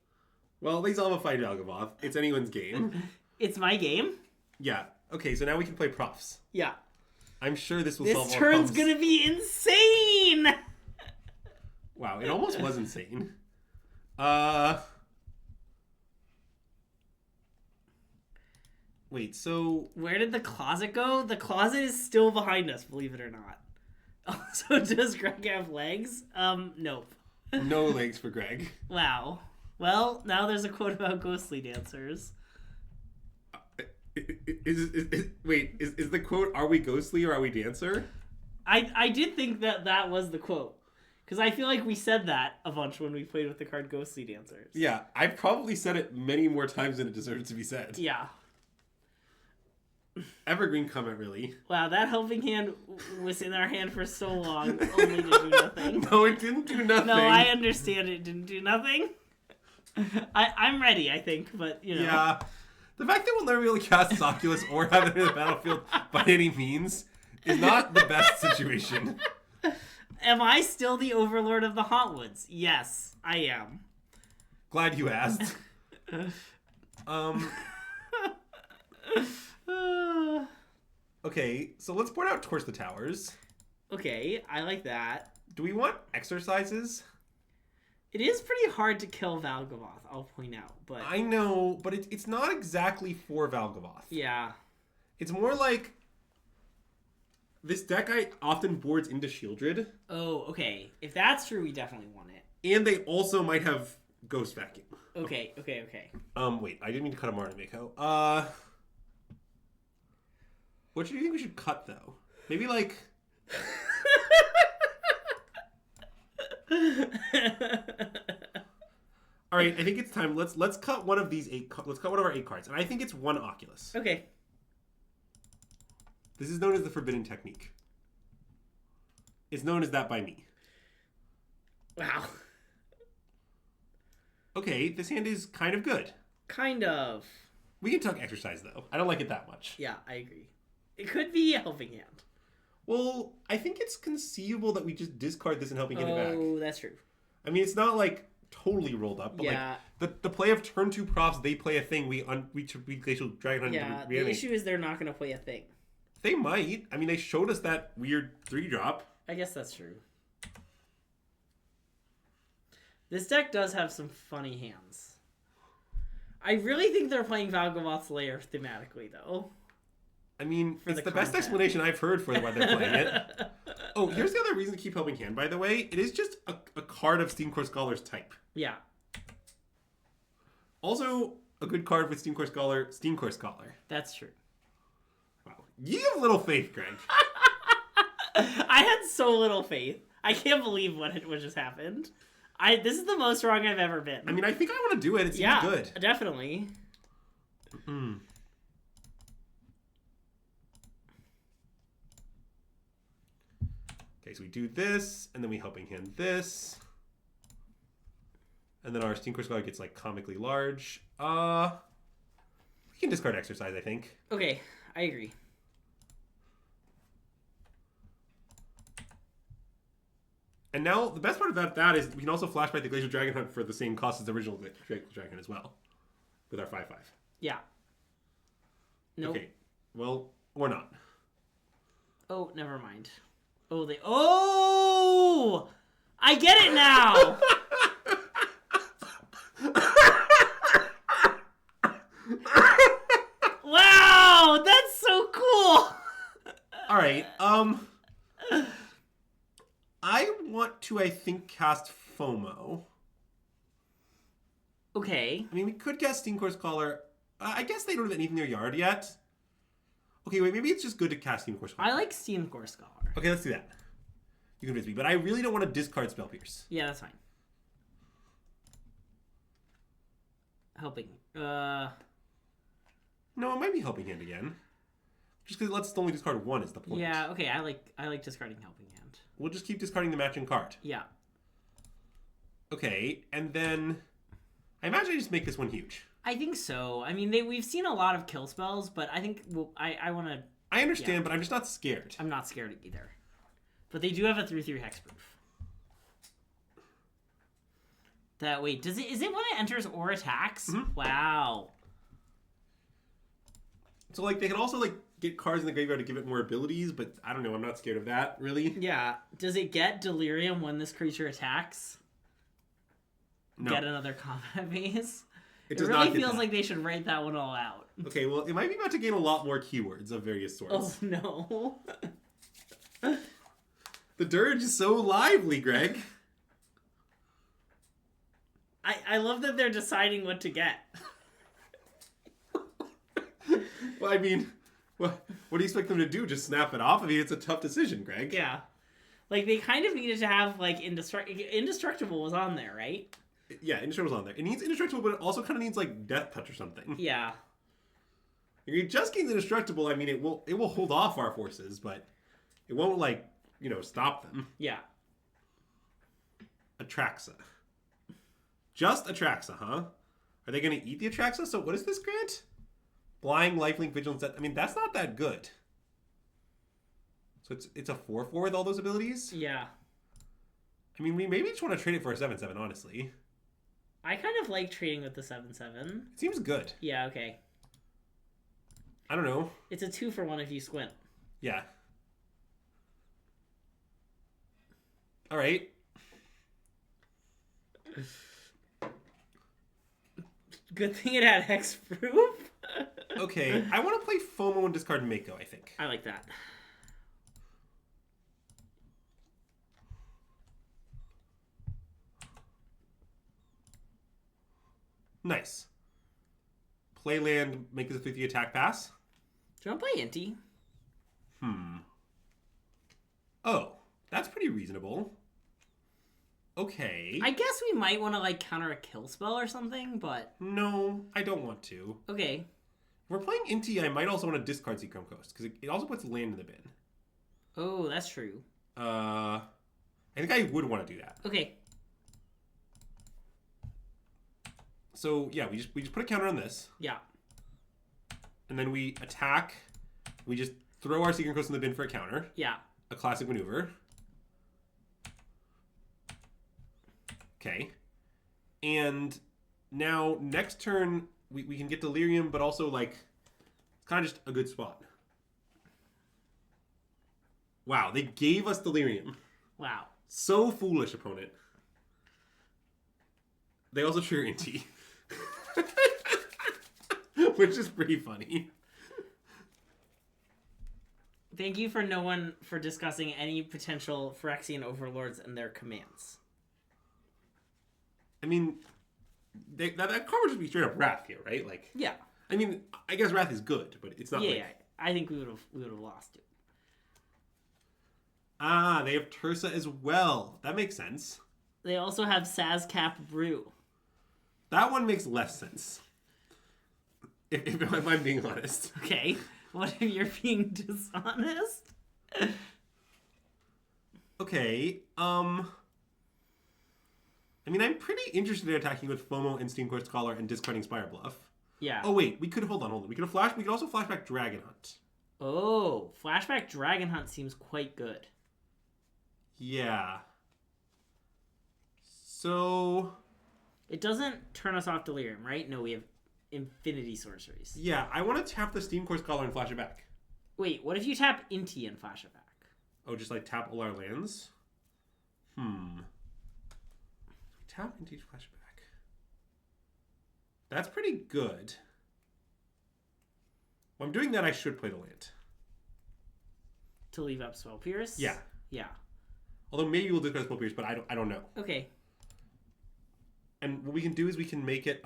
Well, these all have a fight Valgavoth. It's anyone's game. It's my game? Yeah. Okay, so now we can play profs. Yeah. I'm sure this will solve all This problems. turn's gonna be insane! Wow, it almost was insane. Wait, so... Where did the closet go? The closet is still behind us, believe it or not. Also, does Greg have legs? Nope. No legs for Greg. Wow. Well, now there's a quote about ghostly dancers. Wait, is the quote, are we ghostly or are we dancer? I did think that was the quote. Because I feel like we said that a bunch when we played with the card Ghostly Dancers. Yeah, I probably said it many more times than it deserves to be said. Yeah. Evergreen comment, really. Wow, that helping hand was in our hand for so long, only to do nothing. No, it didn't do nothing. No, I understand it didn't do nothing. I'm ready, I think, but, you know. Yeah. The fact that we'll never be able to cast Oculus or have it in the battlefield by any means is not the best situation. Am I still the overlord of the Hauntwoods? Yes, I am. Glad you asked. Okay, so let's board out Torch the Towers. Okay, I like that. Do we want exercises? It is pretty hard to kill Valgavoth, I'll point out. But I know, but it's not exactly for Valgavoth. Yeah. It's more like... This deck often boards into Shieldred. Oh, okay. If that's true, we definitely want it. And they also might have Ghost Vacuum. Okay. Wait, I didn't mean to cut a Martin Mako. What do you think we should cut, though? Maybe, like... All right, I think it's time. Let's cut one of these 8. Let's cut one of our 8 cards, and I think it's one Oculus. Okay. This is known as the Forbidden Technique. It's known as that by me. Wow. Okay, this hand is kind of good. Kind of. We can talk exercise, though. I don't like it that much. Yeah, I agree. It could be a helping hand. Well, I think it's conceivable that we just discard this and helping hand it back. Oh, that's true. I mean, it's not like totally rolled up, but yeah. like the play of turn 2 props, they play a thing. We Glacial Dragon Hunt. Yeah, the issue is they're not going to play a thing. They might. I mean, they showed us that weird 3-drop. I guess that's true. This deck does have some funny hands. I really think they're playing Valgavoth's Lair thematically, though. I mean, it's the best explanation I've heard for why they're playing it. Oh, here's the other reason to keep helping hand, by the way. It is just a card of Steam Core Scholar's type. Yeah. Also, a good card with Steam Core Scholar. That's true. Wow. You have little faith, Greg. I had so little faith. I can't believe what just happened. This is the most wrong I've ever been. I mean, I think I want to do it. It seems good. Yeah, definitely. Okay, so we do this, and then we helping hand this. And then our Steam Core Scholar gets, like, comically large. We can discard exercise, I think. Okay, I agree. And now, the best part about that is we can also flashback the Glacial Dragon Hunt for the same cost as the original Glacial Dragon as well. With our 5/5. Yeah. Nope. Okay, well, or not. Oh, never mind. Oh, I get it now! Wow, that's so cool! Alright, I want to, I think, cast FOMO. Okay. I mean, we could cast Steam Core Scholar. I guess they don't have anything in their yard yet. Okay, wait, maybe it's just good to cast Steam Core Scholar. I like Steam Core Scholar. Okay, let's do that. You convince me, but I really don't want to discard Spell Pierce. Yeah, that's fine. Helping. No, it might be Helping Hand again. Just because it lets us only discard one is the point. Yeah, okay, I like discarding Helping Hand. We'll just keep discarding the matching card. Yeah. Okay, and then I imagine I just make this one huge. I think so. I mean, we've seen a lot of kill spells, but I think I want to... I understand, but I'm just not scared. I'm not scared either. But they do have a 3/3 hexproof. That, wait, is it when it enters or attacks? Mm-hmm. Wow. So, like, they can also, like, get cards in the graveyard to give it more abilities, but I don't know, I'm not scared of that, really. Yeah. Does it get Delirium when this creature attacks? No. Get another combat phase? It really feels like they should write that one all out. Okay, well, it might be about to gain a lot more keywords of various sorts. Oh, no. The dirge is so lively, Greg. I love that they're deciding what to get. Well, I mean, what do you expect them to do? Just snap it off? I mean, it's a tough decision, Greg. Yeah. Like, they kind of needed to have, like, Indestructible was on there, right? Yeah, Indestructible's on there. It needs Indestructible, but it also kind of needs, like, Death Touch or something. Yeah. If you just gain Indestructible, I mean, it will hold off our forces, but it won't, like, you know, stop them. Yeah. Atraxa. Just Atraxa, huh? Are they going to eat the Atraxa? So what is this grant? Blind, Lifelink, Vigilance. I mean, that's not that good. So it's a 4/4 with all those abilities? Yeah. I mean, we maybe just want to trade it for a 7/7, honestly. I kind of like trading with the 7/7. It seems good. Yeah, okay. I don't know. It's a 2-for-1 if you squint. Yeah. All right. Good thing it had hexproof. Okay, I want to play FOMO and discard Mako, I think. I like that. Nice. Play land, make this a 50 attack pass. Do you want to play Inti? Oh, that's pretty reasonable. Okay. I guess we might want to, like, counter a kill spell or something, but... No, I don't want to. Okay. If we're playing Inti, I might also want to discard Seachrome Coast, because it also puts land in the bin. Oh, that's true. I think I would want to do that. Okay. So, yeah, we just put a counter on this. Yeah. And then we attack. We just throw our Seachrome Coast in the bin for a counter. Yeah. A classic maneuver. Okay. And now, next turn, we can get Delirium, but also, like, it's kind of just a good spot. Wow, they gave us Delirium. Wow. So foolish, opponent. They also trigger Inti. Which is pretty funny. Thank you for no one for discussing any potential Phyrexian overlords and their commands. I mean, that card would just be straight up Wrath here, right? Like, yeah. I mean, I guess Wrath is good, but it's not yeah, I think we would have lost it. Ah, they have Tursa as well. That makes sense. They also have Sazcap Brew. That one makes less sense. If I'm being honest. Okay. What if you're being dishonest? Okay. I mean, I'm pretty interested in attacking with FOMO and Steam Core Scholar and discarding Spire Bluff. Yeah. Oh wait, we could hold on. We could also flashback Dragon Hunt. Oh, flashback Dragon Hunt seems quite good. Yeah. So it doesn't turn us off Delirium, right? No, we have Infinity Sorceries. Yeah, I want to tap the Steam Core Scholar and flash it back. Wait, what if you tap Inti and flash it back? Oh, just like tap all our lands? Tap Inti, flash it back. That's pretty good. While I'm doing that, I should play the land. To leave up Spell Pierce? Yeah. Yeah. Although maybe we'll discard Spell Pierce, but I don't know. Okay. And what we can do is we can make it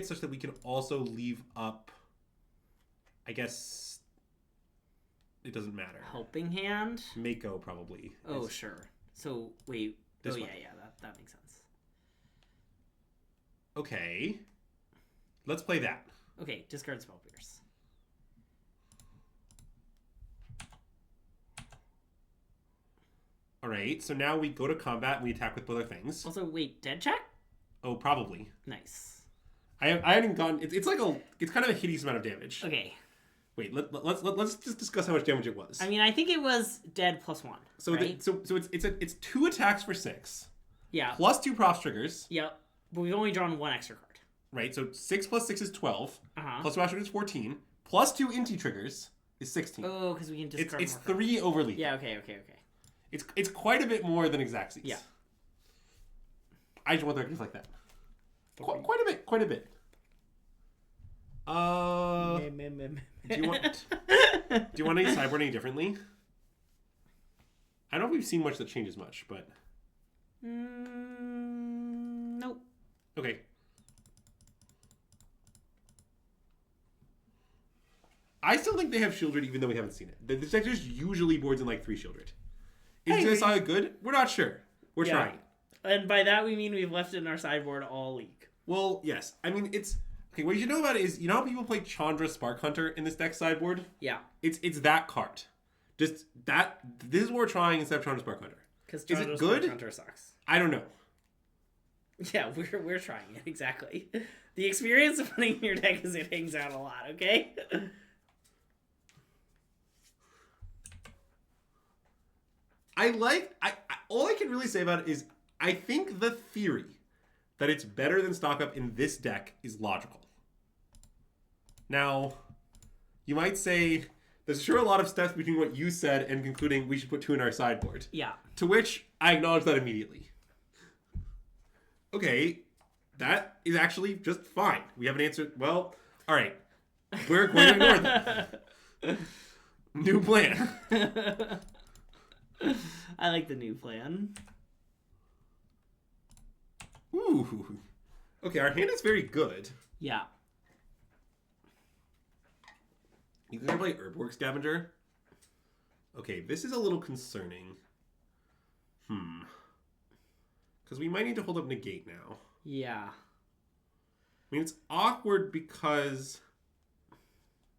such that we can also leave up, I guess it doesn't matter. Helping Hand? Mako probably. Oh, sure. So, wait. Yeah, that makes sense. Okay. Let's play that. Okay, discard Spell Pierce. Alright, so now we go to combat and we attack with both our things. Also, wait, dead check? Oh, probably. Nice. I haven't gone. It's kind of a hideous amount of damage. Okay. Wait, let's just discuss how much damage it was. I mean, I think it was dead +1. So right? so it's 2 attacks for 6. Yeah. Plus 2 props triggers. Yep. But we've only drawn 1 extra card. Right. So 6 plus 6 is 12. Uh-huh. Plus props triggers is 14. Plus 2 Inti triggers is 16. Oh, because we can discard It's more 3 over lethal. Yeah. Okay. It's quite a bit more than Xaxes. Yeah. I just want the records like that. Quite a bit. Do you want any sideboard any differently? I don't know if we've seen much that changes much, but nope. Okay. I still think they have Shieldred even though we haven't seen it. The detectors usually boards in like 3 Shieldred. Is this how good? We're not sure. We're trying. And by that we mean we've left it in our sideboard all week. Well, yes. I mean, it's... Okay, what you should know about it is, you know how people play Chandra Spark Hunter in this deck sideboard? Yeah. It's that card. Just that... This is what we're trying instead of Chandra Spark Hunter. Because is it good? Spark Hunter sucks. I don't know. Yeah, we're trying it, exactly. The experience of playing your deck is it hangs out a lot, okay? All I can really say about it is I think the theory that it's better than stock up in this deck is logical. Now, you might say there's sure a lot of steps between what you said and concluding we should put 2 in our sideboard. Yeah. To which I acknowledge that immediately. Okay, that is actually just fine. We haven't answered. Well, all right. We're going to ignore them. New plan. I like the new plan. Ooh. Okay, our hand is very good. Yeah. You can play Herbwork Scavenger. Okay, this is a little concerning. Because we might need to hold up Negate now. Yeah. I mean, it's awkward because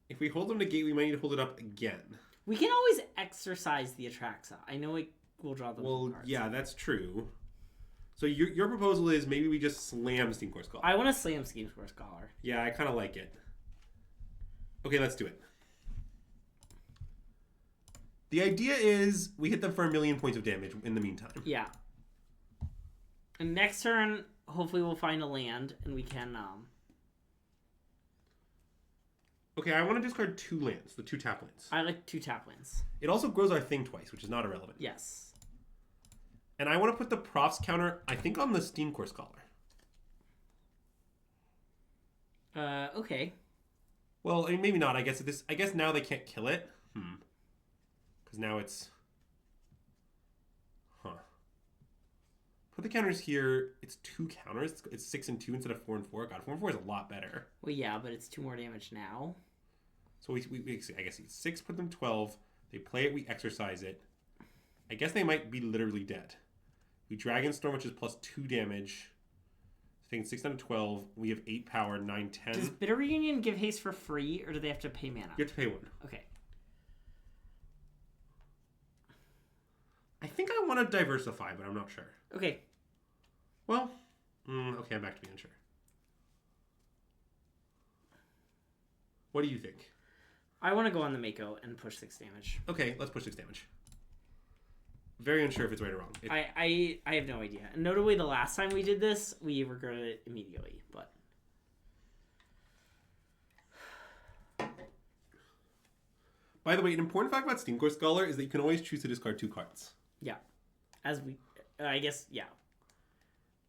if we hold up Negate, we might need to hold it up again. We can always exercise the Atraxa. I know it will draw those cards. Yeah, that's true. So your proposal is maybe we just slam Steam Core Scholar. I want to slam Steam Core Scholar. Yeah, I kind of like it. Okay, let's do it. The idea is we hit them for 1,000,000 points of damage in the meantime. Yeah. And next turn, hopefully we'll find a land and we can... Okay, I want to discard 2 lands, the 2 tap lands. I like 2 tap lands. It also grows our thing twice, which is not irrelevant. Yes. And I want to put the props counter, I think, on the Steam Core Scholar. Okay. Well, I mean, maybe not. I guess now they can't kill it. Because now it's... Put the counters here. It's 2 counters. It's 6 and 2 instead of 4 and 4. God, 4 and 4 is a lot better. Well, yeah, but it's 2 more damage now. So we I guess 6 put them 12. They play it, we exercise it. I guess they might be literally dead. We Dragon Storm, which is plus 2 damage. Taking 6 down to 12. We have 8 power, 9, 10. Does Bitter Reunion give haste for free, or do they have to pay mana? You have to pay 1. Okay. I think I want to diversify, but I'm not sure. Okay. Well, okay, I'm back to being unsure. What do you think? I want to go on the Mako and push 6 damage. Okay, let's push 6 damage. Very unsure if it's right or wrong. I have no idea. And notably, the last time we did this, we regretted it immediately. But by the way, an important fact about Steam Core Scholar is that you can always choose to discard 2 cards. Yeah. I guess, yeah.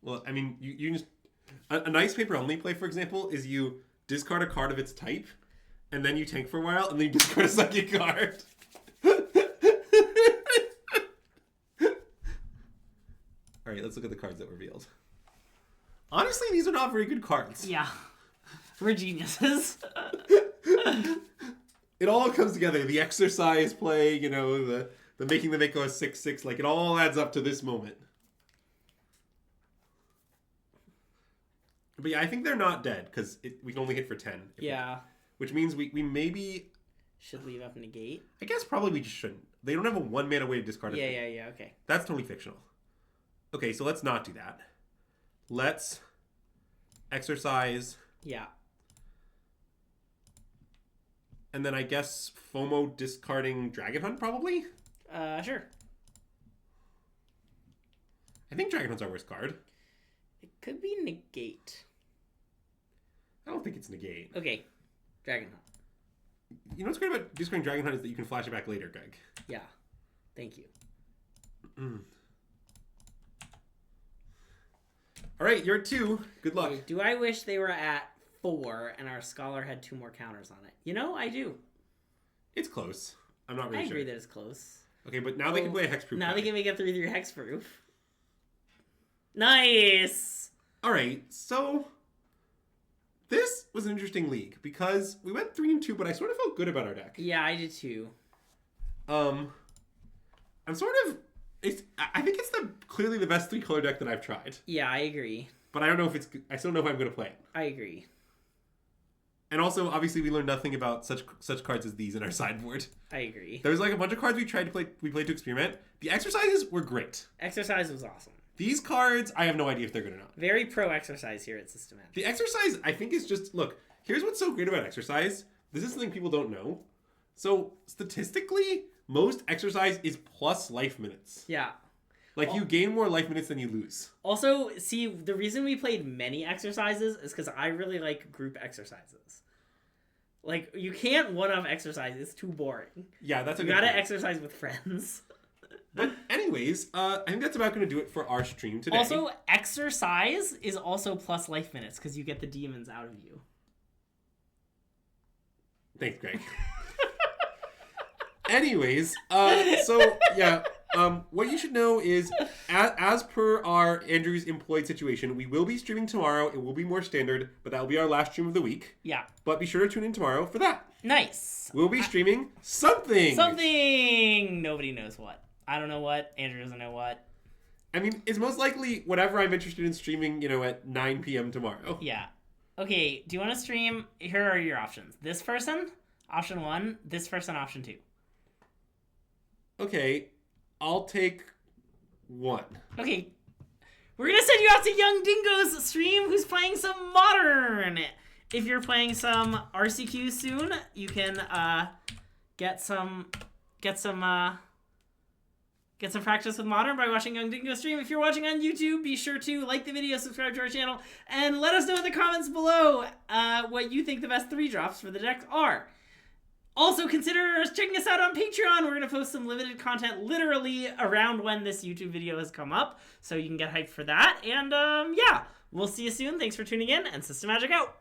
Well, I mean, you just... A nice paper-only play, for example, is you discard a card of its type, and then you tank for a while, and then you discard a psychic card. Alright, let's look at the cards that were revealed. Honestly, these are not very good cards. Yeah. We're geniuses. It all comes together. The exercise play, you know, the making the Mako a 6/6, like, it all adds up to this moment. But yeah, I think they're not dead, because we can only hit for 10. Yeah. Which means we maybe... Should leave up negate? I guess probably we just shouldn't. They don't have a 1 mana way to discard a thing. Yeah, okay. That's totally fictional. Okay, so let's not do that. Let's exercise. Yeah. And then I guess FOMO discarding Dragon Hunt, probably? Sure. I think Dragon Hunt's our worst card. It could be negate. I don't think it's negate. Okay. Dragon Hunt. You know what's great about discarding Dragon Hunt is that you can flash it back later, Greg. Yeah. Thank you. All right, you're at 2. Good luck. Okay, do I wish they were at 4 and our Scholar had 2 more counters on it? You know, I do. It's close. I'm not really I sure. agree that it's close. Okay, but now they can play a hexproof. Now they can make a 3/3 hexproof. Nice! All right, so this was an interesting league because we went 3-2, but I sort of felt good about our deck. Yeah, I did too. I'm sort of... I think it's clearly the best 3-color deck that I've tried. Yeah, I agree. But I don't know if I still don't know if I'm going to play it. I agree. And also, obviously, we learned nothing about such cards as these in our sideboard. I agree. There was like a bunch of cards we played to experiment. The exercises were great. Exercise was awesome. These cards, I have no idea if they're good or not. Very pro exercise here at SystemMagic. The exercise, I think, is just... Look, here's what's so great about exercise. This is something people don't know. So, statistically, most exercise is plus life minutes. Yeah. Like, you gain more life minutes than you lose. Also, see, the reason we played many exercises is because I really like group exercises. Like, you can't one-off exercise. It's too boring. Yeah, that's a good good point. You gotta point. exercise with friends. But anyways, I think that's about going to do it for our stream today. Also, exercise is also plus life minutes because you get the demons out of you. Thanks, Greg. Anyways, what you should know is, as per our Andrew's employed situation, we will be streaming tomorrow. It will be more standard, but that will be our last stream of the week. Yeah. But be sure to tune in tomorrow for that. Nice. We'll be streaming something. Something. Nobody knows what. I don't know what. Andrew doesn't know what. I mean, it's most likely whatever I'm interested in streaming, at 9 p.m. tomorrow. Yeah. Okay, do you want to stream? Here are your options. This person, option 1. This person, option 2. Okay, I'll take 1. Okay, we're going to send you out to Young Dingo's stream who's playing some Modern. If you're playing some RCQ soon, you can get some practice with Modern by watching Young Dingo stream. If you're watching on YouTube, be sure to like the video, subscribe to our channel, and let us know in the comments below what you think the best 3 drops for the deck are. Also, consider checking us out on Patreon. We're going to post some limited content literally around when this YouTube video has come up, so you can get hyped for that. And, yeah, we'll see you soon. Thanks for tuning in, and SystemMagic out!